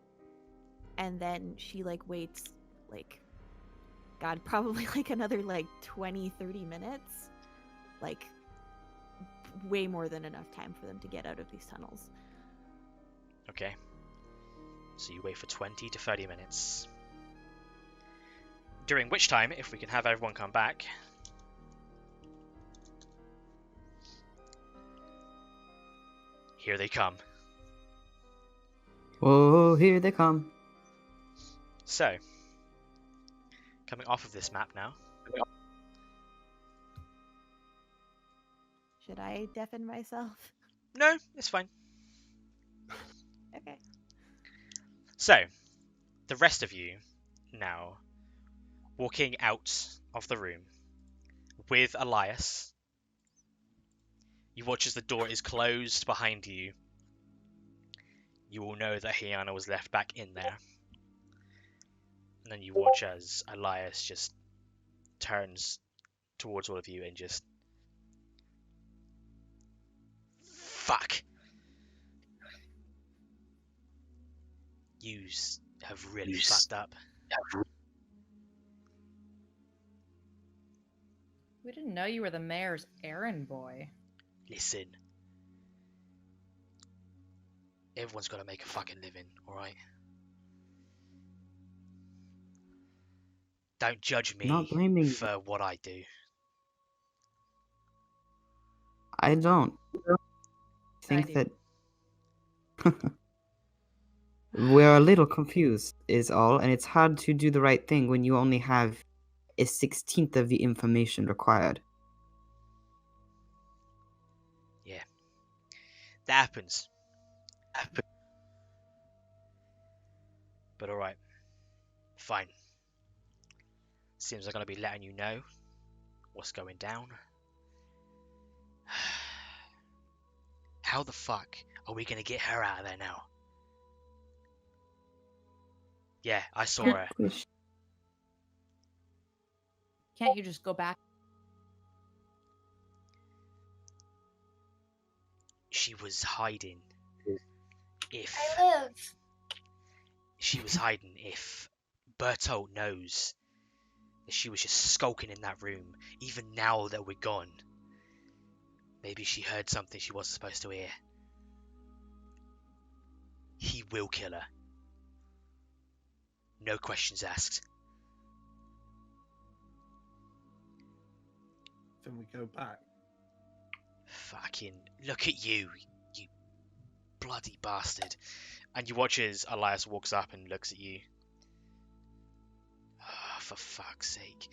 And then she, like, waits, like, God, probably, like, another, like, 20, 30 minutes. Like, way more than enough time for them to get out of these tunnels. Okay. So you wait for 20 to 30 minutes. During which time, if we can have everyone come back, here they come. Oh, here they come. So, coming off of this map now. Should I deafen myself? No, it's fine. Okay. So, the rest of you now walking out of the room with Elias. You watch as the door is closed behind you. You will know that Hiana was left back in there. And then you watch as Elias just turns towards all of you and just... Fuck! You have really fucked up. We didn't know you were the mayor's errand boy. Listen. Everyone's got to make a fucking living, alright? Don't judge me Not blaming you. for what I do. I don't think do. that we're a little confused is all, and it's hard to do the right thing when you only have a 16th of the information required. Yeah. That happens. But alright. Fine. Seems I'm going to be letting you know what's going down. How the fuck are we going to get her out of there now? Yeah, I saw Good her. question. Can't you just go back? She was hiding. If I live. she was hiding, if Bertolt knows that she was just skulking in that room, even now that we're gone, maybe she heard something she wasn't supposed to hear. He will kill her. No questions asked. Then we go back. Fucking look at you, you bloody bastard. And you watch as Elias walks up and looks at you. Oh, for fuck's sake.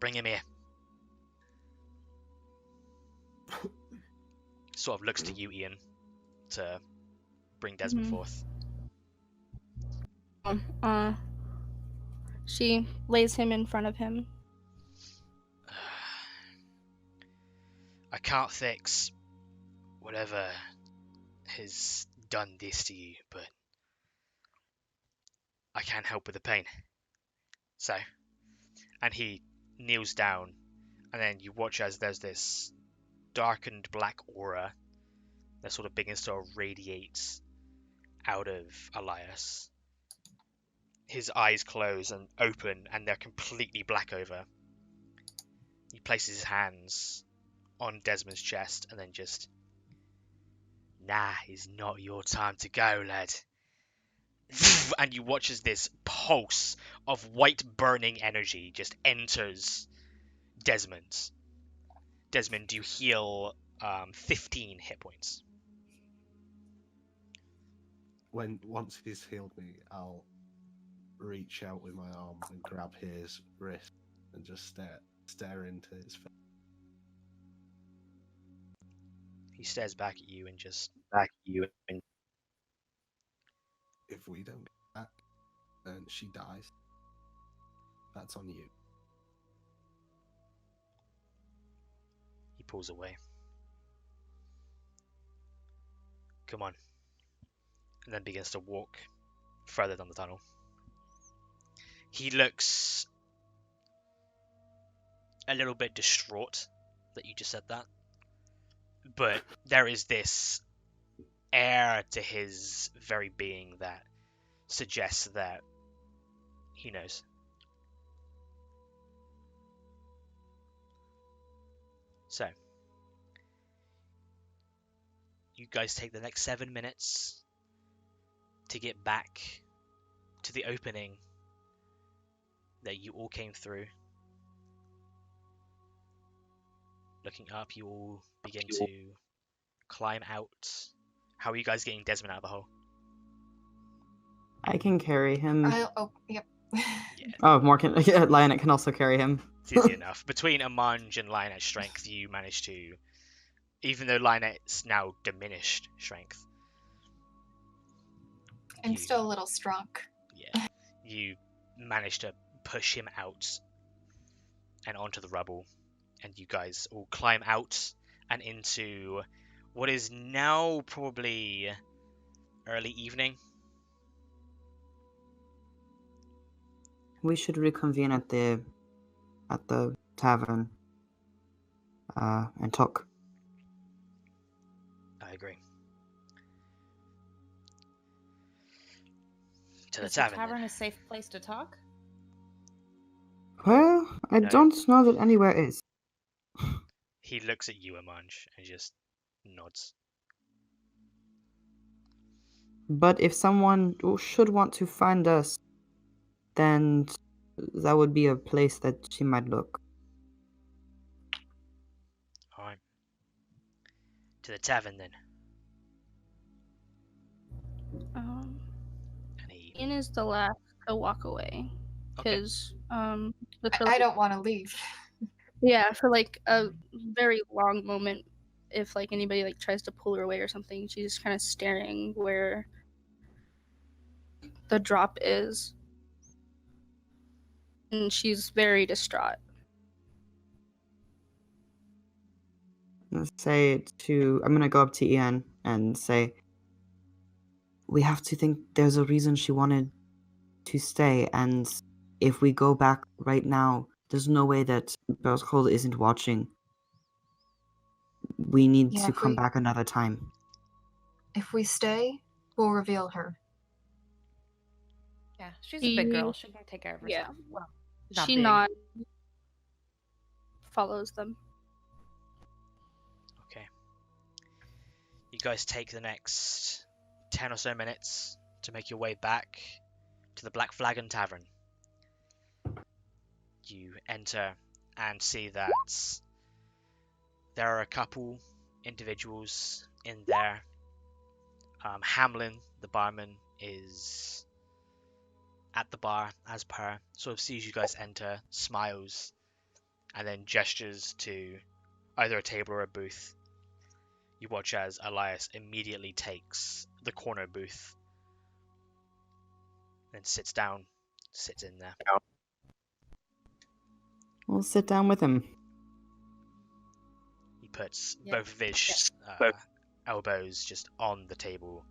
Bring him here. Sort of looks to you, Ian, to bring Desmond Mhm. forth. She lays him in front of him. I can't fix whatever has done this to you, but I can help with the pain. So, and he kneels down, and then you watch as there's this darkened black aura that sort of begins to radiate out of Elias. His eyes close and open, and they're completely black over. He places his hands on Desmond's chest and then just, "Nah, is not your time to go, lad." And you watch as this pulse of white burning energy just enters Desmond. Desmond, you heal 15 hit points. Once he's healed me, I'll reach out with my arm and grab his wrist and just stare into his face. He stares back at you and just, If we don't get back and she dies, that's on you. he pulls away. "Come on." And then begins to walk further down the tunnel. He looks a little bit distraught that you just said that, but there is this air to his very being that suggests that he knows. So, you guys take the next 7 minutes to get back to the opening that you all came through. Looking up, you all begin to climb out. How are you guys getting Desmond out of the hole? I can carry him. Yep. Yeah, Oh, Lionett can also carry him. it's easy enough. Between Amanj and Lionett's strength, you manage to, even though Lionett's now diminished strength, I'm you- still a little struck. yeah, you manage to push him out and onto the rubble, and you guys all climb out and into what is now probably early evening. We should reconvene at the tavern and talk. I agree. To the Is the tavern. tavern Then. a safe place to talk? Well, I No. don't know that anywhere is. He looks at you, Amanj, and just nods. But if someone should want to find us, then that would be a place that she might look. Alright. To the tavern then. Um, And he Ian is the last to walk away Okay. because I don't want to leave. yeah, for like a very long moment, if like anybody like tries to pull her away or something, she's just kind of staring where the drop is, and she's very distraught. I'm gonna go up to Ian and say, we have to think there's a reason she wanted to stay, and if we go back right now, there's no way that Berthold isn't watching. We need Yeah, to if come we- back another time. If we stay, we'll reveal her. Yeah, she's a big girl. She- She can take care of yeah. herself. Well, not She big. nods, follows them. Okay. You guys take the next 10 or so minutes to make your way back to the Black Flagon Tavern. You enter and see that there are a couple individuals in there. Hamlin, the barman, is at the bar as per, sort of sees you guys enter, smiles, and then gestures to either a table or a booth. You watch as Elias immediately takes the corner booth, then sits in there. We'll sit down with him. He puts Yeah. both of his elbows just on the table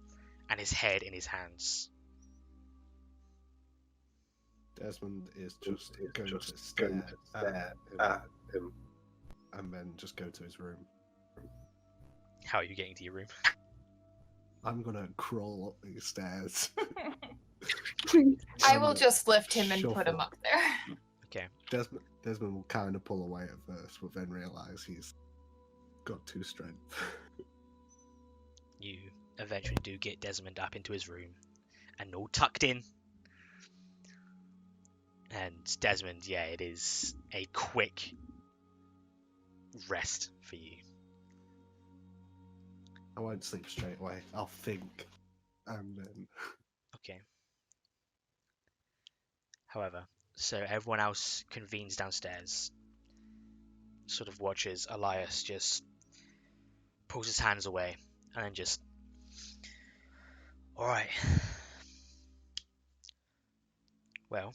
and his head in his hands. Desmond is just going to stare at him and then just go to his room. How are you getting to your room? I'm gonna crawl up these stairs. I will just lift him and put him Shuffle. up there. Okay. Desmond will kind of pull away at first, but then realise he's got 2 strength. You eventually do get Desmond up into his room and all tucked in. And Desmond, yeah, it is a quick rest for you. I won't sleep straight away. I'll think, and then Okay. However, so everyone else convenes downstairs, sort of watches Elias just pulls his hands away, and then just, alright. Well,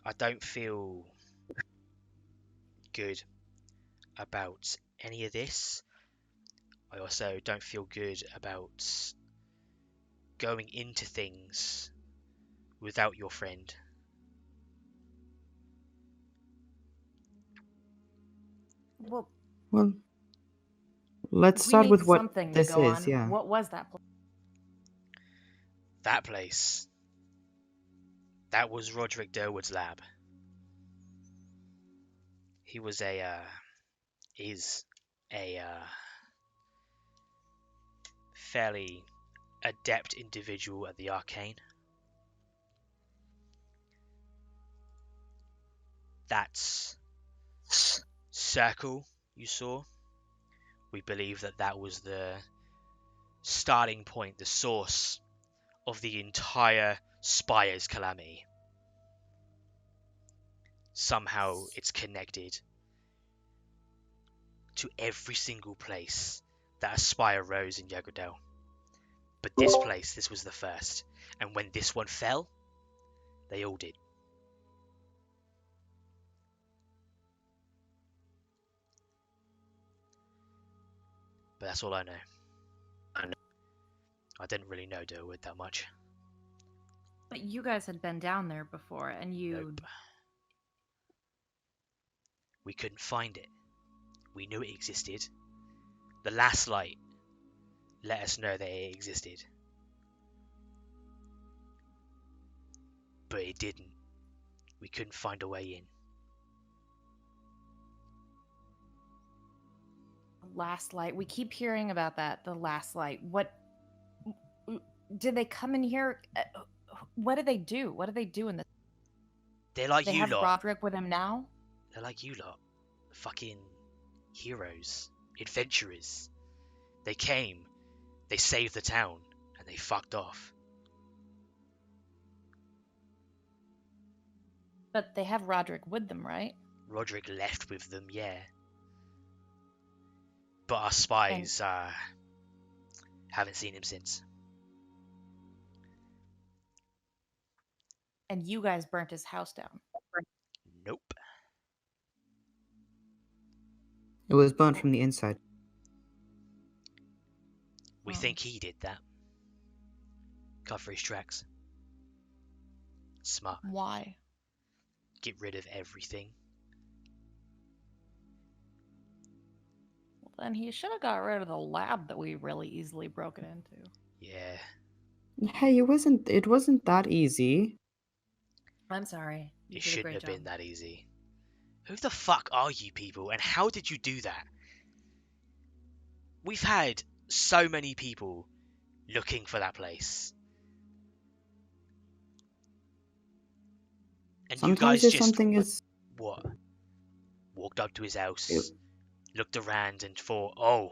I don't feel good about any of this. I also don't feel good about going into things without your friend. Well, Well, let's we start need with what something this to go is. on. Yeah. What was that? That place. That was Roderick Durwood's lab. He was is a fairly adept individual at the arcane. That circle you saw, we believe that was the starting point, the source of the entire Spire's calamity. Somehow it's connected to every single place that a spire rose in Yagradel. But this place, this was the first. And when this one fell, they all did. But that's all I know. I didn't really know Durwood that much. But you guys had been down there before, and you... Nope. We couldn't find it. We knew it existed. The last light let us know that it existed. But it didn't. We couldn't find a way in. Last light. We keep hearing about that. The last light. What... Did they come in here? What did they do? What did they do in this? They're like They you have lot. Roderick with him now? They're like you lot. Fucking heroes. Adventurers. They came. They saved the town. And they fucked off. But they have Roderick with them, right? Roderick left with them, yeah. But our spies haven't seen him since. And you guys burnt his house down. Nope. It was burnt from the inside. We think he did that. Cover his tracks. Smart. Why? Get rid of everything. Well, then he should have got rid of the lab that we really easily broke it into. Yeah. Hey, it wasn't that easy. I'm sorry. You It did a shouldn't great have job. been that easy. Who the fuck are you people, and how did you do that? We've had so many people looking for that place. And Sometimes you if guys just something is what? Walked up to his house, looked around and thought, oh,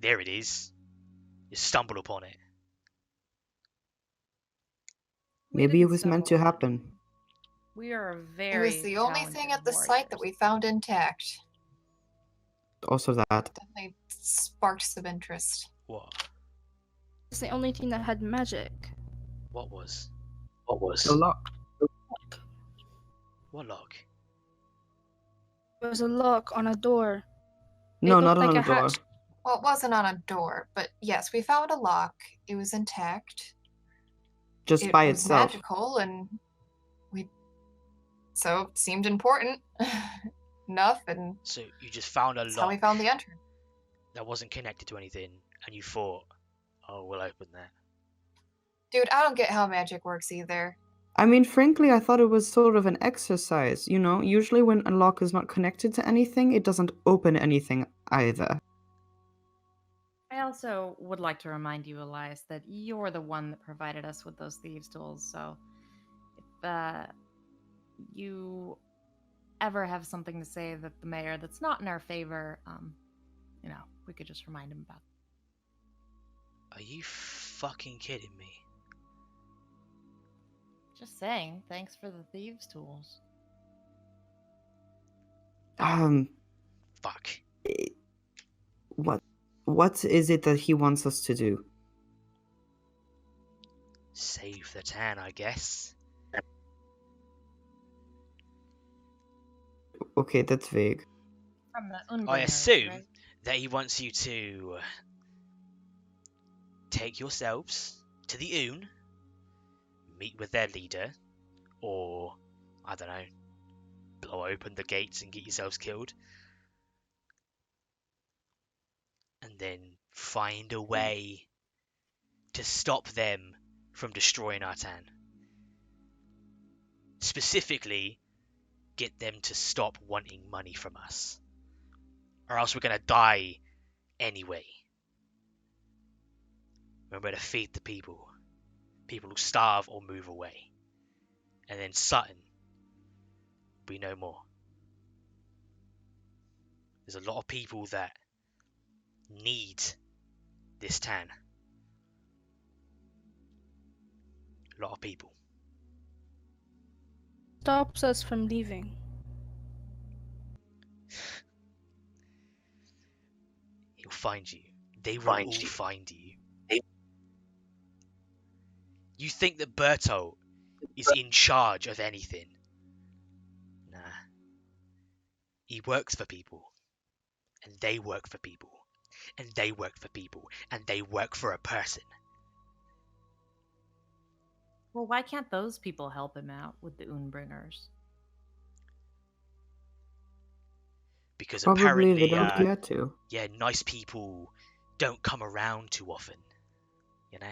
there it is. You stumbled upon it. We maybe it didn't was meant to stumble. happen. We are a It very was the only thing at the talented site that warriors. we found intact. Also that. Definitely sparked some interest. What? It's the only thing that had magic. What was? The lock. What lock? There was a lock on a door. No, looked not like on a the door. hatch. Well, it wasn't on a door, but yes, we found a lock. It was intact. Just It by was itself. magical, and we So it seemed important enough, and So you just found a that's how we lock found the entrance. that wasn't connected to anything, and you thought, oh, we'll open that. Dude, I don't get how magic works either. I mean, frankly, I thought it was sort of an exercise, you know? Usually when a lock is not connected to anything, it doesn't open anything either. I also would like to remind you, Elias, that you're the one that provided us with those thieves' tools. So if you ever have something to say that the mayor that's not in our favor, we could just remind him about. Are you fucking kidding me? Just saying, thanks for the thieves' tools. Fuck. What is it that he wants us to do? Save the tan, I guess. Okay, that's vague. From the I Unbringers, assume right? that he wants you to take yourselves to the Oon, meet with their leader, or, I don't know, blow open the gates and get yourselves killed. And then find a way to stop them from destroying our town. Specifically, get them to stop wanting money from us. Or else we're gonna die anyway. Remember to feed the people. People who starve or move away. And then Sutton, we know more. There's a lot of people that need this town. A lot of people. Stops us from leaving. He'll find you. They will all find you. You think that Bertolt is in charge of anything? Nah. He works for people. And they work for people. And they work for people. And they work for a person. Well, why can't those people help him out with the Unbringers? Because Probably apparently, they don't care to. yeah, nice people don't come around too often. You know?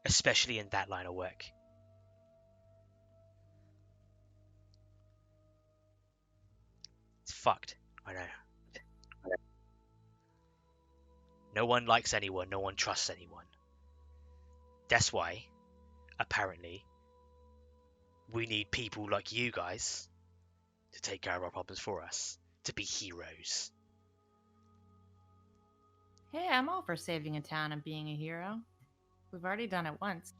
Especially in that line of work. It's fucked. I know. No one likes anyone. No one trusts anyone. That's why, apparently, we need people like you guys to take care of our problems for us. To be heroes. Hey, I'm all for saving a town and being a hero. We've already done it once.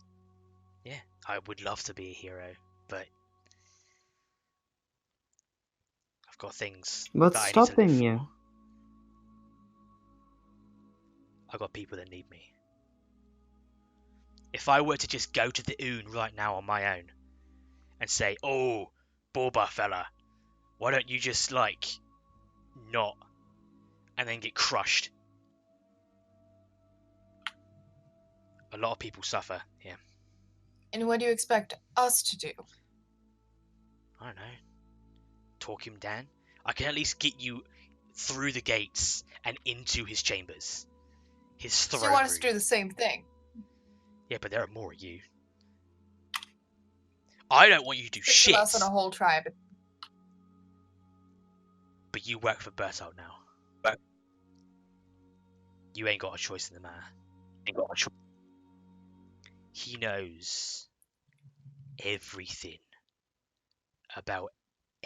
Yeah, I would love to be a hero, but I've got things What's that I need to live stopping for. you? I've got people that need me. If I were to just go to the Oon right now on my own and say, oh, Borba fella, why don't you just, not, and then get crushed? A lot of people suffer, yeah. And what do you expect us to do? I don't know. Talk him down. I can at least get you through the gates and into his chambers. His throne So you want us to room. do the same thing? Yeah, but there are more of you. I don't want you to do 6 shit. of us and a whole tribe. But you work for Bertolt now. But you ain't got a choice in the matter. He knows everything about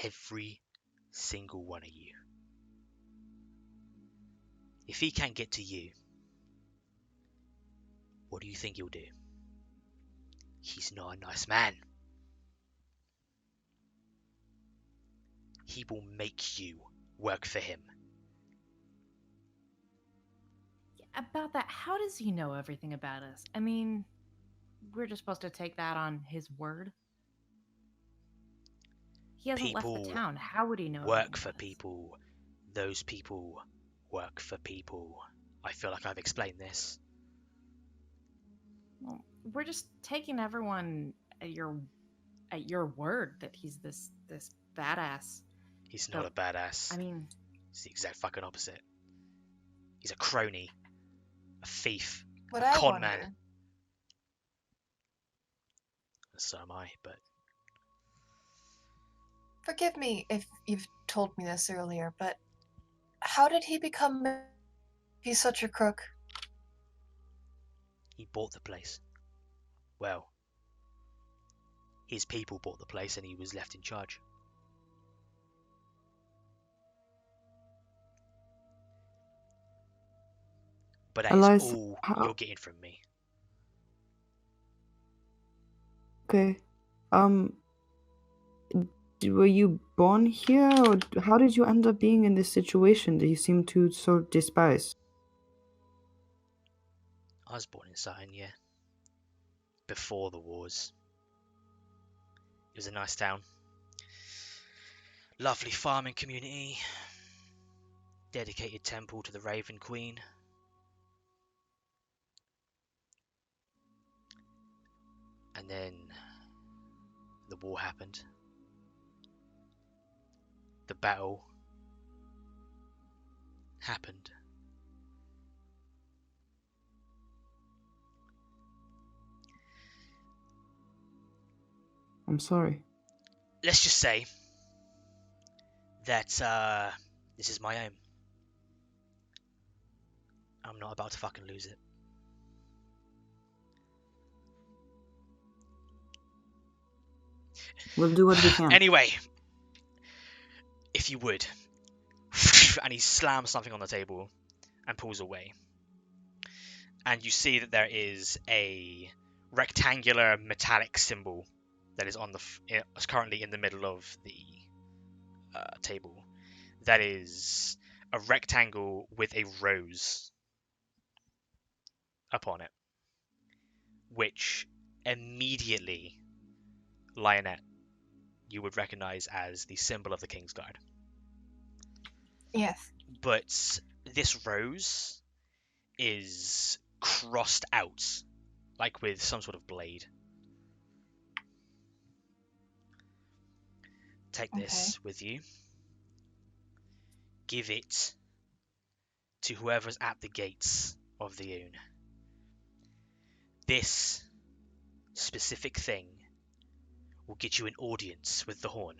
every single one of you. If he can't get to you, what do you think he'll do? He's not a nice man. He will make you work for him. About that, how does he know everything about us? I mean, we're just supposed to take that on his word. He hasn't left People the town. How would he know? Work for people. Those people work for people. I feel like I've explained this. Well, we're just taking everyone at your at your word that he's this badass. He's So, not a badass. I mean, He's the exact fucking opposite. He's a crony, a thief, What a I con wonder. man. So am I, but Forgive me if you've told me this earlier, but how did he become? He's such a crook. he bought the place. Well, his people bought the place and he was left in charge. But that is Elias, all how? you're getting from me. Okay. Were you born here, or how did you end up being in this situation that you seem to so despise? I was born in Sutton, yeah. Before the wars. It was a nice town. Lovely farming community. Dedicated temple to the Raven Queen. And then the war happened. The battle happened. I'm sorry. Let's just say that this is my aim. I'm not about to fucking lose it. We'll do what we can. Anyway, if you would. And he slams something on the table and pulls away. And you see that there is a rectangular metallic symbol that is on is currently in the middle of the table. That is a rectangle with a rose upon it, which immediately, Lionette, you would recognize as the symbol of the King's Guard. Yes. But this rose is crossed out, like with some sort of blade. Take this with you. Give it to whoever's at the gates of the Oon. This specific thing will get you an audience with the Horn.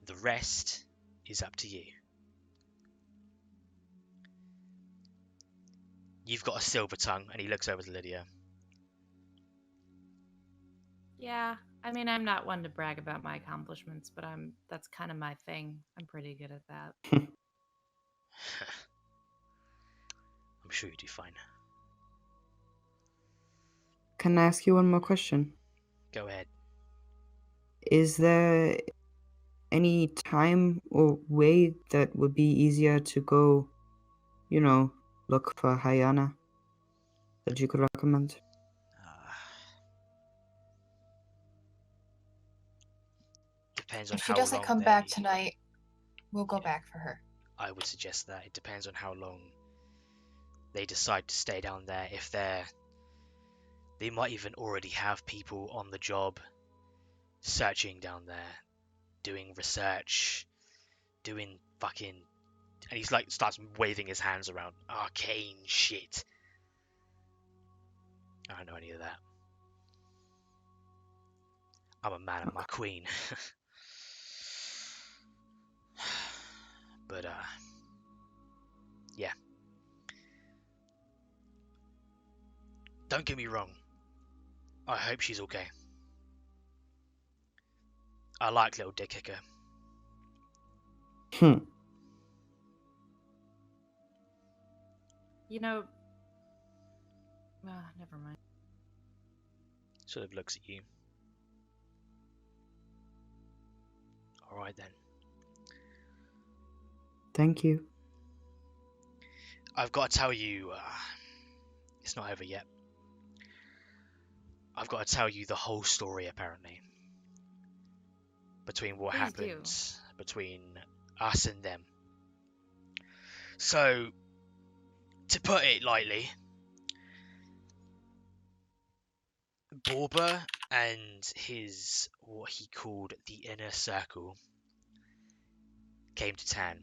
The rest is up to you. You've got a silver tongue, and he looks over to Lydia. yeah. I mean, I'm not one to brag about my accomplishments, but that's kind of my thing. I'm pretty good at that. I'm sure you do fine. Can I ask you one more question? Go ahead. Is there any time or way that would be easier to go, look for Hyana that you could recommend? Depends on If she how doesn't long come back tonight, we'll go back for her. I would suggest that. It depends on how long they decide to stay down there. If they might even already have people on the job searching down there, doing research, doing fucking, and he's like starts waving his hands around, arcane shit. I don't know any of that. I'm a man of my queen. But yeah. Don't get me wrong. I hope she's okay. I like little dick kicker. Never mind. Sort of looks at you. Alright then. Thank you. I've got to tell you, it's not over yet. I've got to tell you the whole story, apparently. Between what Please happened do. between us and them. So, to put it lightly, Borba and his, what he called the inner circle, came to town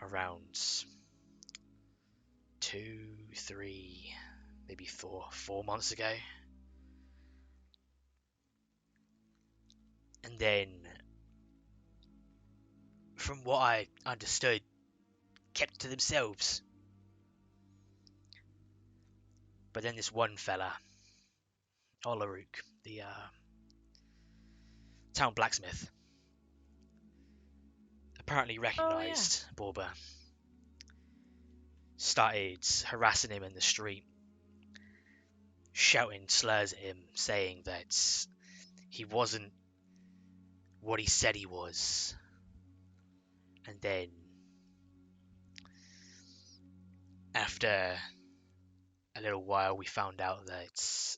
around 2, 3, maybe 4 months ago. And then, from what I understood, kept to themselves. But then this one fella, Olaruk, the town blacksmith, apparently recognised Borba, started harassing him in the street, shouting slurs at him, saying that he wasn't what he said he was. And then, after a little while, we found out that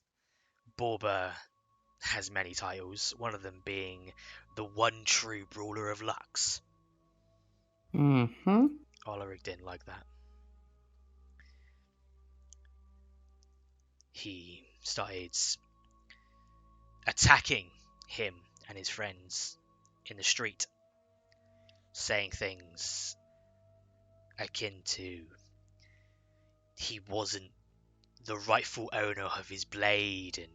Borba has many titles, one of them being the one true ruler of Lux. Mm-hmm. Olaric didn't like that. He started attacking him and his friends in the street, saying things akin to he wasn't the rightful owner of his blade, and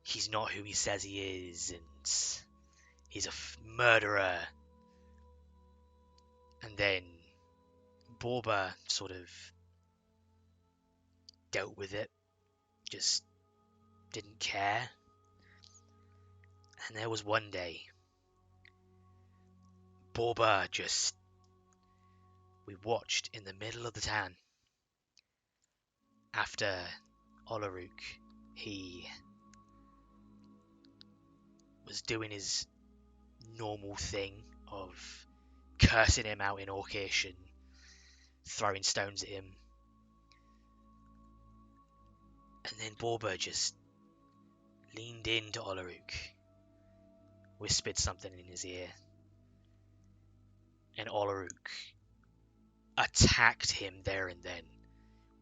he's not who he says he is, and he's a murderer. And then Borba sort of dealt with it, just didn't care. And there was one day, Borba we watched in the middle of the town after Olaruk, he was doing his normal thing of cursing him out in Orcish and throwing stones at him. And then Borba just leaned into Olaruk, whispered something in his ear, and Olaruk attacked him there and then,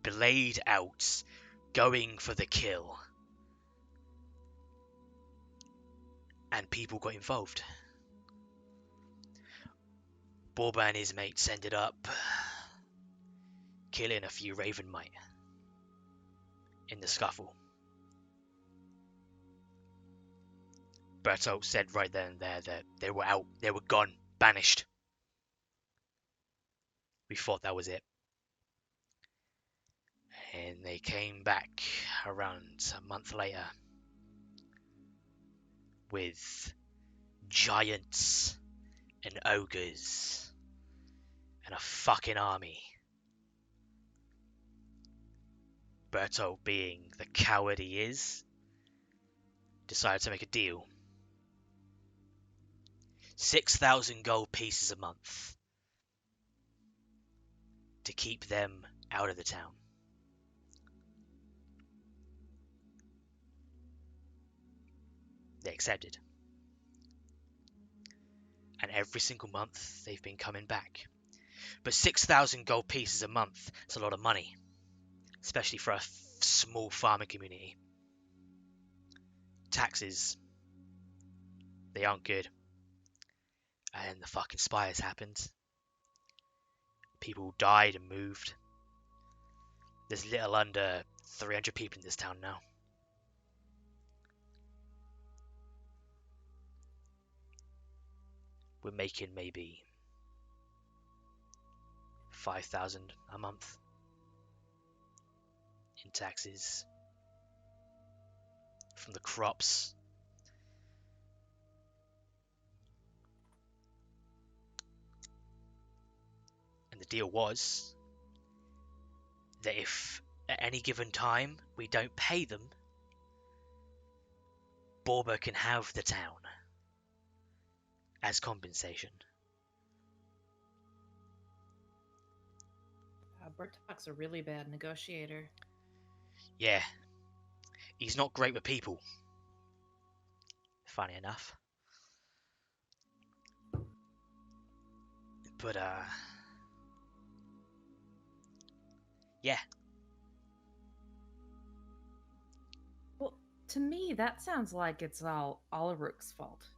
blade out, going for the kill. And people got involved. Borba and his mates ended up killing a few Raven Might in the scuffle. Bertolt said right then and there that they were out, they were gone, banished. We thought that was it. And they came back around a month later with giants and ogres and a fucking army. Bertolt, being the coward he is, decided to make a deal. 6,000 gold pieces a month to keep them out of the town. They accepted. And every single month they've been coming back. But 6,000 gold pieces a month is a lot of money, especially for a small farming community. Taxes, they aren't good. And the fucking spires happened. People died and moved. There's little under 300 people in this town now. We're making maybe 5,000 a month in taxes from the crops. And the deal was that if at any given time we don't pay them, Borba can have the town as compensation. Bertok's a really bad negotiator. Yeah, he's not great with people. Funny enough. But, yeah. Well, To me, that sounds like it's all Ulrich's fault.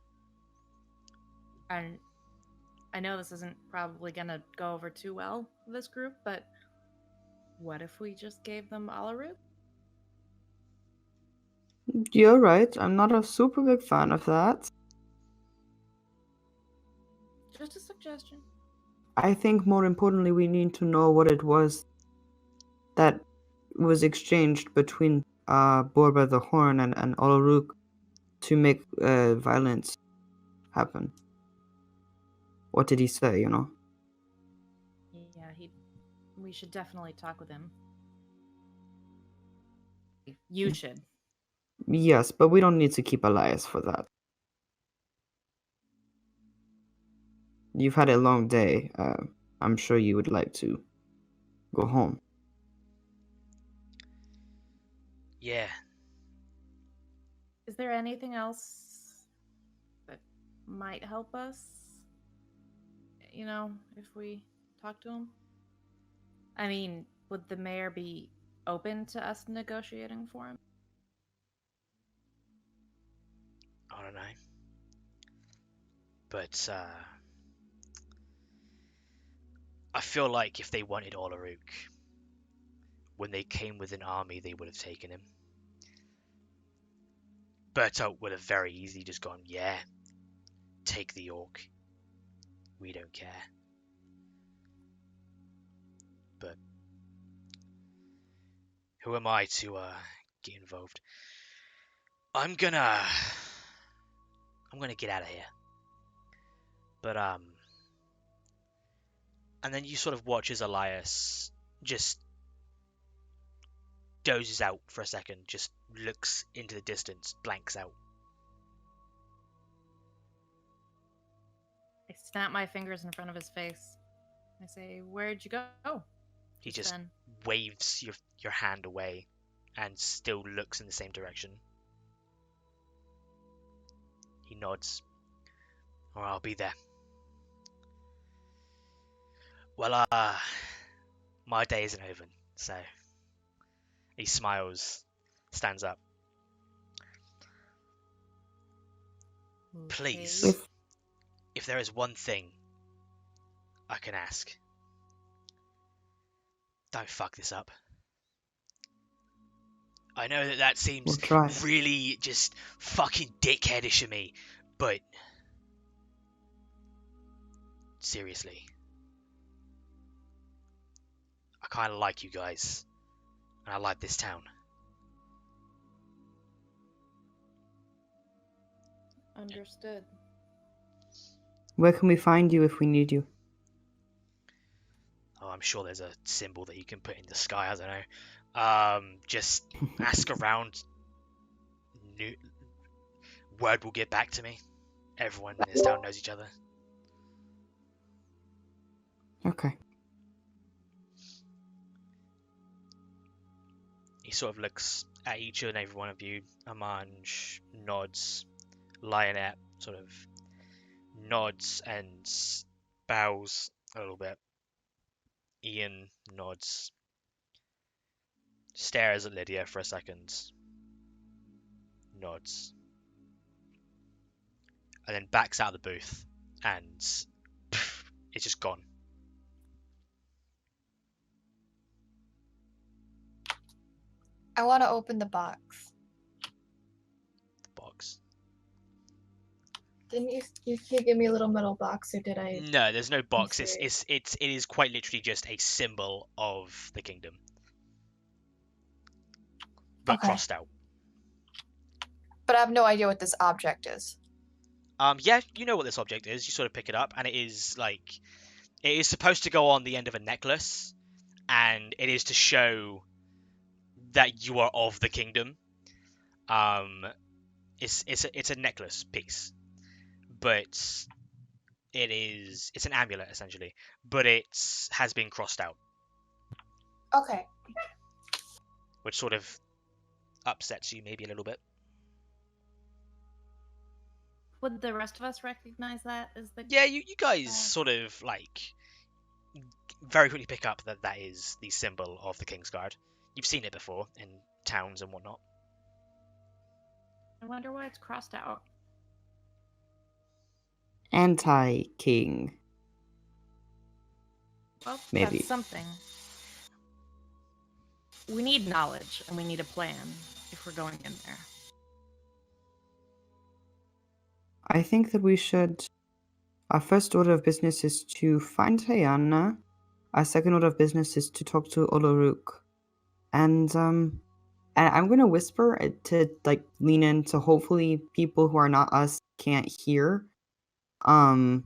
And I know this isn't probably gonna go over too well with this group, but what if we just gave them Ulrich? You're right. I'm not a super big fan of that. Just a suggestion. I think more importantly, we need to know what it was that was exchanged between Borba the Horn and Oloruk to make violence happen. What did he say, you know? Yeah, we should definitely talk with him. You should. Yes, but we don't need to keep Elias for that. You've had a long day. I'm sure you would like to go home. Yeah. Is there anything else that might help us? You know, if we talk to him? I mean, would the mayor be open to us negotiating for him? I don't know. But I feel like if they wanted Oloruk, when they came with an army, they would have taken him. Bertolt would have very easily just gone, yeah, take the orc. We don't care. But who am I to get involved? I'm gonna get out of here. But and then you sort of watch as Elias just dozes out for a second, just looks into the distance, blanks out. I snap my fingers in front of his face. I say, "Where'd you go?" He just then. waves your hand away and still looks in the same direction. He nods. Or I'll be there. Well, my day isn't over, so he smiles, stands up. Please, Okay. if there is one thing I can ask, don't fuck this up. I know that seems We'll try. really just fucking dickheadish of me, but seriously, I kind of like you guys, and I like this town. Understood. Where can we find you if we need you? Oh, I'm sure there's a symbol that you can put in the sky. I don't know. Just ask around. Word will get back to me. Everyone in this town knows each other. Okay. He sort of looks at each and every one of you. Amanj nods. Lionette sort of nods and bows a little bit. Ian nods. Stares at Lydia for a second. Nods. And then backs out of the booth. And it's just gone. I want to open the box. The box. Didn't you give me a little metal box, or did I? No, there's no box. I'm It is quite literally just a symbol of the kingdom, but Okay. crossed out. But I have no idea what this object is. Yeah, you know what this object is. You sort of pick it up, and it is supposed to go on the end of a necklace, and it is to show that you are of the kingdom. It's a necklace piece, but it's an amulet essentially, but it has been crossed out, Okay. which sort of upsets you maybe a little bit. Would the rest of us recognize that as the? Yeah, you guys sort of very quickly pick up that is the symbol of the Kingsguard. You've seen it before in towns and whatnot. I wonder why it's crossed out. Anti-king. Well, Maybe. that's something. We need knowledge, and we need a plan if we're going in there. I think that we should. Our first order of business is to find Hayana. Our second order of business is to talk to Oloruk. And I'm gonna whisper it to like lean in so hopefully people who are not us can't hear. And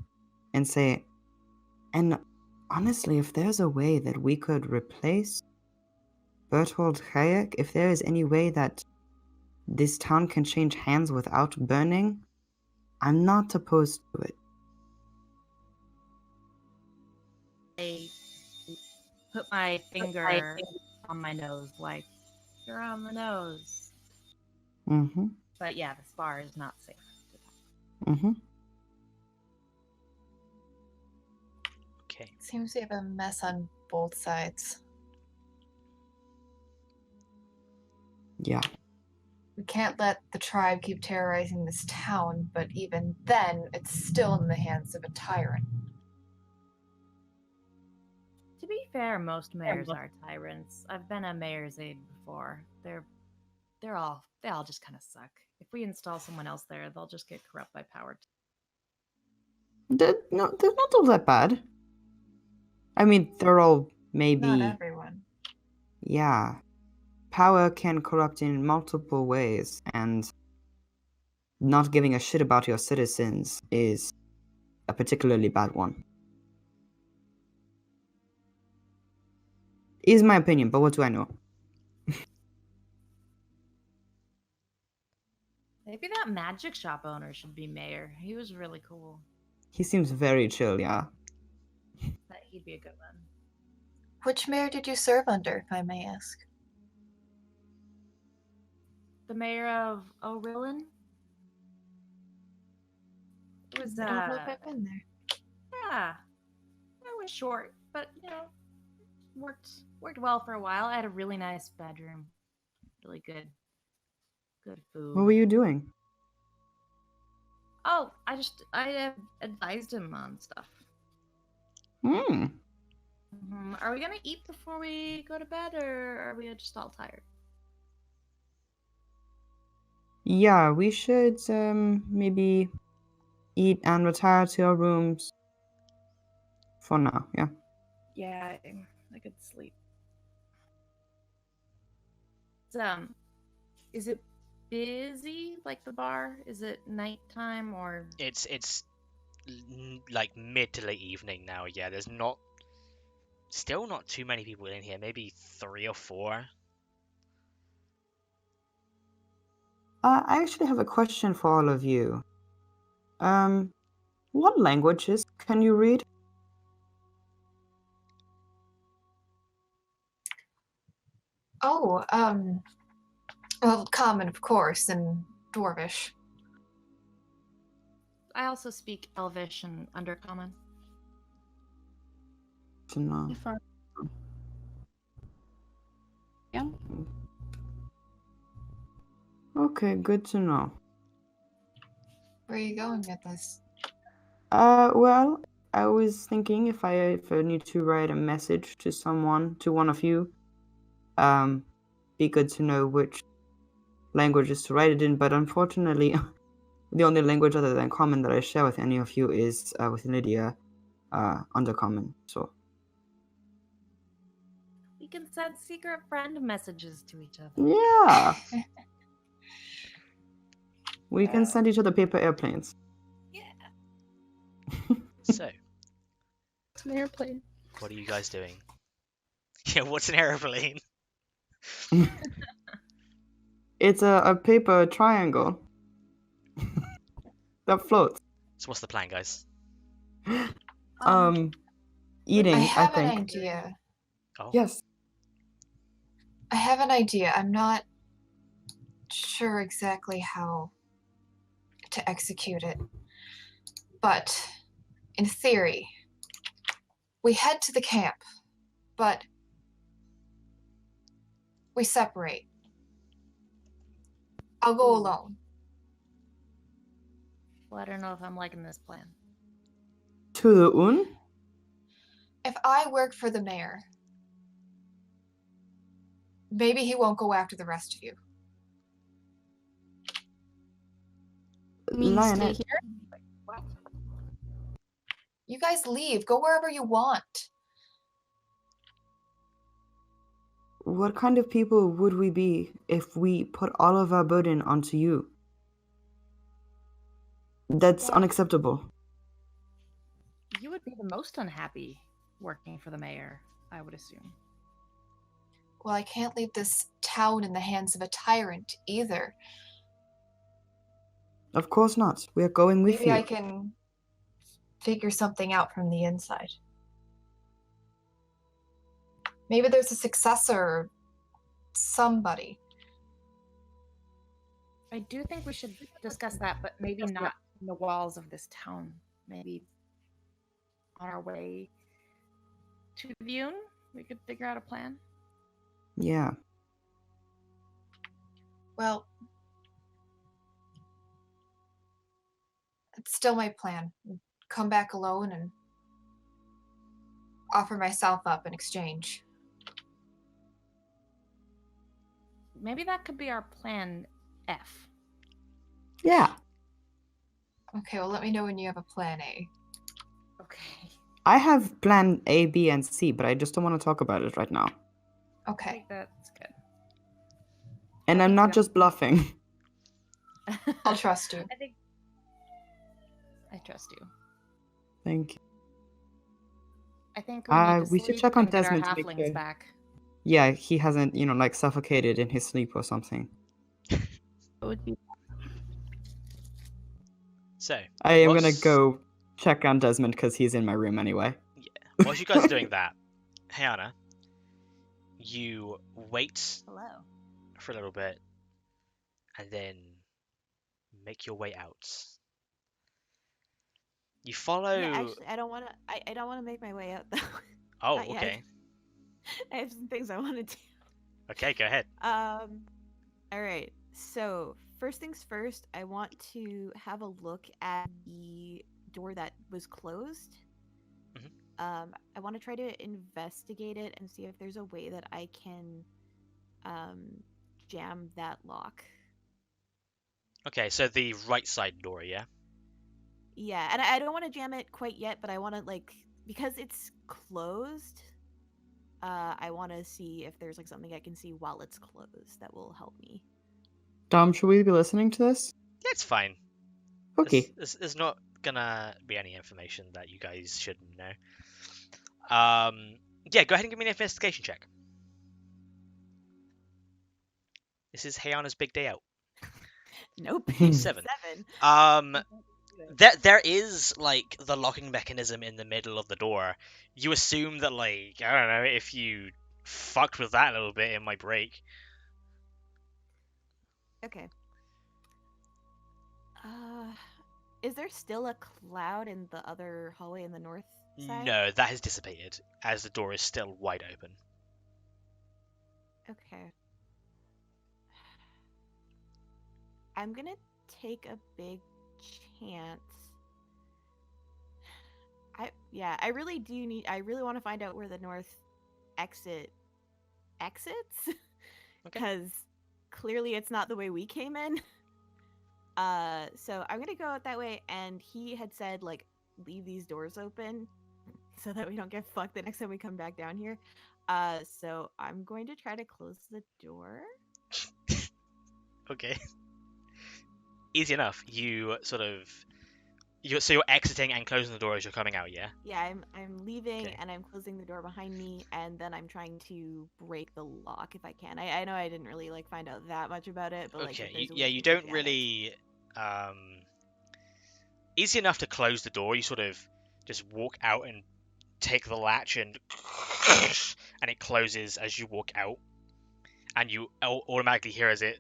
say, and honestly, if there's a way that we could replace Bertold Hayek, if there is any way that this town can change hands without burning, I'm not opposed to it. I put my finger on my nose, like, you're on the nose. Mm-hmm. But yeah, this bar is not safe. Mm-hmm. Okay. Seems we have a mess on both sides. Yeah. We can't let the tribe keep terrorizing this town, but even then, it's still in the hands of a tyrant. To be fair, most mayors are tyrants. I've been a mayor's aide before. They all just kind of suck. If we install someone else there, they'll just get corrupt by power. They're not all that bad. I mean, they're all maybe. Not everyone. Yeah. Power can corrupt in multiple ways, and not giving a shit about your citizens is a particularly bad one. Is my opinion, but what do I know? Maybe that magic shop owner should be mayor. He was really cool. He seems very chill, yeah. That he'd be a good one. Which mayor did you serve under, if I may ask? The mayor of O'Rillan? It was, I don't know if I've been there. yeah. It was short, but, worked well for a while. I had a really nice bedroom. Really good food. What were you doing? Oh, I advised him on stuff. Hmm. Are we gonna eat before we go to bed, or are we just all tired? Yeah, we should maybe eat and retire to our rooms for now, yeah. Yeah, I could sleep. Is it busy, like the bar? Is it nighttime or? It's like mid to late evening now. Yeah, there's still not too many people in here. Maybe 3 or 4. I actually have a question for all of you. What languages can you read? Oh, well, common, of course, and dwarvish. I also speak Elvish and Undercommon. To know. Yeah. Okay, good to know. Where are you going with this? Well, I was thinking if I need to write a message to someone, to one of you, be good to know which languages to write it in, but unfortunately, the only language other than common that I share with any of you is with Lydia, Undercommon, so. We can send secret friend messages to each other. Yeah! We can send each other paper airplanes. Yeah. So, It's an airplane. what are you guys doing? Yeah, what's an airplane? It's a paper triangle that floats. So what's the plan, guys? Eating, I I have an think. idea. Oh, Yes. I have an idea. I'm not sure exactly how to execute it. But in theory, we head to the camp, but we separate. I'll go alone. Let her know if I'm liking this plan. To the Un? If I work for the mayor, maybe he won't go after the rest of you. Me stay Lionette, here. You guys leave. Go wherever you want. what kind of people would we be if we put all of our burden onto you? That's Yeah. unacceptable. You would be the most unhappy working for the mayor, I would assume. Well, I can't leave this town in the hands of a tyrant either. Of course not. We are going with Maybe you. I can figure something out from the inside. Maybe there's a successor or somebody. I do think we should discuss that, but maybe not in the walls of this town. Maybe on our way to Vune, we could figure out a plan. Yeah. Well, it's still my plan. Come back alone and offer myself up in exchange. Maybe that could be our plan F. Yeah. Okay, well, let me know when you have a plan A. Okay. I have plan A, B, and C, but I just don't want to talk about it right now. I Okay. think that's good. And I'm not just bluffing. I'll trust you. I trust you. Thank you. I think we need to We should sleep check on and get our Desmond to make halflings sure. back. Yeah, he hasn't, like suffocated in his sleep or something. It would be So, I am gonna whilst- go check on Desmond because he's in my room anyway. Yeah. Whilst you guys are doing that, Hannah, you wait Hello. for a little bit and then make your way out. You follow. Yeah, actually, I don't want to. I don't want to make my way out though. Oh, not yet. okay. I have some things I want to do. Okay, go ahead. All right. So first things first, I want to have a look at the door that was closed. I want to try to investigate it and see if there's a way that I can jam that lock. Okay, so the right side door, yeah? Yeah, and I don't want to jam it quite yet, but I want to because it's closed. I want to see if there's something I can see while it's closed that will help me. Dom, should we be listening to this? Yeah, it's fine. Okay. There's not gonna be any information that you guys should know. Yeah, go ahead and give me an investigation check. This is Hayana's big day out. Nope. 7. There is the locking mechanism in the middle of the door. You assume that I don't know, if you fucked with that a little bit, it might break. Okay. Is there still a cloud in the other hallway in the north side? No, that has dissipated as the door is still wide open. Okay. I'm gonna take a big chance. I really want to find out where the north exits. Because clearly it's not the way we came in. So I'm gonna go out that way, and he had said leave these doors open so that we don't get fucked the next time we come back down here. So I'm going to try to close the door. Okay. Easy enough. You're exiting and closing the door as you're coming out, yeah? Yeah, I'm leaving, Okay. and I'm closing the door behind me, and then I'm trying to break the lock if I can. I know I didn't really find out that much about it, but Okay. if there's a way Yeah, to you get don't at it. really. Easy enough to close the door. You just walk out and take the latch and it closes as you walk out, and you automatically hear as it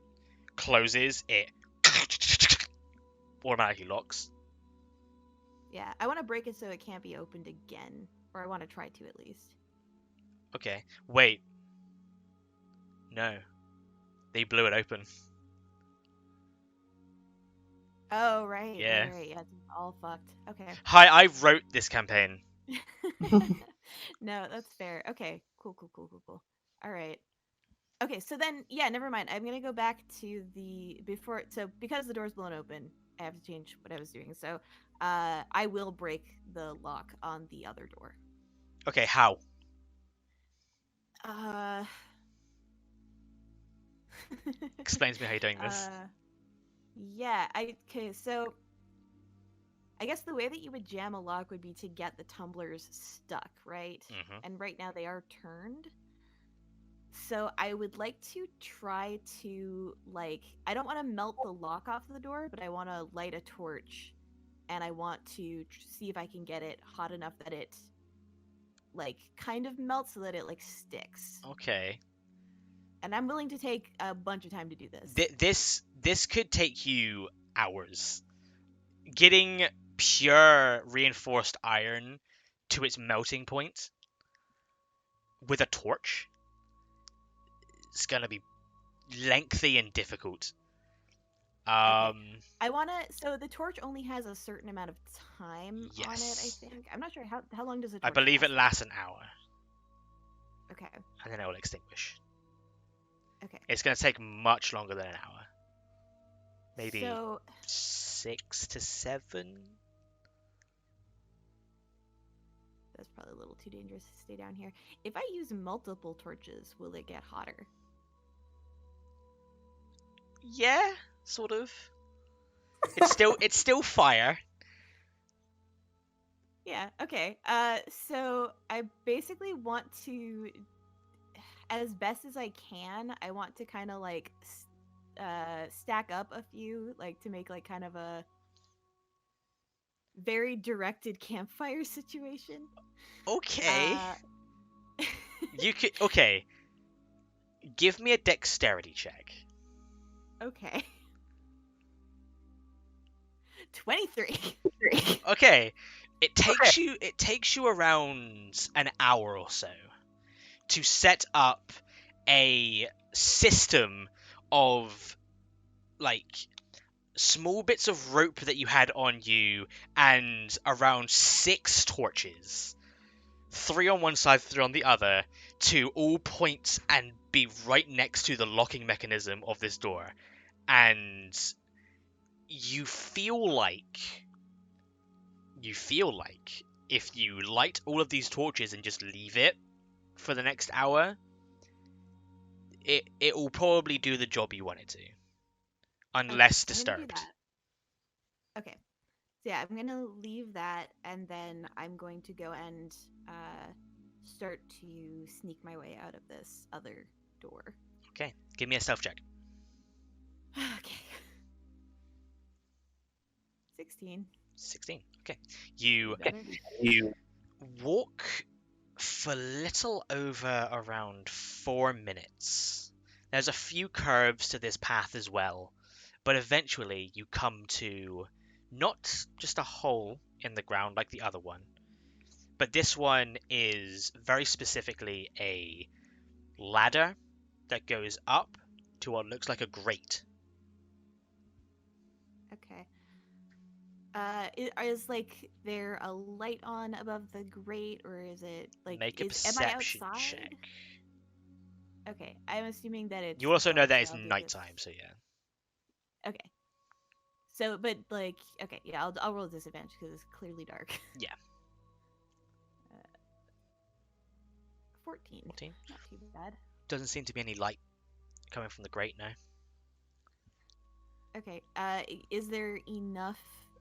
closes, it automatically locks. Yeah, I want to break it so it can't be opened again, or I want to try to at least. Okay. Wait. No. They blew it open. Oh, right. Yeah. Right. Yeah, it's all fucked. Okay. Hi, I wrote this campaign. No, that's fair. Okay. Cool. All right. Okay, so then, yeah, never mind. I'm gonna go back to the before. So because the door's blown open, I have to change what I was doing. So, I will break the lock on the other door. Okay, how? Explain to me how you're doing this. Yeah. Okay. So, I guess the way that you would jam a lock would be to get the tumblers stuck, right? Mhm. And right now they are turned. So I would like to try to, like, I don't want to melt the lock off the door, but I want to light a torch, and I want to see if I can get it hot enough that it, like, kind of melts so that it, like, sticks. Okay. And I'm willing to take a bunch of time to do this. This could take you hours. Getting pure reinforced iron to its melting point with a torch is gonna be lengthy and difficult. I want to. So the torch only has a certain amount of time on it. I Yes. think. I'm not sure how long does it. I believe it lasts an hour, Okay. and then it will extinguish. Okay. It's gonna take much longer than an hour. Maybe So 6 to 7. that's probably a little too dangerous to stay down here. If I use multiple torches, will it get hotter? Yeah, sort of. It's still fire. Yeah, okay. So I basically want to, as best as I can, I want to kind of like stack up a few, like to make like kind of a very directed campfire situation. Okay. Okay. Give me a dexterity check. Okay. 23. Okay. It takes you around an hour or so to set up a system of like small bits of rope that you had on you and around 6 torches. 3 on one side, 3 on the other, to all point and be right next to the locking mechanism of this door. And you feel like if you light all of these torches and just leave it for the next hour, it will probably do the job you want it to, unless Okay, so I'm gonna do disturbed. that. Okay. So yeah, I'm gonna leave that, and then I'm going to go and start to sneak my way out of this other door. Okay, give me a stealth check. Okay. 16. 16. Okay, you Better. walk for little over around 4 minutes. There's a few curves to this path as well, but eventually you come to not just a hole in the ground like the other one, but this one is very specifically a ladder that goes up to what looks like a grate. Okay. Is like there a light on above the grate, or is it like Make a am I perception outside? check. Okay, I'm assuming that it's. You also know dark, that so it's I'll do this. nighttime, so yeah. Okay. So, but like, okay, yeah, I'll roll a disadvantage because it's clearly dark. Yeah. 14. 14. Not too bad. Doesn't seem to be any light coming from the grate now. Okay. Is there enough?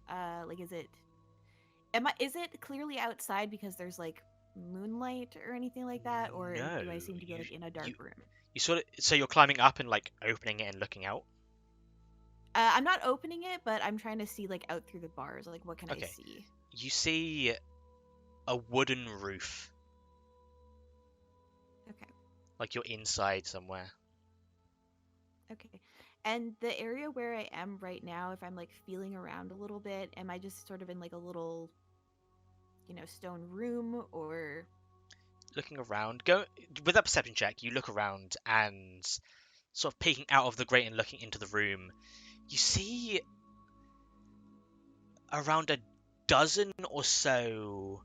Like, is it clearly outside because there's like moonlight or anything like that, or do I No, seem to be like in a dark room? You sort of, so you're climbing up and like opening it and looking out. I'm not opening it, but I'm trying to see like out through the bars. Like, what can I Okay. see? You see a wooden roof, Okay. like you're inside somewhere. Okay. And the area where I am right now, if I'm like feeling around a little bit, am I just sort of in like a little, stone room, or? Looking around, go with that perception check. You look around and sort of peeking out of the grate and looking into the room. You see around a dozen or so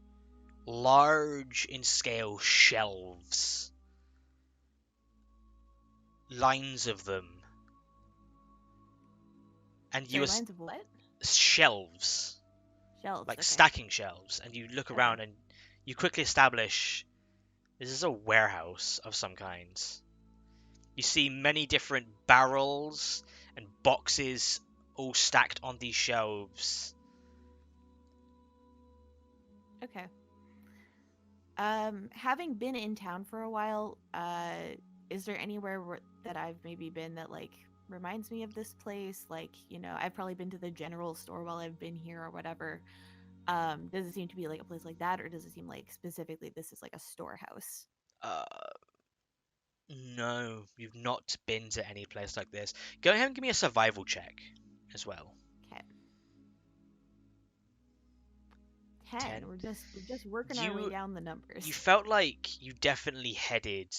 large in scale shelves. Lines of them. And Sorry, lines of what? Shelves. Shelves. Like okay. stacking shelves. And you look around and you quickly establish this is a warehouse of some kind. You see many different barrels and boxes all stacked on these shelves. Okay. Having been in town for a while, is there anywhere that I've maybe been that like reminds me of this place? Like, you know, I've probably been to the general store while I've been here or whatever. Does it seem to be like a place like that, or does it seem like specifically this is like a storehouse? No, you've not been to any place like this. Go ahead and give me a survival check as well. Okay. 10. We're just working our way down the numbers. You felt like you definitely headed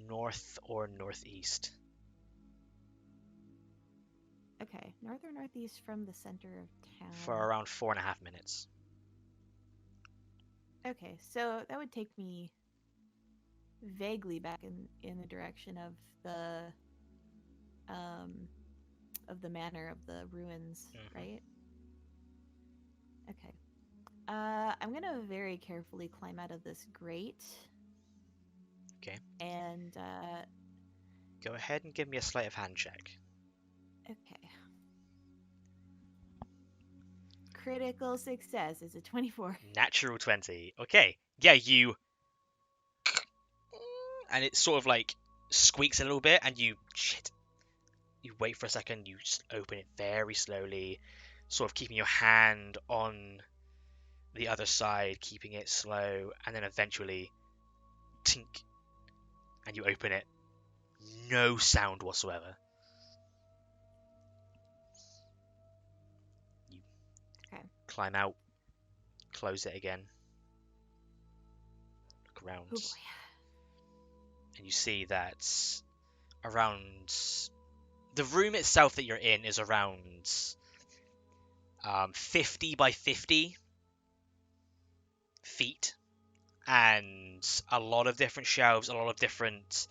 north or northeast. Okay, north or northeast from the center of town. For around 4.5 minutes. Okay, so that would take me vaguely back in the direction of the manor of the ruins, right? Okay. I'm gonna very carefully climb out of this grate. Okay. And go ahead and give me a sleight of hand check. Okay. Critical success is a 24. Natural 20. Okay. Yeah, you... And it sort of like squeaks a little bit and you... Shit. You wait for a second, you open it very slowly, sort of keeping your hand on the other side, keeping it slow, and then eventually... Tink. And you open it. No sound whatsoever. Climb out, close it again, look around, oh boy. And you see that around the room itself that you're in is around 50 by 50 feet, and a lot of different shelves, a lot of different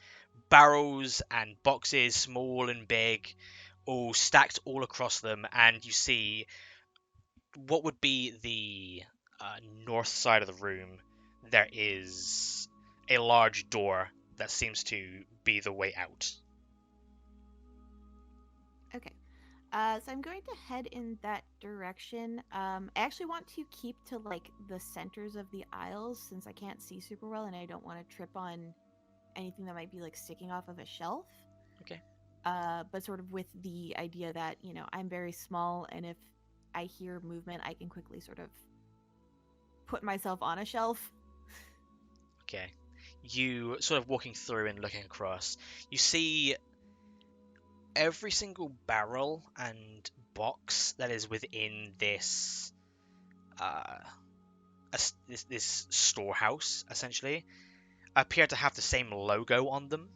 barrels and boxes, small and big, all stacked all across them, and you see what would be the north side of the room. There is a large door that seems to be the way out. Okay. So I'm going to head in that direction. I actually want to keep to like the centers of the aisles since I can't see super well and I don't want to trip on anything that might be like sticking off of a shelf. Okay. But sort of with the idea that, you know, I'm very small and if I hear movement, I can quickly sort of put myself on a shelf. Okay. You sort of walking through and looking across. You see every single barrel and box that is within this this storehouse, essentially, appear to have the same logo on them.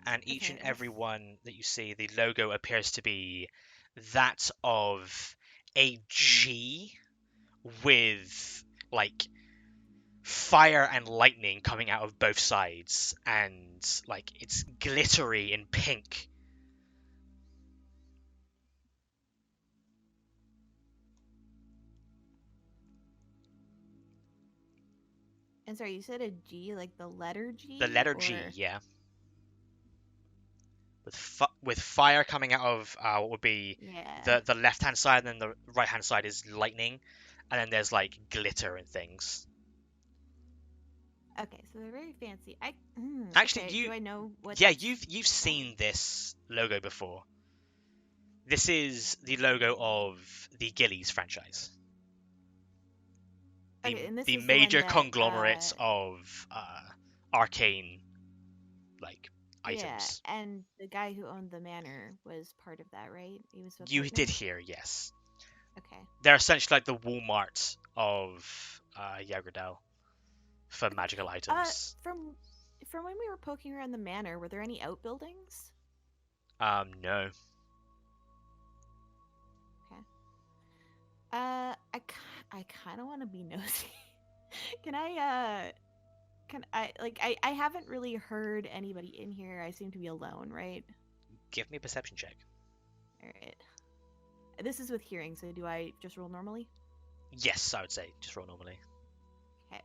And each and every one that you see, the logo appears to be that of a G with like fire and lightning coming out of both sides, and like it's glittery in pink. And sorry, you said a G, like the letter G? The letter G, yeah. With fire coming out of what would be the left-hand side, and then the right-hand side is lightning, and then there's like glitter and things. Okay, so they're very fancy. Actually, okay, do I know what? Yeah, you've seen this logo before. This is the logo of the Gillies franchise. The major conglomerates of arcane like items. Yeah, and the guy who owned the manor was part of that, right? He was. You did hear, yes. Okay. They're essentially like the Walmart of Yagradal for magical items. From when we were poking around the manor, were there any outbuildings? No. Okay. I kind of want to be nosy. Can I haven't really heard anybody in here. I seem to be alone, right? Give me a perception check. All right. This is with hearing, so do I just roll normally? Yes, I would say just roll normally. Okay.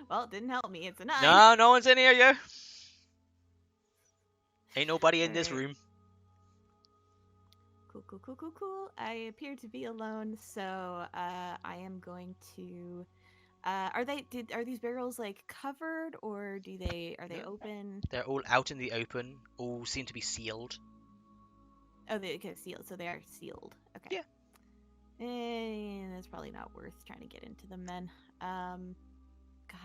Well, it didn't help me. It's a 9. No, no one's in here, yo. Ain't nobody in this Alright. room. Cool. I appear to be alone, so I am going to. Are these barrels like covered, or are they No. open? They're all out in the open. All seem to be sealed. Oh, they get sealed, so they are sealed. Okay. Yeah. And that's probably not worth trying to get into them then. God,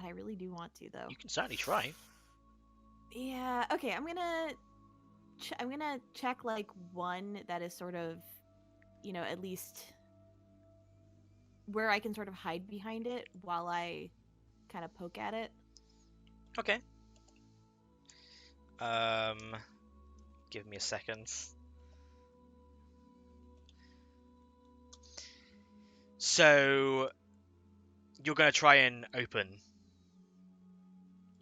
I really do want to though. You can certainly try. Yeah. Okay. I'm gonna check like one that is sort of, at least where I can sort of hide behind it while I kind of poke at it. Okay. Give me a second. So you're gonna try and open.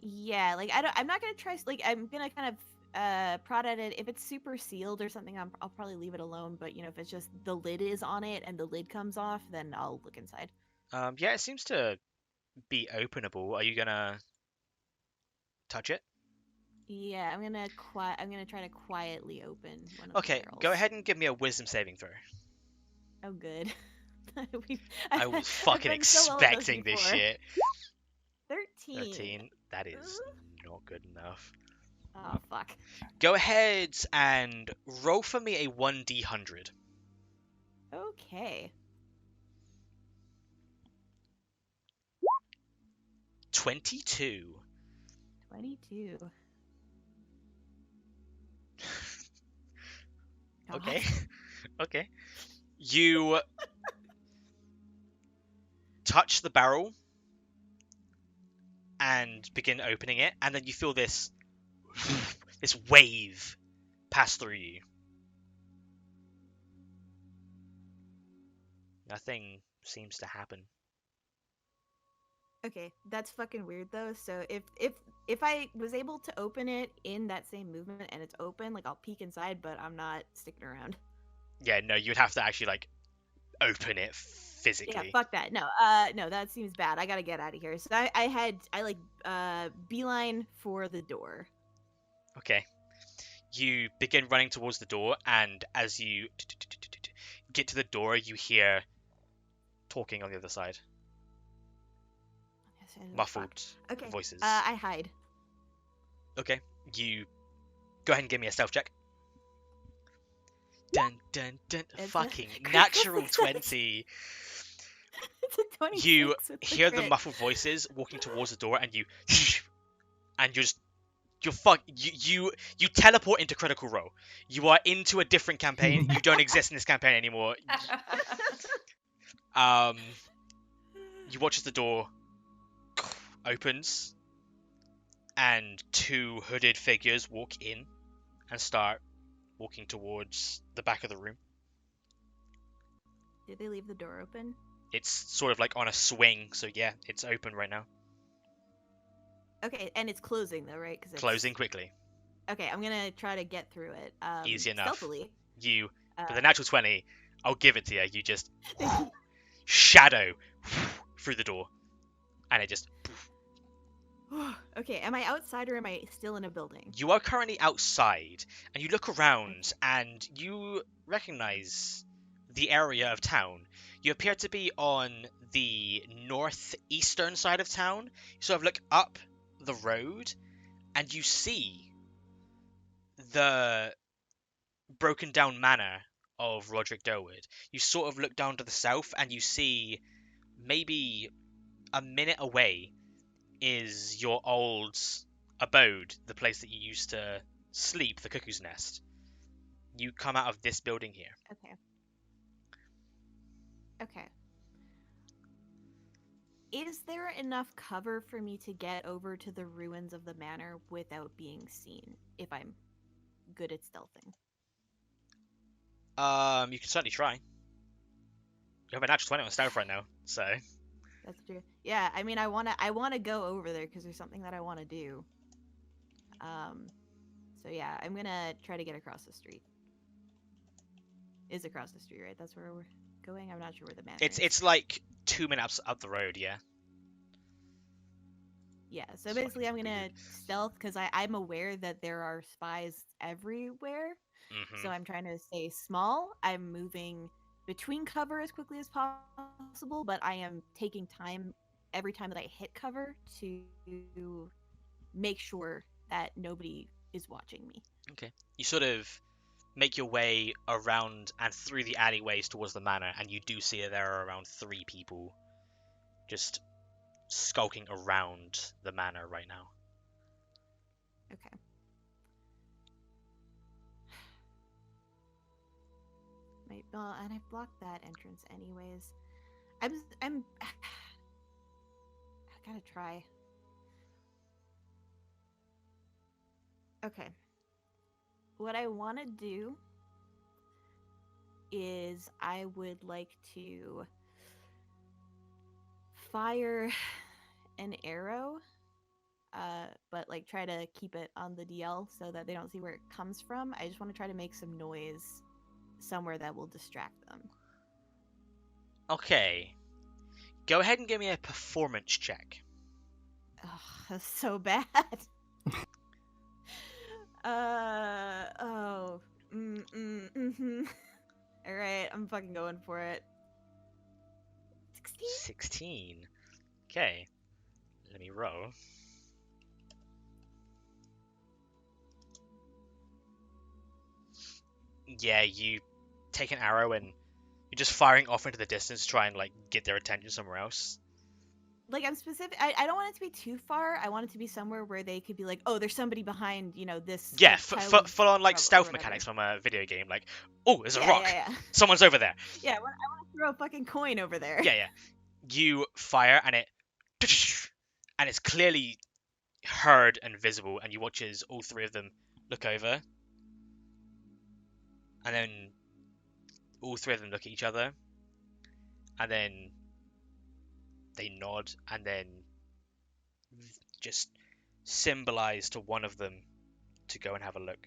Yeah, like I'm not gonna try. Like I'm gonna kind of prod at it. If it's super sealed or something, I'll probably leave it alone. But if it's just the lid is on it and the lid comes off, then I'll look inside. Yeah, it seems to be openable. Are you gonna touch it? Yeah, I'm gonna try to quietly open one of Okay, the barrels. go ahead and give me a wisdom saving throw. Oh, good. I was fucking done so well at those expecting this before. shit. 13. 13. That is not good enough. Oh fuck. Go ahead and roll for me a 1d100. Okay. 22. 22. Okay. God. Okay. You touch the barrel and begin opening it, and then you feel this wave pass through you. Nothing seems to happen. Okay, that's fucking weird though. So if I was able to open it in that same movement and it's open, like I'll peek inside, but I'm not sticking around. Yeah, no, you'd have to actually like open it Yeah, physically. fuck that. No, no, that seems bad. I gotta get out of here. So I beeline for the door. Okay. You begin running towards the door, and as you get to the door, you hear talking on the other side. Muffled Okay. voices. I hide. Okay. You go ahead and give me a stealth check. Dun dun dun. It's a Fucking critical natural success. 20. It's a 26 You with the hear the crit. muffled voices walking towards the door, and you teleport into Critical Role. You are into a different campaign. You don't exist in this campaign anymore. You watch as the door opens, and two hooded figures walk in and start walking towards the back of the room. Did they leave the door open? It's sort of like on a swing, so yeah, it's open right now. Okay, and it's closing though, right? Because Closing quickly. Okay, I'm gonna try to get through it. Easy enough. Stealthily. You, with a natural 20, I'll give it to you. You just Thank you. shadow through the door, and it just. Okay, am I outside or am I still in a building? You are currently outside, and you look around, and you recognize the area of town. You appear to be on the northeastern side of town. You sort of look up the road, and you see the broken down manor of Roderick Durwood. You sort of look down to the south, and you see maybe a minute away is your old abode, the place that you used to sleep, the Cuckoo's Nest. You come out of this building here. Okay. Okay. Is there enough cover for me to get over to the ruins of the manor without being seen, if I'm good at stealthing? You can certainly try. have a natural 20 on stealth right now, so That's true. Yeah, I mean, I wanna go over there because there's something that I want to do. So yeah, I'm gonna try to get across the street. Is across the street, right? That's where we're going. I'm not sure where the manor is. it's like 2 minutes up the road, yeah. Yeah, so It's basically I'm fucking gonna weird. stealth because I'm aware that there are spies everywhere. Mhm. So I'm trying to stay small. I'm moving between cover as quickly as possible, but I am taking time every time that I hit cover to make sure that nobody is watching me. Okay. You sort of make your way around and through the alleyways towards the manor, and you do see that there are around 3 people just skulking around the manor right now. Okay. Well, and I've blocked that entrance anyways. I'm I gotta try. Okay. What I want to do is I would like to fire an arrow, but like try to keep it on the DL so that they don't see where it comes from. I just want to try to make some noise somewhere that will distract them. Okay. Go ahead and give me a performance check. Oh, that's so bad. Oh. All right, I'm fucking going for it. 16? 16. Okay. Let me roll. Yeah, you take an arrow and you're just firing off into the distance to try and like get their attention somewhere else. Like, I'm specific. I don't want it to be too far. I want it to be somewhere where they could be like, oh, there's somebody behind, this. Yeah, like, pile of full on like rubble or stealth whatever. mechanics from a video game. Like, oh, there's a Yeah, rock. yeah. Someone's over there. Yeah, I want to throw a fucking coin over there. Yeah. You fire and it's clearly heard and visible, and you watch as all 3 of them look over, and then all 3 of them look at each other, and then they nod, and then just symbolize to one of them to go and have a look,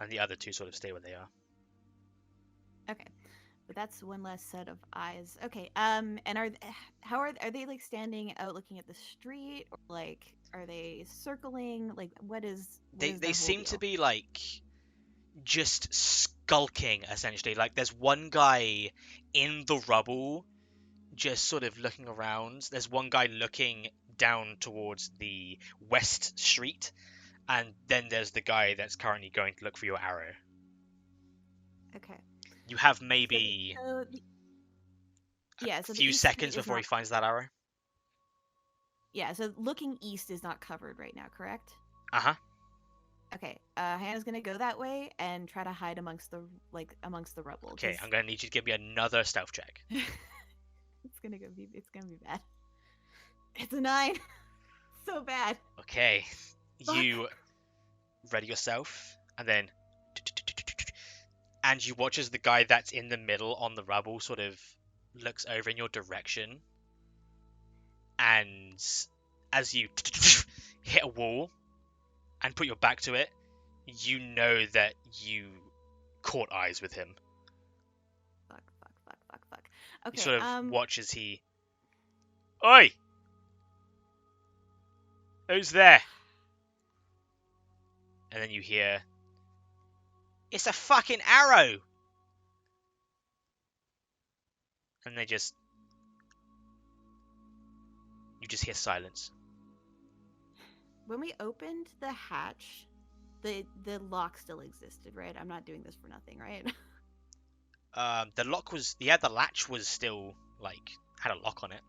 and the other 2 sort of stay where they are. Okay, but that's one less set of eyes. Okay, and are they like standing out looking at the street, or like are they circling? Like, what is They their whole seem to deal? be like just skulking essentially. Like there's one guy in the rubble just sort of looking around. There's one guy looking down towards the west street, and then there's the guy that's currently going to look for your arrow. Okay. You have maybe So a the few east seconds street is before he not- finds that arrow. Yeah, so looking east is not covered right now, correct? Uh-huh. Okay, Hannah's gonna go that way and try to hide amongst the rubble. Okay, 'cause I'm gonna need you to give me another stealth check. it's gonna be bad. It's a 9. So bad. Okay. Fuck. You ready yourself, and then and you watch as the guy that's in the middle on the rubble sort of looks over in your direction, and as you hit a wall and put your back to it, you know that you caught eyes with him. Fuck. Okay. You sort of watch as he... Oi! Who's there? And then you hear... It's a fucking arrow! And they just... You just hear silence. When we opened the hatch, the lock still existed, right? I'm not doing this for nothing, right? The lock was... Yeah, the latch was still, like, had a lock on it.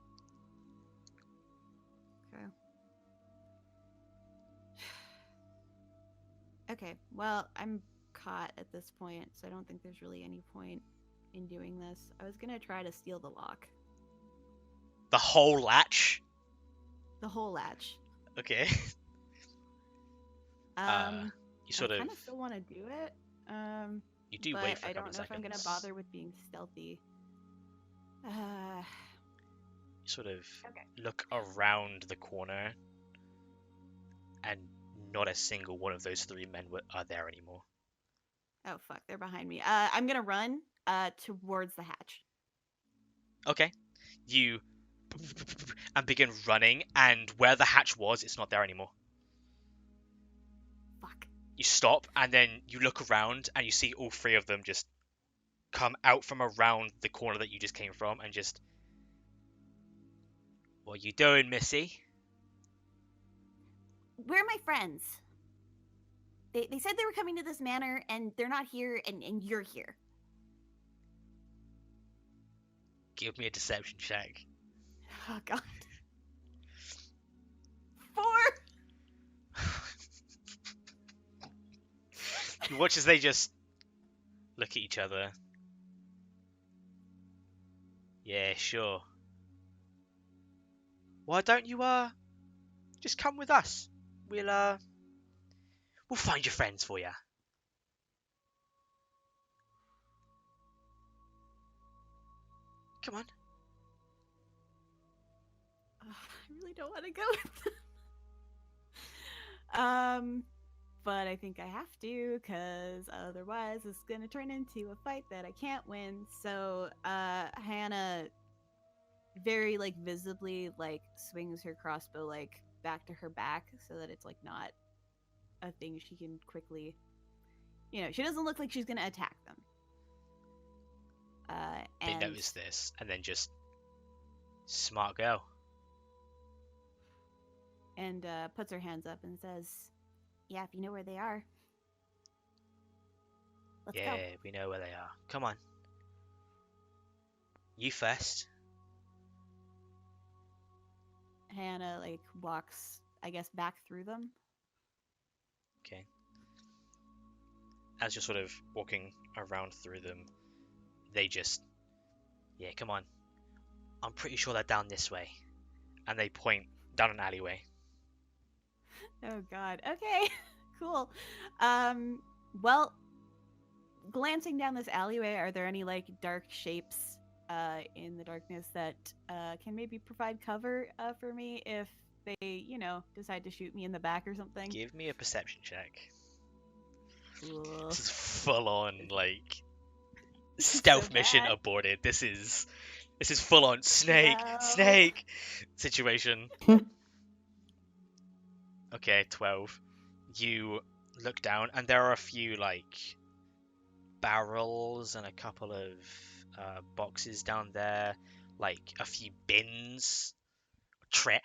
Okay, well, I'm caught at this point, so I don't think there's really any point in doing this. I was gonna try to steal the lock. The whole latch? The whole latch. Okay. You sort I of... kind of still want to do it. You do but wait for a I couple don't know of if I'm gonna seconds. bother with being stealthy. sort of Okay. look around the corner, and not a single one of those three men are there anymore. Oh fuck, they're behind me. I'm gonna run towards the hatch. Okay, you and begin running, and where the hatch was, it's not there anymore. Fuck. You stop, and then you look around, and you see all three of them just come out from around the corner that you just came from, and just, what you doing, Missy? Where are my friends? They said they were coming to this manor, and they're not here, and you're here. Give me a deception check. Oh god. 4. You watch as they just look at each other. Yeah, sure. Why don't you just come with us? We'll find your friends for you. Come on. I really don't want to go with them. But I think I have to, because otherwise it's gonna turn into a fight that I can't win. So Hannah very visibly swings her crossbow back to her back so that it's not a thing she can quickly, she doesn't look like she's gonna attack them. They notice this and then just, smart girl. And puts her hands up and says, yeah, if you know where they are, let's go. Yeah, we know where they are. Come on. You first. Hannah walks, I guess, back through them. Okay. As you're sort of walking around through them, they just, yeah, come on. I'm pretty sure they're down this way. And they point down an alleyway. Oh god. Okay. Cool. Well, glancing down this alleyway, are there any dark shapes in the darkness that can maybe provide cover for me if they, decide to shoot me in the back or something? Give me a perception check. Cool. This is full on stealth So mission bad. aborted. This is full on snake No. situation. Okay, 12. You look down and there are a few barrels and a couple of boxes down there, a few bins,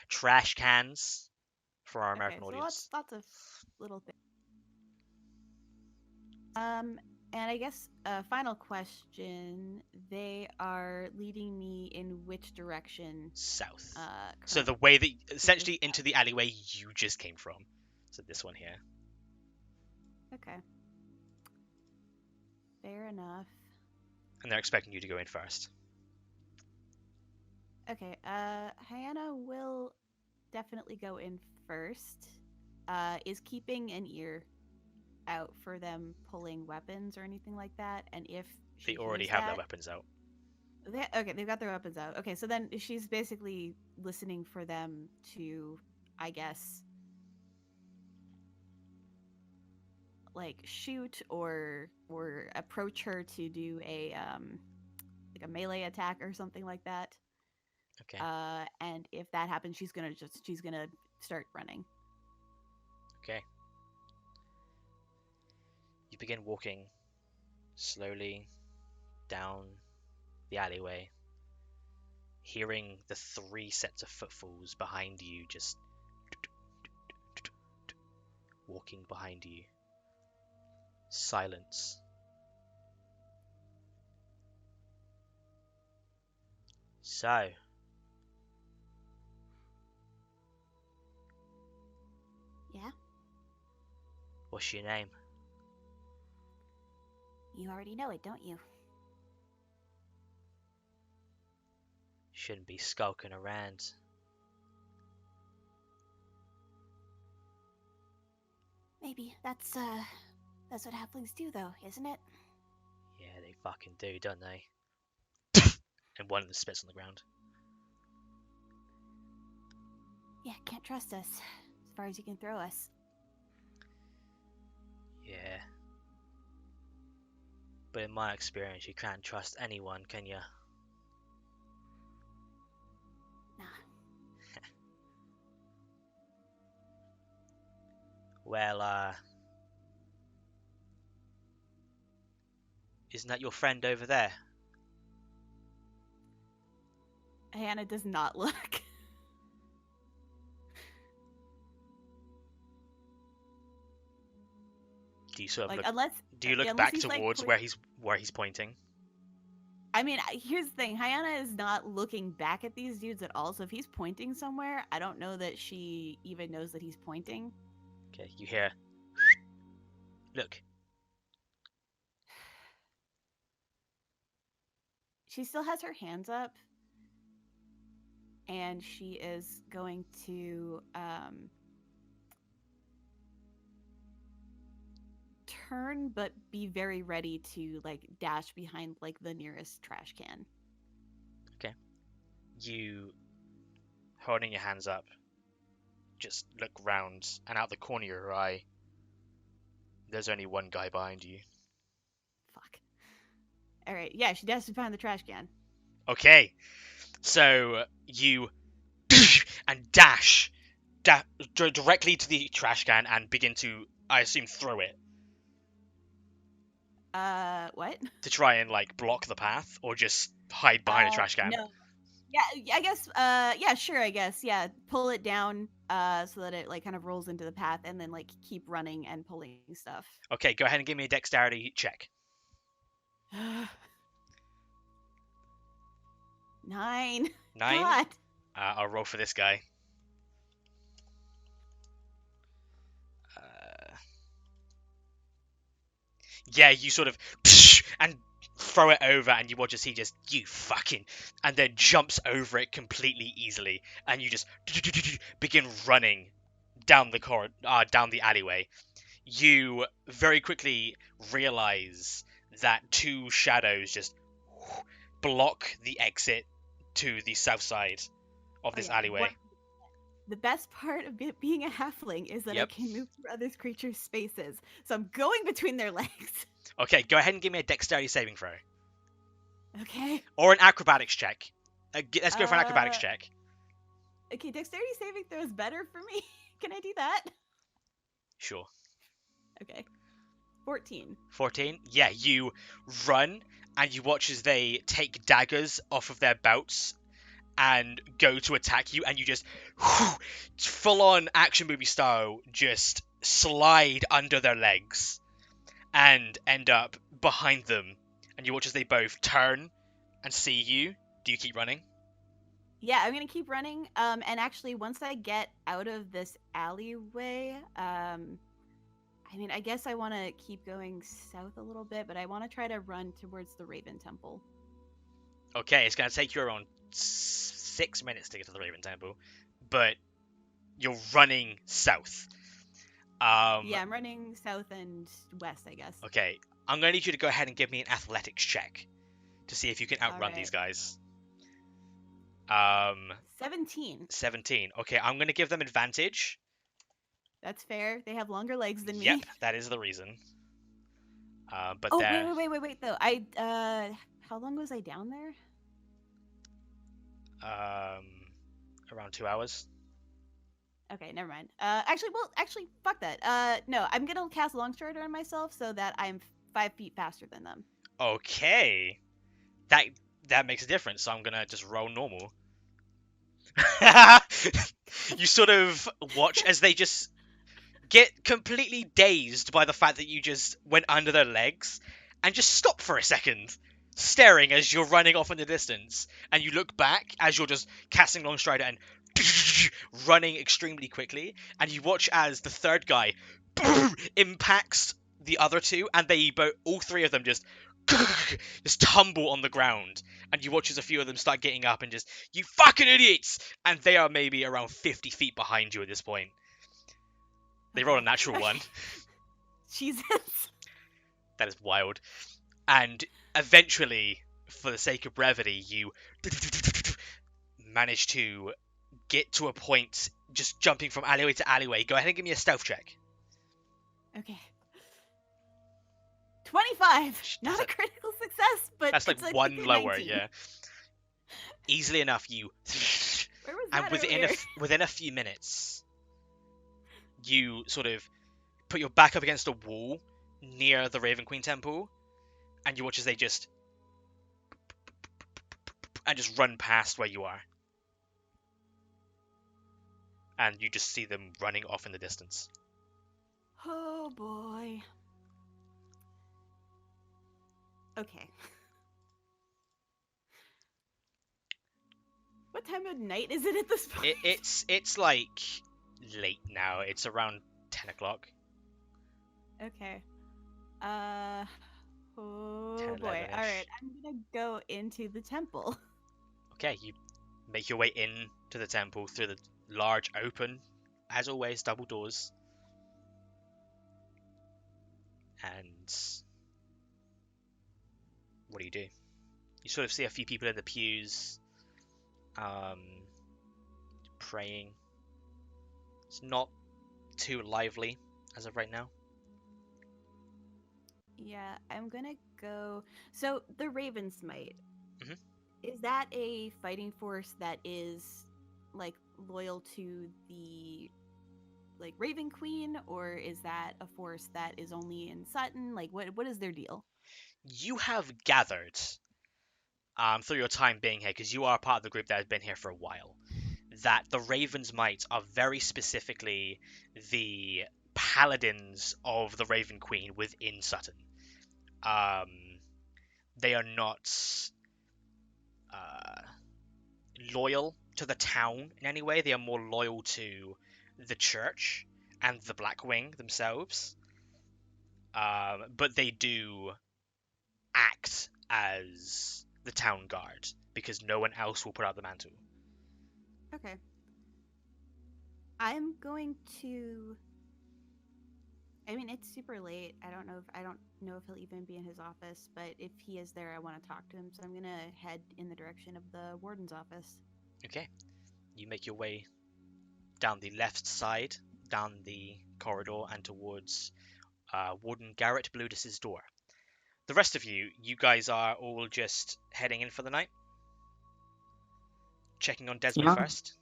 trash cans for our American Okay, so audience. lots of little things. And I guess final question: they are leading me in which direction? South. So the currently? way that essentially into the alleyway you just came from. So this one here. Okay. Fair enough. And they're expecting you to go in first. Okay, Hannah will definitely go in first. Is keeping an ear out for them pulling weapons or anything like that, and if she They already hears have their that- weapons out. Okay, they've got their weapons out. Okay, so then she's basically listening for them to, I guess, shoot or approach her to do a a melee attack or something like that. Okay. And if that happens, she's gonna start running. Okay. You begin walking slowly down the alleyway, hearing the 3 sets of footfalls behind you, just walking behind you. Silence. So, Yeah? what's your name? You already know it, don't you? Shouldn't be skulking around. Maybe. That's what halflings do, though, isn't it? Yeah, they fucking do, don't they? And one of them spits on the ground. Yeah, can't trust us as far as you can throw us. Yeah. But in my experience, you can't trust anyone, can you? Nah. Well, isn't that your friend over there? Hannah does not look. Do you sort of Like, look? unless Do you look unless back he's, like, towards where he's pointing? I mean, here's the thing. Hyana is not looking back at these dudes at all. So if he's pointing somewhere, I don't know that she even knows that he's pointing. Okay, you hear? Look. She still has her hands up, and she is going to turn, but be very ready to like dash behind like the nearest trash can. Okay. You, holding your hands up, just look round, and out the corner of your eye, there's only one guy behind you. Fuck. All right, yeah, she dashes behind the trash can. Okay, so you and dash directly to the trash can and begin to, I assume, throw it What? to try and like block the path, or just hide behind a trash can. No. Yeah, I guess. Yeah, sure. I guess. Yeah, pull it down, so that it like kind of rolls into the path, and then like keep running and pulling stuff. Okay, go ahead and give me a dexterity check. 9. 9. God. I'll roll for this guy. Yeah, you sort of and throw it over, and you watch as he just, you fucking, and then jumps over it completely easily, and you just begin running down the down the alleyway. You very quickly realize that 2 shadows just block the exit to the south side of this alleyway. The best part of being a halfling is that Yep. I can move through other creatures' spaces, so I'm going between their legs. Okay, go ahead and give me a dexterity saving throw. Okay. Or an acrobatics check. Let's go for an acrobatics check. Okay, dexterity saving throw is better for me. Can I do that? Sure. Okay. 14. 14? Yeah, you run, and you watch as they take daggers off of their belts and go to attack you, and you just full-on action movie style just slide under their legs and end up behind them, and you watch as they both turn and see you. Do you keep running? Yeah, I'm gonna keep running. And actually, once I get out of this alleyway, I mean, I guess I want to keep going south a little bit, but I want to try to run towards the Raven Temple. Okay, it's going to take you around 6 minutes to get to the Raven Temple, but you're running south. Yeah, I'm running south and west, I guess. Okay, I'm going to need you to go ahead and give me an athletics check to see if you can outrun Alright. these guys. 17. 17. Okay, I'm going to give them advantage. That's fair. They have longer legs than me. Yep, that is the reason. But Oh, they're... wait, though. How long was I down there? Around 2 hours. Okay, never mind. Actually, fuck that. No, I'm gonna cast Longstrider on myself so that I'm 5 feet faster than them. Okay. That makes a difference, so I'm gonna just roll normal. You sort of watch as they just get completely dazed by the fact that you just went under their legs and just stop for a second, staring as you're running off in the distance, and you look back as you're just casting Longstrider and running extremely quickly, and you watch as the third guy impacts the other 2, and all 3 of them just tumble on the ground, and you watch as a few of them start getting up and just, you fucking idiots, and they are maybe around 50 feet behind you at this point. They roll a natural 1. Jesus. That is wild. And eventually, for the sake of brevity, you manage to get to a point just jumping from alleyway to alleyway. Go ahead and give me a stealth check. Okay. 25. Not a That's critical success, but That's like it's a one lower, 19. yeah. Easily enough, you. Where was And that within earlier? within a few minutes, you sort of put your back up against a wall near the Raven Queen Temple, and you watch as they just run past where you are, and you just see them running off in the distance. Oh boy. Okay. What time of night is it at this point? It's like late now. It's around 10 o'clock. Okay. 10, Oh boy. 11-ish. Alright, I'm gonna go into the temple. Okay, you make your way in to the temple through the large open, as always, double doors. And what do? You sort of see a few people in the pews, praying. It's not too lively as of right now. Yeah, I'm gonna go. So, the Raven Smite. Mhm. Is that a fighting force that is, like, loyal to the, like, Raven Queen? Or is that a force that is only in Sutton? Like, what is their deal? You have gathered, through your time being here, because you are part of the group that has been here for a while, that the Raven's Might are very specifically the paladins of the Raven Queen within Sutton. They are not loyal to the town in any way. They are more loyal to the church and the Black Wing themselves. But they do act as the town guard because no one else will put out the mantle. Okay. I'm going to. I mean, it's super late. I don't know if he'll even be in his office, but if he is there, I want to talk to him. So I'm gonna head in the direction of the warden's office. Okay. You make your way down the left side, down the corridor, and towards Warden Garrett Bludis's door. The rest of you guys are all just heading in for the night? Checking on Desmond Yeah. first?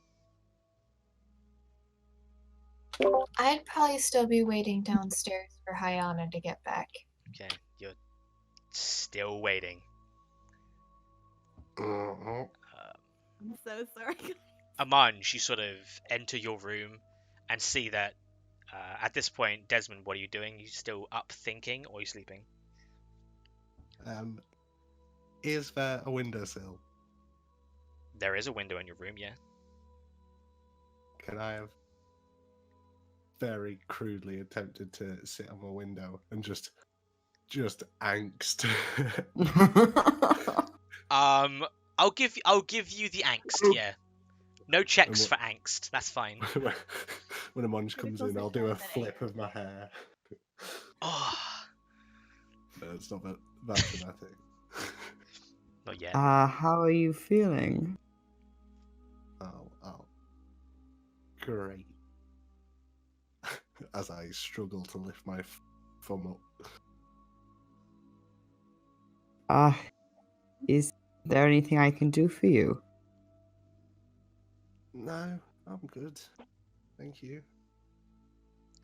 I'd probably still be waiting downstairs for Hyana to get back. Okay, you're still waiting. Uh-huh. I'm so sorry. Amanj, you sort of enter your room and see that at this point, Desmond, what are you doing? You still up thinking, or are you sleeping? Is there a windowsill? There is a window in your room, yeah. Can I have very crudely attempted to sit on a window and just angst? I'll give you the angst, yeah. No checks for angst. That's fine. When a munch comes in, I'll do a flip of my hair. Oh, No, it's not that dramatic. not yet. How are you feeling? Oh, great. As I struggle to lift my thumb up. Is there anything I can do for you? No, I'm good. Thank you.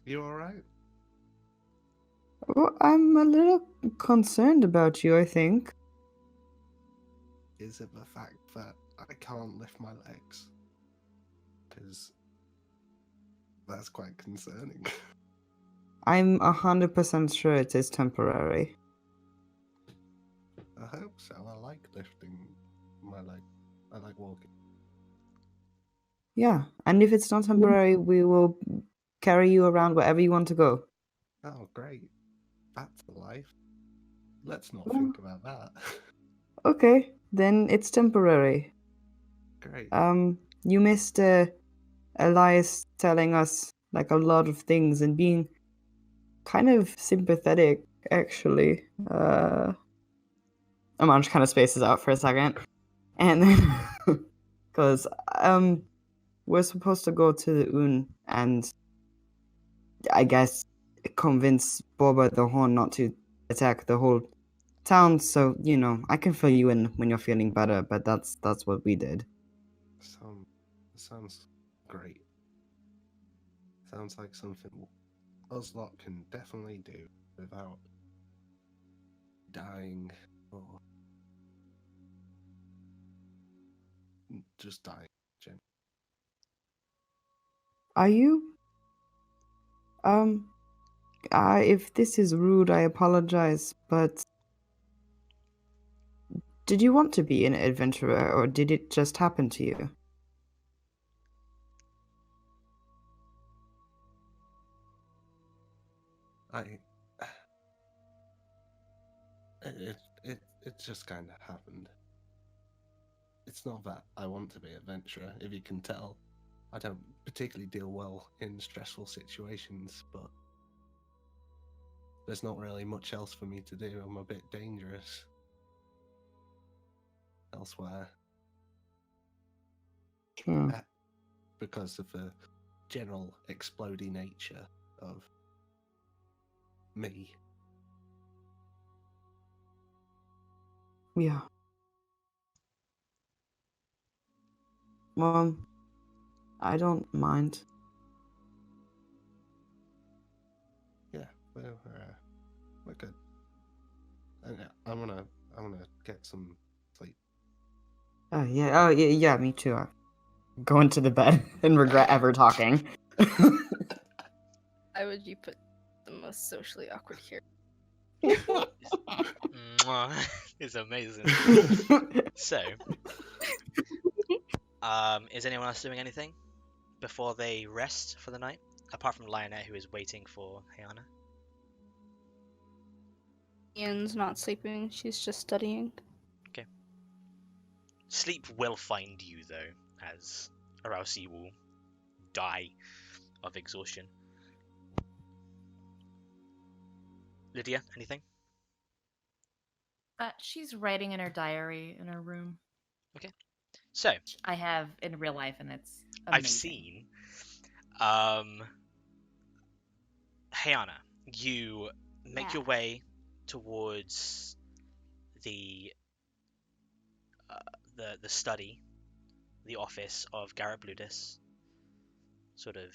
You alright? Well, I'm a little concerned about you, I think. Is it the fact that I can't lift my legs? Because that's quite concerning. I'm 100% sure it is temporary. I hope so. I like lifting my leg. I like walking. Yeah, and if it's not temporary, we will carry you around wherever you want to go. Oh, great. That's the life. Let's not Well- think about that. Okay, then it's temporary. Great. You missed Elias telling us like a lot of things and being kind of sympathetic, actually. Amanj kind of spaces out for a second, and then because we're supposed to go to the Un and I guess convince Boba the Horn not to attack the whole town. So I can fill you in when you're feeling better. But that's what we did. Sounds great. Sounds like something us lot can definitely do without dying or just dying. Are you? If this is rude, I apologize. But did you want to be an adventurer, or did it just happen to you? It just kind of happened. It's not that I want to be an adventurer, if you can tell. I don't particularly deal well in stressful situations, but there's not really much else for me to do. I'm a bit dangerous elsewhere. Sure. Because of the general explodey nature of me. Yeah. Well, I don't mind. Yeah, we're good. And I'm gonna get some sleep. Oh yeah, me too. I'm going to the bed and regret ever talking. Why would you put the most socially awkward here? Mwah. It's amazing. So, is anyone else doing anything before they rest for the night? Apart from Lionette, who is waiting for Hayana. Ian's not sleeping, she's just studying. Okay. Sleep will find you, though, as Arausi will die of exhaustion. Lydia, anything? She's writing in her diary in her room. Okay. So, I have in real life, and it's amazing. I've seen, Hayana, you make your way towards the study, the office of Garrett Bludis. Sort of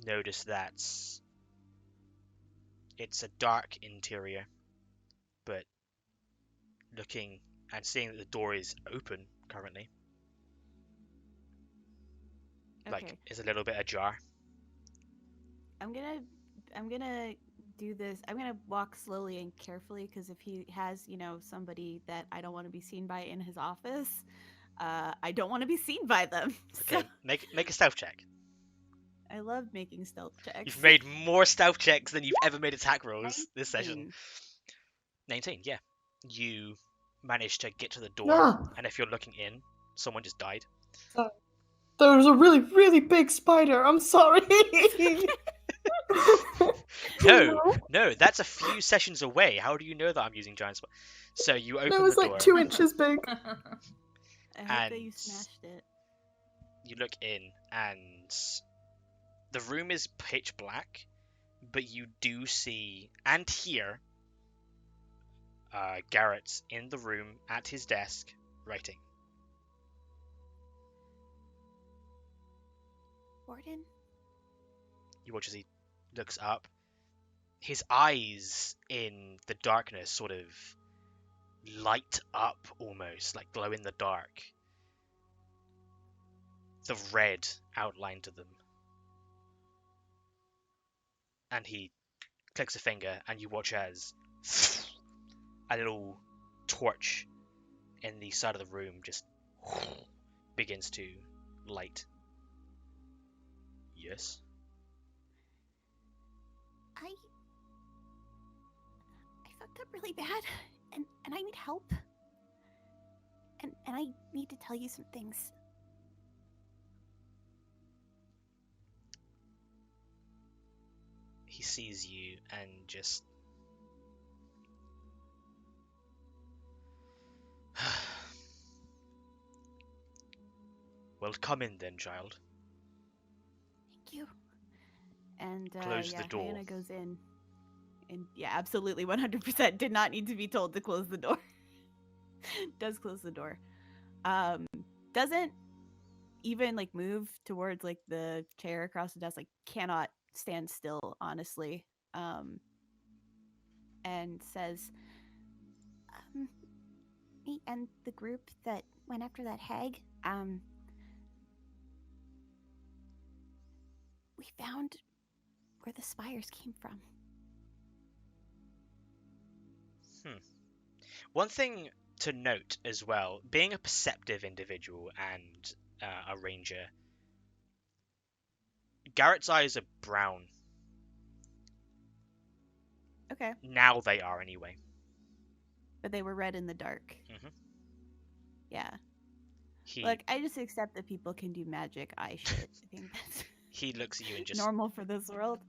notice that it's a dark interior, but looking and seeing that the door is open currently, like it's a little bit ajar. I'm gonna do this. I'm gonna walk slowly and carefully because if he has, somebody that I don't want to be seen by in his office, I don't want to be seen by them. Okay, So make a stealth check. I love making stealth checks. You've made more stealth checks than you've ever made attack rolls this session. 19, yeah. You managed to get to the door, and if you're looking in, someone just died. There was a really, really big spider. I'm sorry. No, that's a few sessions away. How do you know that I'm using giant spider? So you open the door. It was like 2 inches big. I hope that you smashed it. You look in, and the room is pitch black, but you do see and hear Garrett in the room at his desk writing. Warden? You watch as he looks up. His eyes in the darkness sort of light up almost, like glow in the dark. The red outline to them. And he clicks a finger, and you watch as a little torch in the side of the room just begins to light. Yes? I fucked up really bad, and I need help. And I need to tell you some things. He sees you and just... Well, come in then, child. And Close the door. Hannah goes in. And yeah, absolutely 100% did not need to be told to close the door. Does close the door. Doesn't even like move towards like the chair across the desk, like cannot stand still, honestly. And says, me and the group that went after that hag, we found where the spires came from. One thing to note as well, being a perceptive individual and a ranger, Garrett's eyes are brown. Okay. Now they are, anyway. But they were red in the dark. Mhm. Yeah. He Look, I just accept that people can do magic eye shit. I think that's he looks at you and just, normal for this world.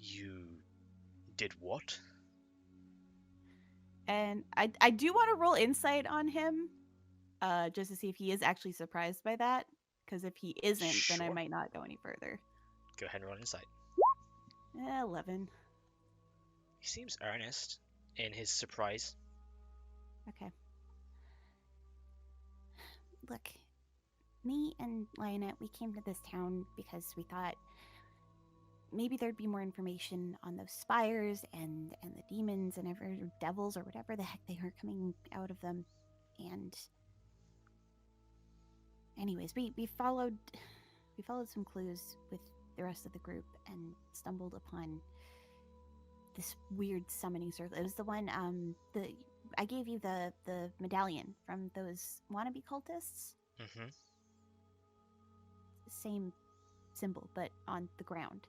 you did what? And I do want to roll insight on him, just to see if he is actually surprised by that. Because if he isn't, then I Sure. might not go any further. Go ahead and roll insight. 11. He seems earnest in his surprise. Okay. Look, me and Lionette, we came to this town because we thought maybe there'd be more information on those spires and the demons and devils or whatever the heck they are coming out of them. And anyways, we followed some clues with the rest of the group and stumbled upon this weird summoning circle. It was the one I gave you the medallion from those wannabe cultists. Mm-hmm. Same symbol, but on the ground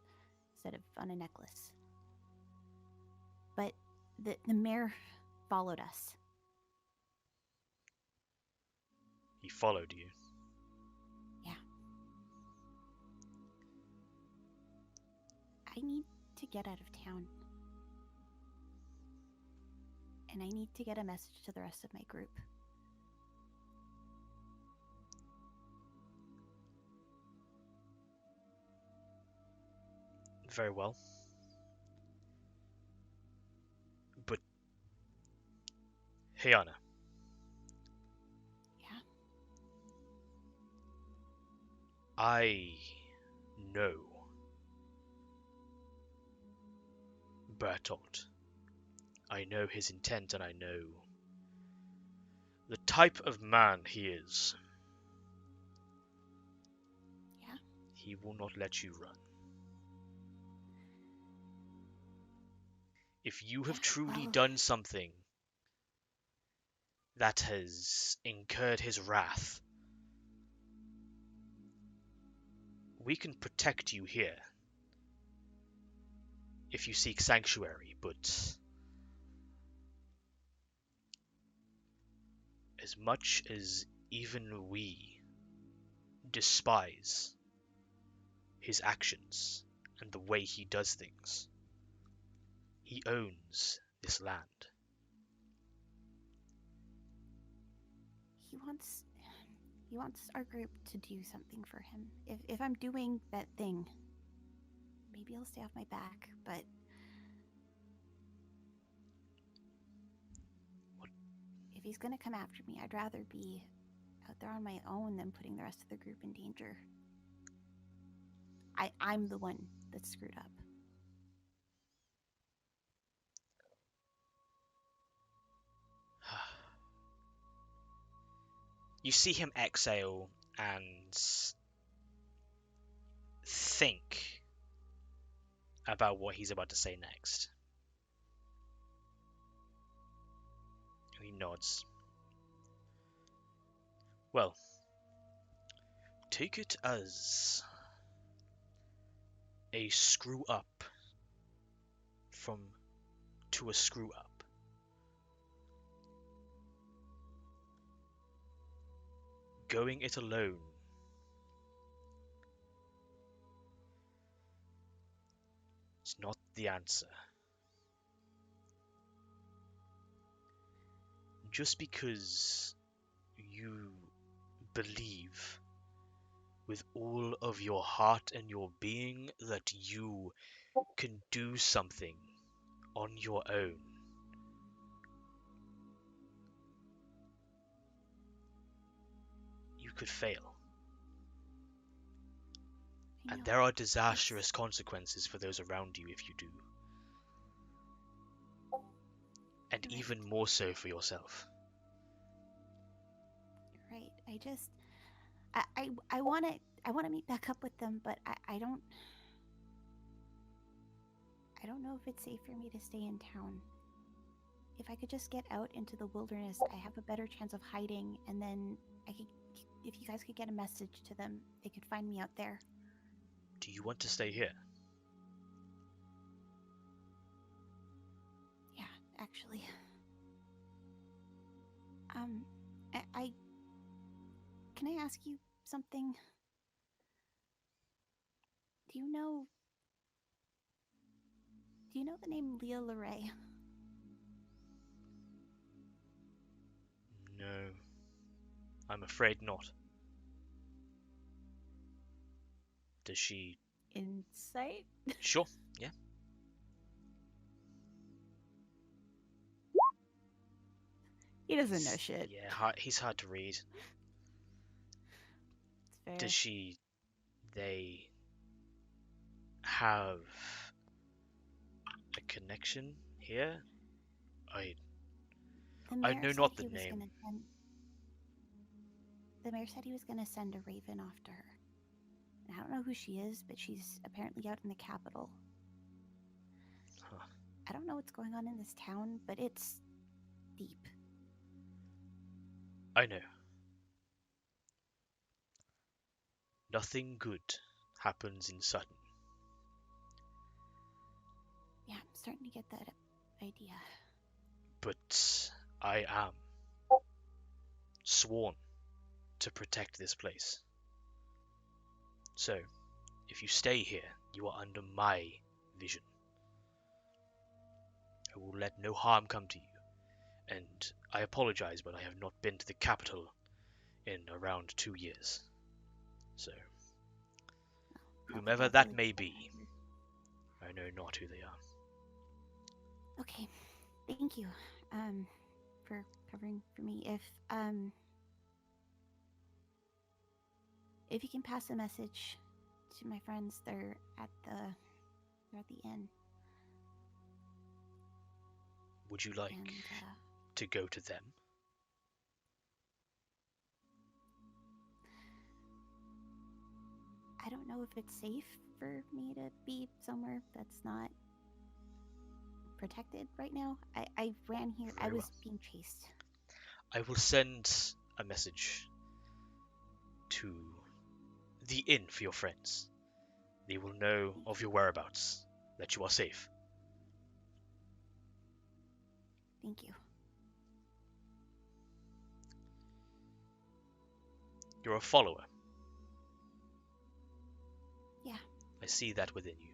instead of on a necklace. But the mayor followed us. He followed you. Yeah. I need to get out of town. And I need to get a message to the rest of my group. Very well. But Hyana. Yeah. I know Bertolt. I know his intent, and I know the type of man he is. Yeah. He will not let you run. If you have truly done something that has incurred his wrath, we can protect you here if you seek sanctuary, but as much as even we despise his actions and the way he does things, he owns this land. He wants our group to do something for him. If I'm doing that thing, maybe he'll stay off my back, but What? If he's gonna come after me, I'd rather be out there on my own than putting the rest of the group in danger. I'm the one that's screwed up. You see him exhale and think about what he's about to say next. He nods. Well, take it as a screw up to a screw up. Going it alone is not the answer. Just because you believe with all of your heart and your being that you can do something on your own. You could fail. I And know. there are disastrous consequences for those around you if you do. And You're even more so for yourself. right. I just, I want to meet back up with them, but I don't know if it's safe for me to stay in town. If I could just get out into the wilderness, I have a better chance of hiding, and then if you guys could get a message to them, they could find me out there. Do you want to stay here? Yeah, actually. I can I ask you something? Do you know the name Leah Leray? No, I'm afraid not. Does she? Insight? Sure, yeah. He doesn't know shit. Yeah, he's hard to read. It's fair. Does they have a connection here? The I mayor know said not the he was name. gonna send. The mayor said he was gonna send a raven off to her. And I don't know who she is, but she's apparently out in the capital. Huh. I don't know what's going on in this town, but it's deep. I know. Nothing good happens in Sutton. Yeah, I'm starting to get that idea. But I am sworn to protect this place. So, if you stay here, you are under my vision. I will let no harm come to you. And I apologize, but I have not been to the capital in around 2 years. So, whomever that may be, I know not who they are. Okay, thank you, for covering for me. If you can pass a message to my friends, they're at the inn. Would you like And, to go to them? I don't know if it's safe for me to be somewhere that's not protected right now. I ran here. I Very was well. being chased. I will send a message to the inn for your friends. They will know of your whereabouts, that you are safe. Thank you. You're a follower. Yeah. I see that within you.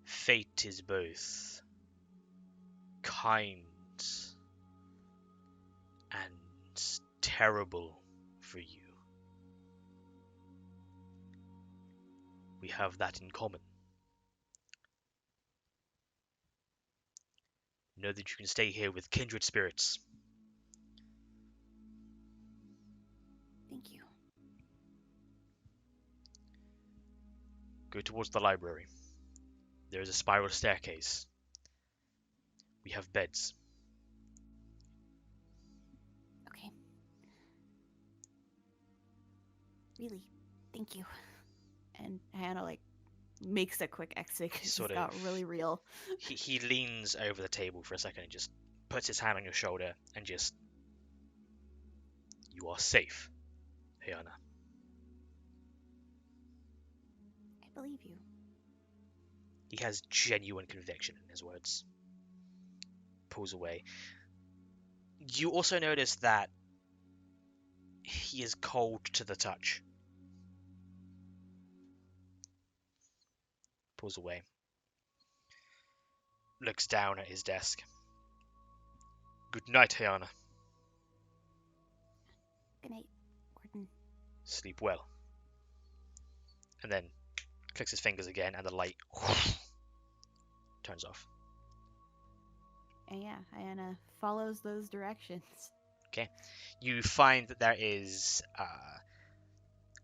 Fate is both kind and terrible for you. We have that in common. Know that you can stay here with kindred spirits. Thank you. Go towards the library. There is a spiral staircase. We have beds. Okay. Really, thank you. And Hannah makes a quick exit because Sort it got of- really real. He leans over the table for a second and just puts his hand on your shoulder and just... You are safe, Hayana. I believe you. He has genuine conviction in his words. Pulls away. You also notice that he is cold to the touch. Pulls away. Looks down at his desk. Good night, Hayana. Sleep well. And then clicks his fingers again, and the light turns off. And yeah, Ayana follows those directions. Okay. You find that there is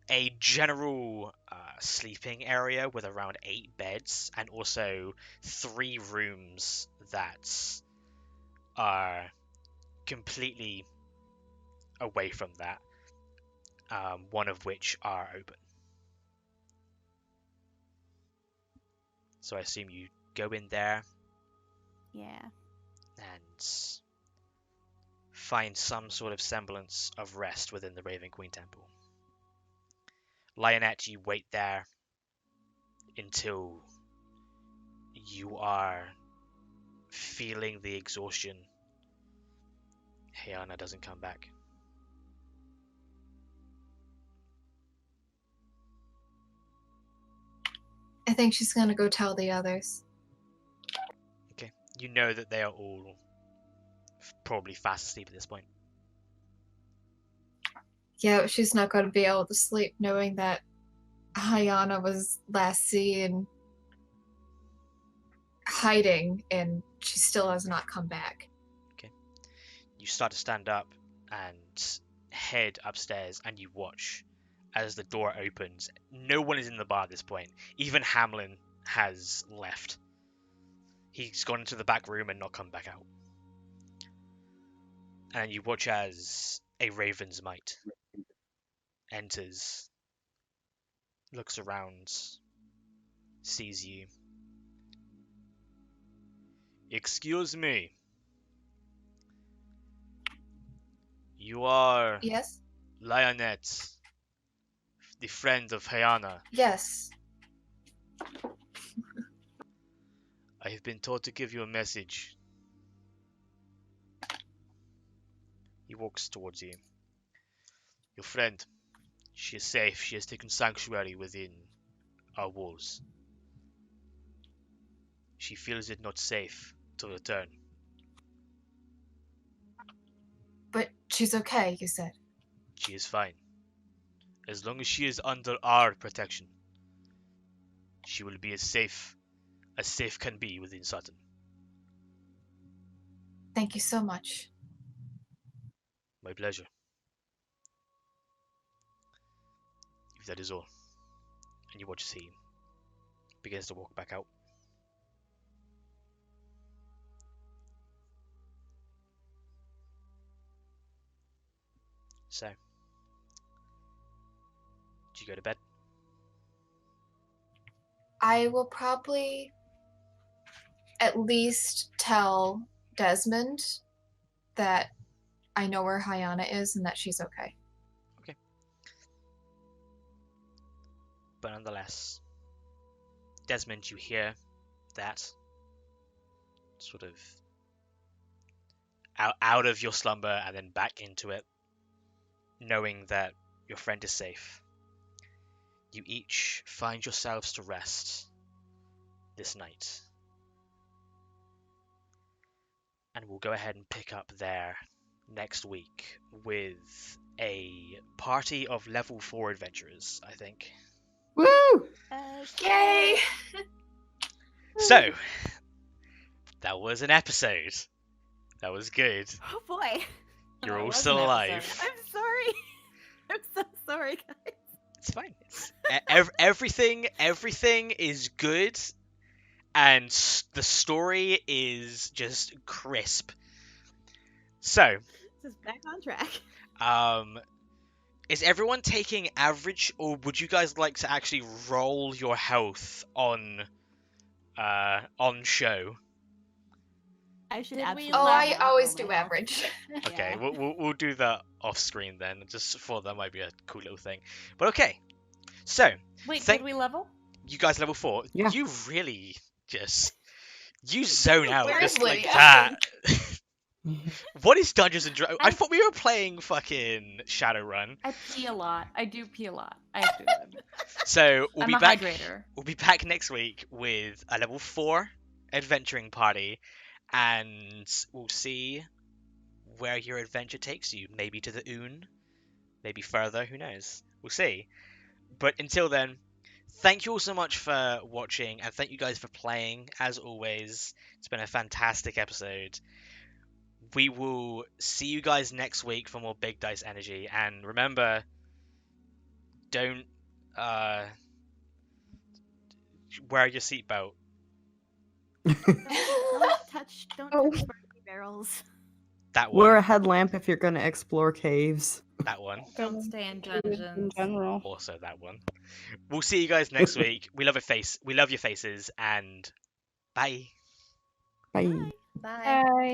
a general sleeping area with around 8 beds, and also 3 rooms that are completely away from that, one of which are open. So I assume you go in there Yeah. and find some sort of semblance of rest within the Raven Queen Temple. Lionette, you wait there until you are feeling the exhaustion. Hayana doesn't come back. I think she's gonna go tell the others. Okay. You know that they are all probably fast asleep at this point. Yeah, she's not gonna be able to sleep knowing that Hayana was last seen hiding and she still has not come back. You start to stand up and head upstairs, and you watch as the door opens. No one is in the bar at this point. Even Hamlin has left. He's gone into the back room and not come back out. And you watch as a Raven's Might enters, looks around, sees you. Excuse me. You are Yes? Lionette, the friend of Hayana. Yes. I have been told to give you a message. He walks towards you. Your friend, she is safe. She has taken sanctuary within our walls. She feels it not safe to return. But she's okay, you said. She is fine. As long as she is under our protection, she will be as safe can be within Sutton. Thank you so much. My pleasure. If that is all. And you watch as he begins to walk back out. So, do you go to bed? I will probably at least tell Desmond that I know where Hayana is and that she's okay. Okay. But nonetheless, Desmond, you hear that sort of out of your slumber and then back into it, knowing that your friend is safe. You each find yourselves to rest this night. And we'll go ahead and pick up there next week with a party of level 4 adventurers, I think. Woo! Yay! So, that was an episode. That was good. Oh boy. You're Oh, it all was still an alive. episode. I'm sorry. I'm so sorry, guys. It's fine. It's, everything is good, and the story is just crisp. So, Just back on track. is everyone taking average, or would you guys like to actually roll your health on show? I should Did we absolutely. Oh, laugh? I not always roll do my health. average. Okay, Yeah. we'll do that off screen then, just for that might be a cool little thing. But okay, so Wait, Thank- did we level? you guys level 4. Yeah. You really just zone out Where's just like Lydia? that. What is Dungeons and Dragons? I thought we were playing fucking Shadowrun. I pee a lot. I do pee a lot. I have to admit. So we'll I'm be a back. hydrator. We'll be back next week with a level 4 adventuring party, and we'll see where your adventure takes you. Maybe to the Oon, maybe further. Who knows? We'll see. But until then, thank you all so much for watching, and thank you guys for playing. As always, it's been a fantastic episode. We will see you guys next week for more Big Dice Energy, and remember, don't wear your seatbelt. Don't touch Oh. sparky barrels. That Wear a one. headlamp if you're gonna explore caves. That one. Don't stay in In dungeons. general. Also that one. We'll see you guys next week. We love your face. We love your faces, and bye. Bye. Bye. Bye.